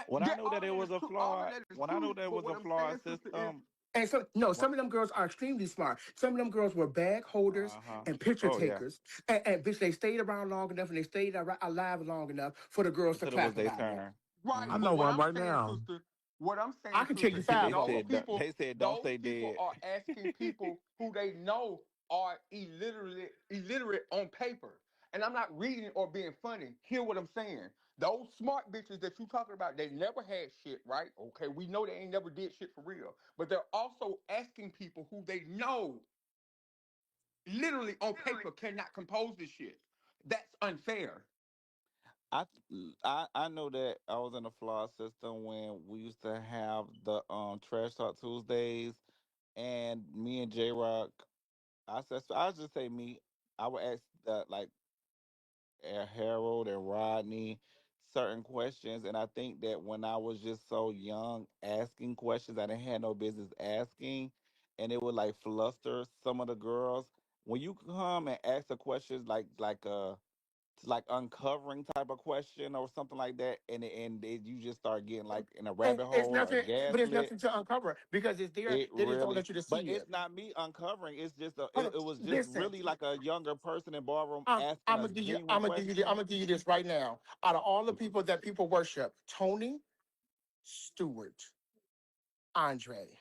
When I knew that it was a All of flawed, that is when I knew true. that But was what a I'm flawed saying, sister, is system. And so, no, When, some of them girls are extremely smart. Some of them girls were bag holders uh-huh. and picture Oh yeah, takers. And bitch, they stayed around long enough and they stayed alive long enough for the girls to until it was clap their about them. turn. right. I Hmm. know know what one I'm right saying, now. sister. What I'm I saying, can tell sister, you is five They of those them. said people. they said don't Those stay people dead. are asking people who they know are illiterate on paper. And I'm not reading or being funny. Hear what I'm saying. Those smart bitches that you talking about, they never had shit, right? Okay, we know they ain't never did shit for real. But they're also asking people who they know literally on paper cannot compose this shit. That's unfair. I I know that I was in a flawed system when we used to have the Trash Talk Tuesdays, and me and J Rock. I just say me. I would ask like Harold and Rodney certain questions, and I think that when I was just so young, asking questions I didn't have no business asking, and it would like fluster some of the girls. When you come and ask the questions like uncovering type of question or something like that, you just start getting like in a And rabbit it's hole or nothing, but it's gaslit. nothing to uncover because it's there. It They just don't really, let you to but see it. it's not me uncovering. It's just Hold on, it was just listen. really like a younger person in ballroom I'm, asking I'm a gonna give you. genuine I'm question. gonna give you this right now. Out of all the people that people worship, Tony, Stewart, Andre,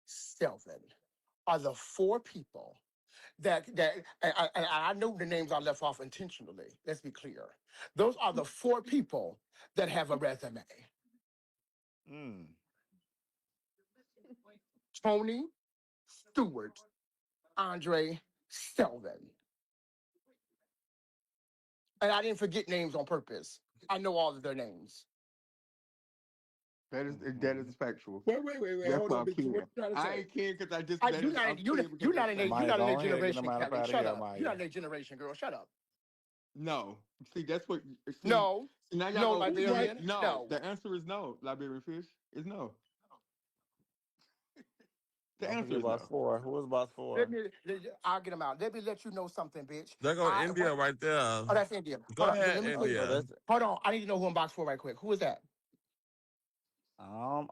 Selvin are the four people that and I know the names I left off intentionally. Let's be clear. Those are the four people that have a resume. Mm. Tony, Stewart, Andre, Selvin. And I didn't forget names on purpose. I know all of their names. That is factual. Wait. That's Hold why on, I'm bitch. What kidding. you trying to I say? ain't kidding because I just You're not I'm you kidding because you're not that's in a factual. you're Maya, not in go a ahead, get them generation, out up Kelly. out of Shut here, up. You're not Maya. in a generation, girl. Shut up. No. See, that's what see, No, see now y'all no, go Who's see right? Liberian. no. No. The answer is no, Liberian fish. Is no. The Don't answer forget is boss no. four. Who was boss four? I'll get them out. Let me let you know something, bitch. There go India right there. Oh, that's India. Go Hold on. ahead, Let me tell you. So India. that's Hold on. I need to know who I'm box for right quick. Who is that?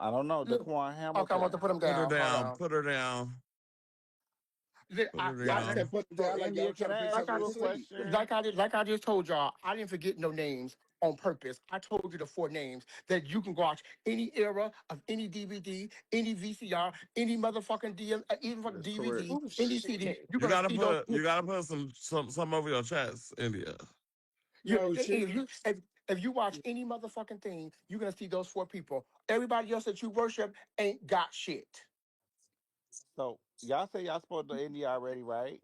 I don't know. Look. Daquan Okay, I want to Hamilton. put him Put her down. Hold down. on. Put her down. Put her I Y'all didn't. said down. put it So down like y'all India, trying can to put I each ask other Like I to you a just, sleep. question? like I just told y'all, I didn't forget no names on purpose. I told you the four names that you can watch any era of any DVD, any VCR, any motherfucking DM, even fucking That's correct. DVD, any CD. You're You gonna gotta see those. put you gotta put some over your chest, India. No, she If you watch any motherfucking thing, you're gonna see those four people. Everybody else that you worship ain't got shit. So y'all say y'all spoke to India already, right?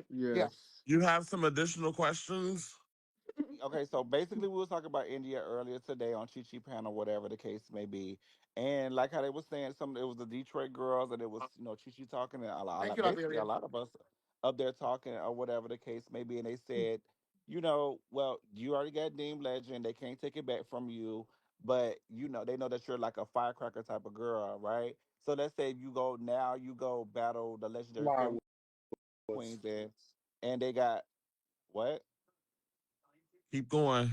Yeah. Yes. You have some additional questions? Okay, so basically we was talking about India earlier today on Chi Chi panel, whatever the case may be. And like how they was saying it was the Detroit girls and it was, Chi Chi talking and Thank you, basically a Liberia. lot of us up there talking or whatever the case may be. And they said, well, you already got Deemed Legend, they can't take it back from you, but they know that you're like a firecracker type of girl, right? So let's say you go battle the legendary lie film was. queens and they got what? Keep going.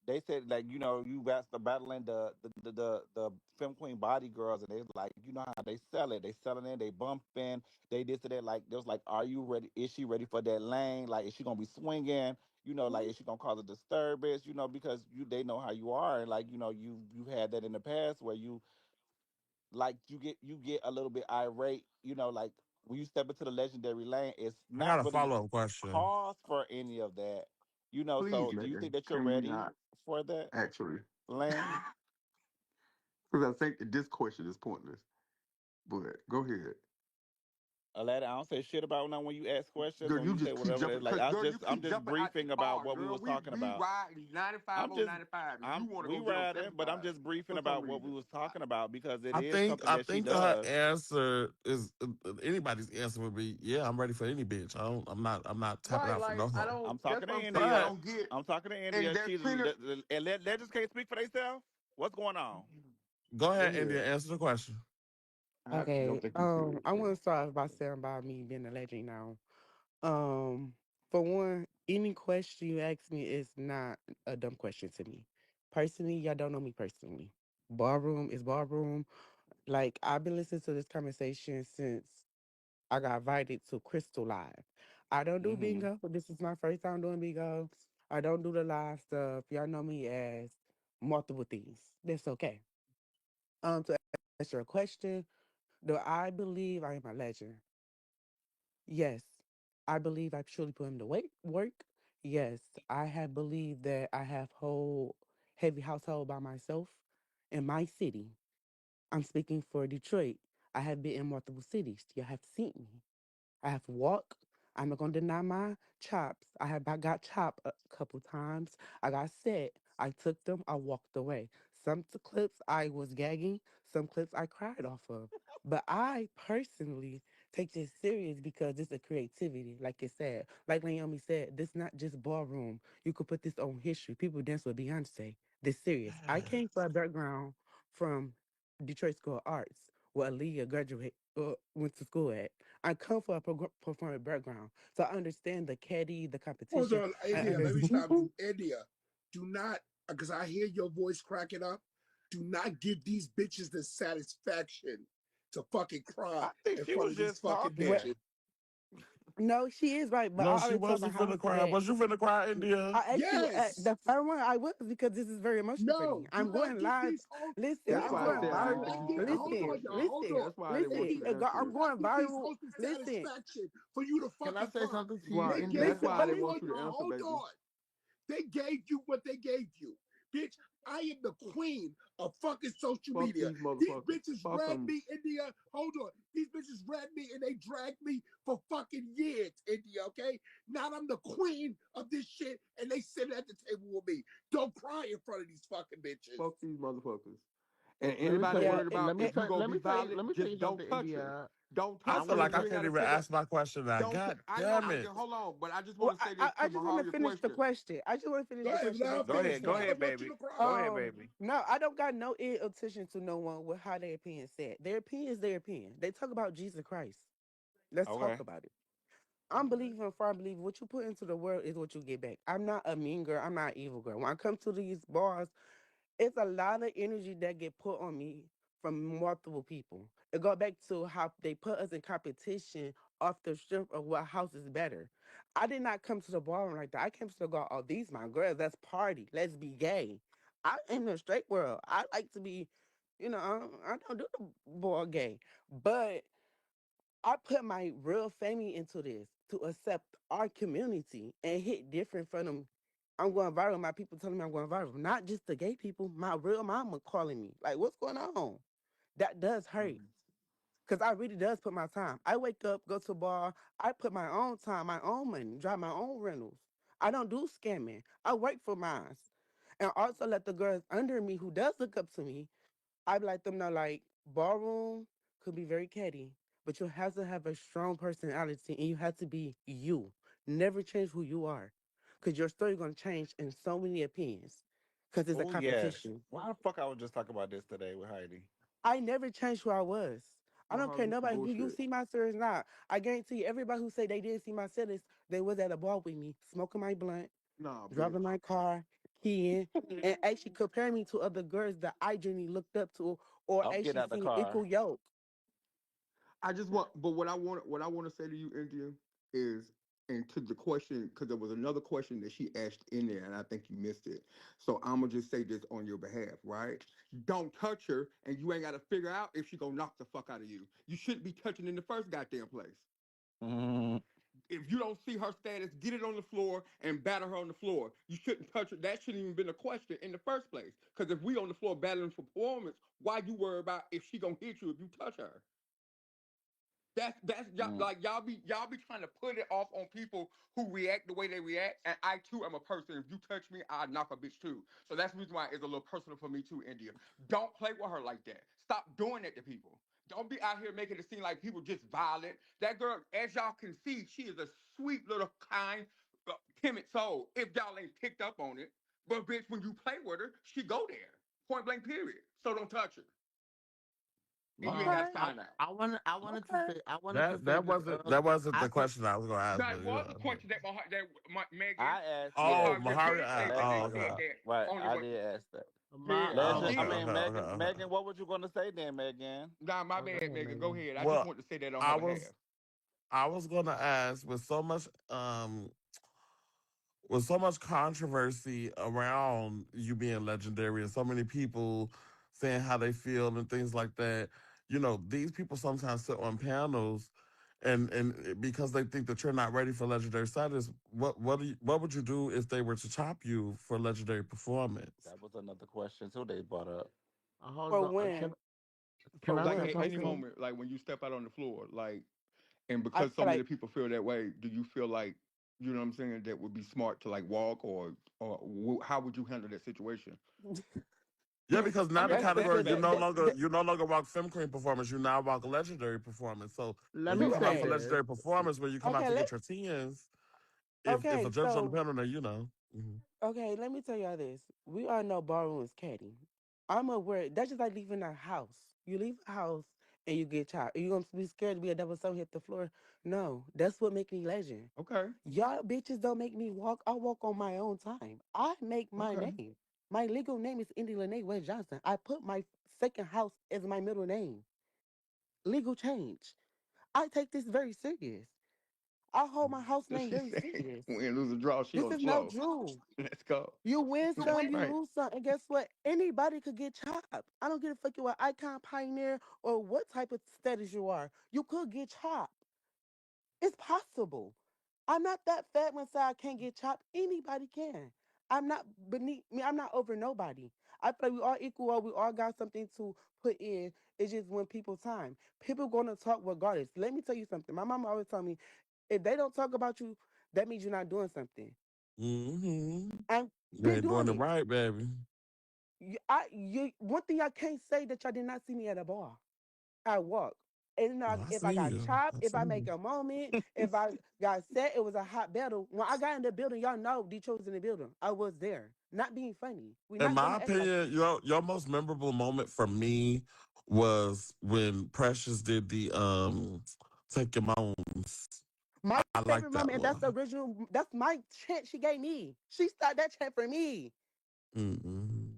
They said like you the battling the film queen body girls and they like how they sell it, they selling it, they bumping, they this and that, like they was like, are you ready, is she ready for that lane, like is she gonna be swinging, like is she gonna cause a disturbance, because they know how you are, and like you had that in the past where you like you get a little bit irate, like when you step into the legendary lane, it's I got not a really follow-up question. cause for any of that, Please, so do you think Megan, that you're can we ready not for that actually? lane? Because I think that this question is pointless. But go ahead. Aladdin, I don't say shit about now when you ask questions Girl, and when you you say just keep whatever. That jumping. like Cause girl, you I'm keep just jumping out the briefing about car, what we girl. was We talking we about. ride 95 I'm on just 95, and you want to we go get on riding, but I'm 75 just briefing for some about what we reason. was talking about because it I is think something I that she think her does. answer is anybody's answer would be, yeah, I'm ready for any bitch. I'm not tapping Right, out for like no I hoe. don't. I'm That's talking to what I'm saying. I India. But don't get. I'm talking to And India. there's She plenty. and let just can't speak for themselves. What's going on? go Go ahead, India, ahead. answer the question. I don't Okay. think you serious, I want girl. to start by saying about me being a legend now. For one, any question you ask me is not a dumb question to me. Personally, y'all don't know me personally. Ballroom is ballroom. Like I've been listening to this conversation since I got invited to Crystal Live. I don't do Hmm. bingo. This is my first time doing bingo. I don't do the live stuff. Y'all know me as multiple things. That's okay. To answer your question, do I believe I am a legend? Yes. I believe I truly put in the work. Yes. I have believed that I have whole heavy household by myself in my city. I'm speaking for Detroit. I have been in multiple cities. You have seen me. I have walked. I'm not gonna deny my chops. I got chopped a couple times. I got set. I took them. I walked away. Some clips I was gagging. Some clips I cried off of. But I personally take this serious because it's a creativity. Like it said, like Naomi said, this not just ballroom. You could put this on history. People dance with Beyonce. This serious. I came from a background from Detroit School of Arts, where Aaliyah went to school at. I come from a performing background, so I understand the caddy, the Hold competition. on, I India. Let me stop understand. you, India. Do not, because I hear your voice cracking up. Do not give these bitches the satisfaction to fucking cry I think in she front was of these just fucking What? bitches. talking. No, she is right, but No, I she already told her wasn't how finna I'm cry. set. Was you finna cry, India? I actually, Yes. the first one I was because this is very emotional for me. No. Do I'm not going give live. these whole. Listen, That's I'm India. why I going said I didn't viral. think Cannot you get. should answer the Hold Listen, on, y'all. question. Hold listen, on. That's why I didn't They want listen. you give. to answer I'm it. Cannot going give these viral. hoes the Listen, satisfaction for you to Can I fucking say cry. something to you, They Right. gave That's India? you. listen, but why I didn't Hold listen. want on, you to y'all. answer, Hold baby. on. They gave you what they gave you. Bitch, I am the queen of fucking social Fuck media. these These motherfuckers. bitches Fuck read them. me, India. Hold on. These bitches read me and they dragged me for fucking years, India, okay? Now I'm the queen of this shit and they sit at the table with me. Don't cry in front of these fucking bitches. Fuck these motherfuckers. And Let me anybody tell you. Yeah, worried about if you gonna Let be me tell you. violent, Let me tell just you don't something, touch her. India. Don't I I touch feel her. want like to. I You ain't can't gotta even take her. ask my question now. Don't. God I know. damn I it. can hold on, but I just Well, want to say this I to just want to Maharia's finish the question. question. I just want to finish Go the ahead, question let her before Go you finish ahead, because go I say. don't ahead, want you baby. to Go cry. ahead, baby. No, I don't got no ill intention to no one with how their opinion said. Their opinion is their opinion. They talk about Jesus Christ. Let's talk Okay. about it. I'm believing for I believe what you put into the world is what you get back. I'm not a mean girl. I'm not an evil girl. When I come to these bars, it's a lot of energy that get put on me from multiple people. It go back to how they put us in competition off the strength of what house is better. I did not come to the ballroom like that. I came to the go, oh, these my girls. Let's party. Let's be gay. I in the straight world. I like to be, I don't do the boy gay. But I put my real family into this to accept our community and hit different from them. I'm going viral. My people telling me I'm going viral. Not just the gay people. My real mama calling me. Like, what's going on? That does hurt. Mhm. Cause I really does put my time. I wake up, go to a bar. I put my own time, my own money, drive my own rentals. I don't do scamming. I work for mine, and also let the girls under me who does look up to me I'd like them know like ballroom could be very catty, but you have to have a strong personality and you have to be you. Never change who you are. Cause your story gonna change in so many opinions. Cause it's a Oh yes. competition. Why the fuck I was just talking about this today with Heidi? I never changed who I was. I don't Mahari, care you some nobody who you bullshit. see my stories not. I guarantee you everybody who say they didn't see my status, they was at a bar with me, smoking my blunt, Nah, driving bitch. my car, keying, and actually comparing me to other girls that I genuinely looked up to or I'm getting actually out the seen equal car. yoke. I just want, but what I want to say to you, India, is, and to the question, because there was another question that she asked in there, and I think you missed it. So I'm gonna just say this on your behalf, right? Don't touch her, and you ain't got to figure out if she gonna knock the fuck out of you. You shouldn't be touching in the first goddamn place. Mhm. If you don't see her status, get it on the floor and batter her on the floor. You shouldn't touch her. That shouldn't even been a question in the first place. Because if we on the floor battling for performance, why you worry about if she gonna hit you if you touch her? That's Mm. like y'all be trying to put it off on people who react the way they react. And I too am a person. If you touch me, I'll knock a bitch too. So that's the reason why it's a little personal for me too, India. Don't play with her like that. Stop doing that to people. Don't be out here making it seem like people just violent. That girl, as y'all can see, she is a sweet little kind, timid soul. If y'all ain't picked up on it, but bitch, when you play with her, she go there. Point blank. Period. So don't touch her, and you ain't got Okay, to sign out. I wanted to okay. say I wanted to That say that this wasn't earlier. that wasn't I the can question I was gonna ask, That but you was a know. question that Megan I asked, Oh, yeah. Mahara Mahari. did say that Oh, they Legend, said okay. that right? on the I did ask that. my period. Oh, She Legend, okay, I did. mean okay, okay, Megan. okay. Megan, what was you going to say then, Megan? Nah, my go bad, ahead, Megan. Go Megan. ahead. I just Well, wanted to say that on her I was behalf. I was gonna ask with so much controversy around you being legendary and so many people saying how they feel and things like that, these people sometimes sit on panels and because they think that you're not ready for legendary status, what would you do if they were to chop you for legendary performance? That was another question too they brought up. Hold For on. when, Can for I Like say when, at any something? Crystal, moment, like when you step out on the floor, like, and I because so feel many like people feel that way, do you feel like, you know what I'm saying, that would be smart to like walk, or how would you handle that situation? Yeah, because I now the mean, that's that's category good. you that's no what. longer you no longer walk film queen performance, you now walk legendary performance. So Let when me you to come say out for when? this. legendary performance, when you come out Okay, to get let your tens, if a okay, judge on the so panel, then you know. Mhm. okay, let me tell y'all this. We all know ballroom is catty. I'm aware that's just like leaving a house. You leave a house and you get chopped. Are you gonna be scared to be a double seven hit the floor? No, that's what make me legend. Okay, Y'all bitches don't make me walk. I walk on my own time. I make my okay. name. My legal name is Indy Lene West Johnson. I put my second house as my middle name. Legal change. I take this very serious. I hold my house So name she very said, serious. win, lose, or draw, she This on the is no floor. Drew. Let's go. You win some, you Right. lose some, and guess what? Anybody could get chopped. I don't give a fuck you are icon, pioneer, or what type of status you are. You could get chopped. It's possible. I'm not that fat when I can't get chopped. Anybody can. I'm not beneath me. I'm not over nobody. I feel like we all equal. Or we all got something to put in. It's just when people time. People gonna talk regardless. Let me tell you something. My mama always told me, if they don't talk about you, that means you're not doing something. Mm-hmm. I've You been ain't doing doing it it. right, baby. One thing I can't say that y'all did not see me at a bar. I walk. And No, I if I see got you. chopped, I if see I make you. a moment, if I got set, it was a hot battle. When I got in the building, y'all know Detroit was in the building. I was there. Not being funny. We're In not my gonna act like opinion, your most memorable moment for me was when Precious did the Take Your Moans. my I favorite like that moment, and that's the one. original, that's my chant she gave me. She started that chant for me. Mm-mm.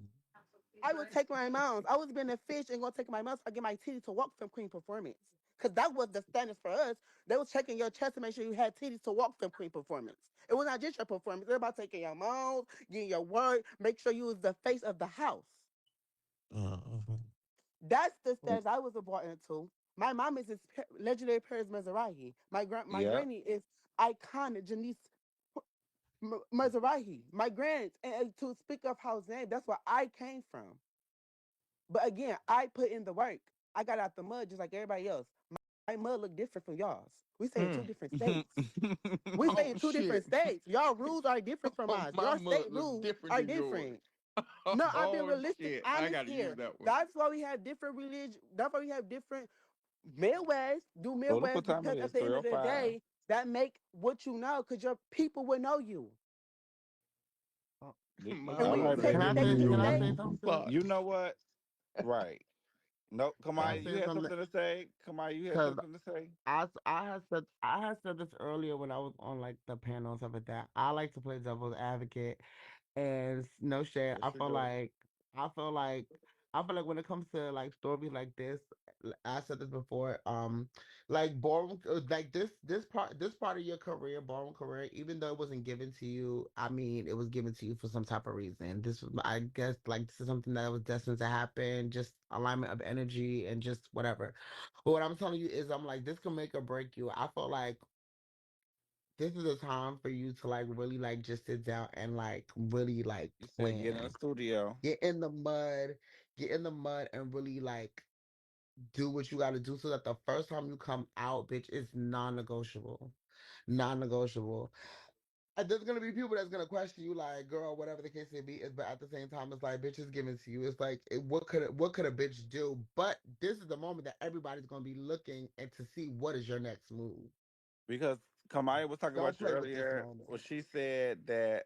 I would take my moms. I was being a fish and gonna take my moms. I get my titties to walk from Queen performance. Cause that was the standards for us. They was checking your chest to make sure you had titties to walk from Queen performance. It was not just your performance. It was about taking your moms, getting your word, make sure you was the face of the house. Uh, That's the standards I was brought into. My mom is this legendary Paris Mizrahi. My Yeah. granny is iconic Janice Mizrahi. My grands, and to speak of house name, that's where I came from. But again, I put in the work. I got out the mud just like everybody else. My mud look different from y'all's. We stay in two Mm. different states. We stay Oh in two different shit. states. Y'all rules are different from Oh, ours. my Your mud state look rules different are than yours. different. No, I'm being Oh realistic, shit. I honest gotta use here. that one. That's why we have different religion. That's why we have different Midwest. Do What Midwest time it because is? at the end of the 3:05. day, that make what you know, because your people will know you. Oh, And My all when you right, mud take Can look I baby. state different say? than to Can I yours. say state, something? You Fuck. know what? Right. No, Can Kamaya, I you say had something? something to say? Kamaya, you had Because something to say? I had said this earlier when I was on like the panel and stuff like that. I like to play devil's advocate. And no shade, Yes, you do. I feel like I feel like when it comes to like stories like this, I said this before, like ballroom, like this part of your career, ballroom career, even though it wasn't given to you, I mean, it was given to you for some type of reason. This was, I guess, like this is something that was destined to happen, just alignment of energy and just whatever. But what I'm telling you is, I'm like, this can make or break you. I feel like this is a time for you to like really like just sit down and like really like You said get in the plan. studio. Get in the mud, get in the mud and really like do what you gotta do so that the first time you come out, bitch, it's non-negotiable. Non-negotiable. And there's gonna be people that's gonna question you, like, girl, whatever the case may be, but at the same time, it's like, bitch is given to you. It's like, what could a bitch do? But this is the moment that everybody's gonna be looking and to see what is your next move. Because Kamaya was talking Don't about you play with this earlier. Well, moment. she said that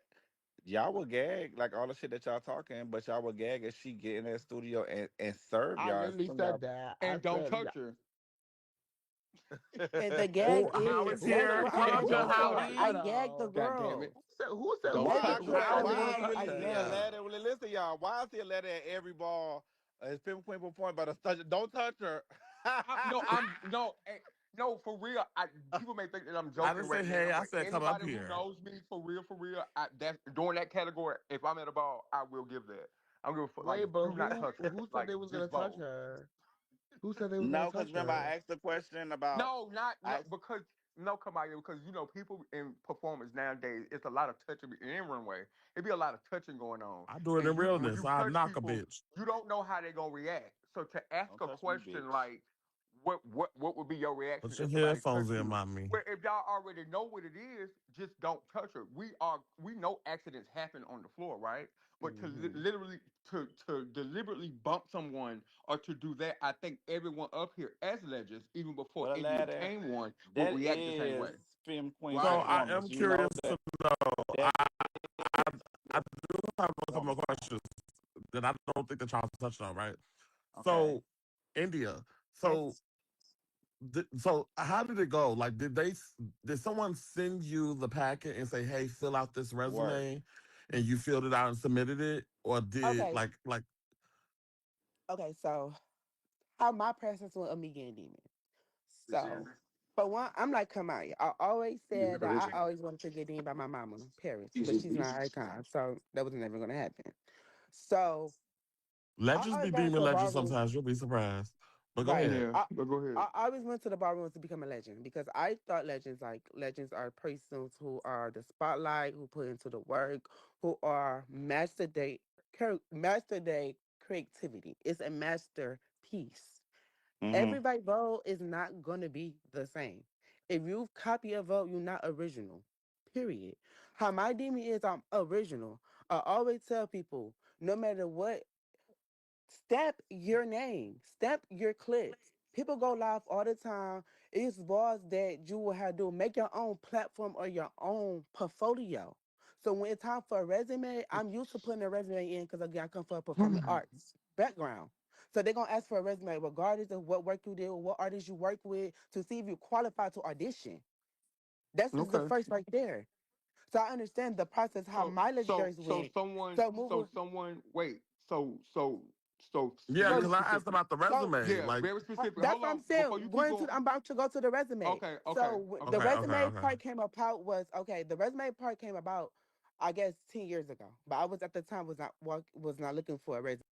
y'all will gag, like all the shit that y'all talking, but y'all will gag if she get in that studio and serve I y'all and literally sing said y'all. that. I And don't said, touch her. and the oh, gag Howard's is Don't that's here. what touch I her Come and up did here, don't before. touch I her. Howie. gagged the God damn it. girl. who said Don't what? Maybe I, touch because her I and was don't going Why to is touch I he a her. gagged. letter? Well, listen, y'all. Why is he a letter at every ball? It's pinpoint point, but don't touch her. No, I'm no, no, for real. People may think that I'm I joking didn't say right hey. now, I but said come up anybody who here. knows me for real, that's during that category. If I'm at a ball, I will give that. I'm gonna like, wait, but do not who touch her, who said like they was gonna just touch balls. her? Who said they was gonna No, because touch remember I her? asked the question about. No, not I no, asked, because no, come out here because people in performance nowadays, it's a lot of touching in runway. It be a lot of touching going on, I do it and in you when realness. you I touch knock a people, bitch. you don't know how they're gonna react. So to ask don't a touch me, question bitch. like, what would be your reaction Put your if somebody headphones touched in, you? mommy. Where if y'all already know what it is, just don't touch her. We know accidents happen on the floor, right? But to Hmm. literally to deliberately bump someone or to do that, I think everyone up here as legends, even before Well, India letter became one, would that react the same way. is Fem Queen So Right. I performance. am You know curious to that know. I, that I I do have a couple um, of questions that I don't think that y'all touched on, right? okay. So India. Yes. So how did it go? Like, did someone send you the packet and say, "Hey, fill out this Work. resume," and you filled it out and submitted it, or did Okay. Okay. So how my process went of me getting demon. So for one, I'm like Kamaya. I always said that I always wanted to get in by my mama, Paris, but she's not icon, so that was never gonna happen. So I legends always be got into demon the legends ballroom. sometimes? You'll be surprised. But go Right. ahead. Yeah, but go ahead. I always went to the ballrooms to become a legend because I thought legends are persons who are the spotlight, who put into the work, who are master day creativity. It's a masterpiece. Hmm. Everybody vote is not gonna be the same. If you copy a vote, you're not original. Period. How my demon is, I'm original. I always tell people, no matter what, stamp your name, stamp your clips. People go live all the time. It's bars that you will have to make your own platform or your own portfolio. So when it's time for a resume, I'm used to putting a resume in because again, I come from a performing arts background. So they're gonna ask for a resume regardless of what work you did or what artists you work with to see if you qualify to audition. That's just the Okay. first right there. So I understand the process how So my so legendaries so went. someone So so moving. someone wait Yeah, So very because I asked specific. about the so resume. Yeah, Like, very specific. that's Hold what I'm on before saying. you keep Going to, going. I'm about to go to the resume. Okay, okay, So the okay, okay. okay, resume okay. part came about was okay. The resume part came about, I guess, 10 years ago. But I was at the time was not looking for a resume.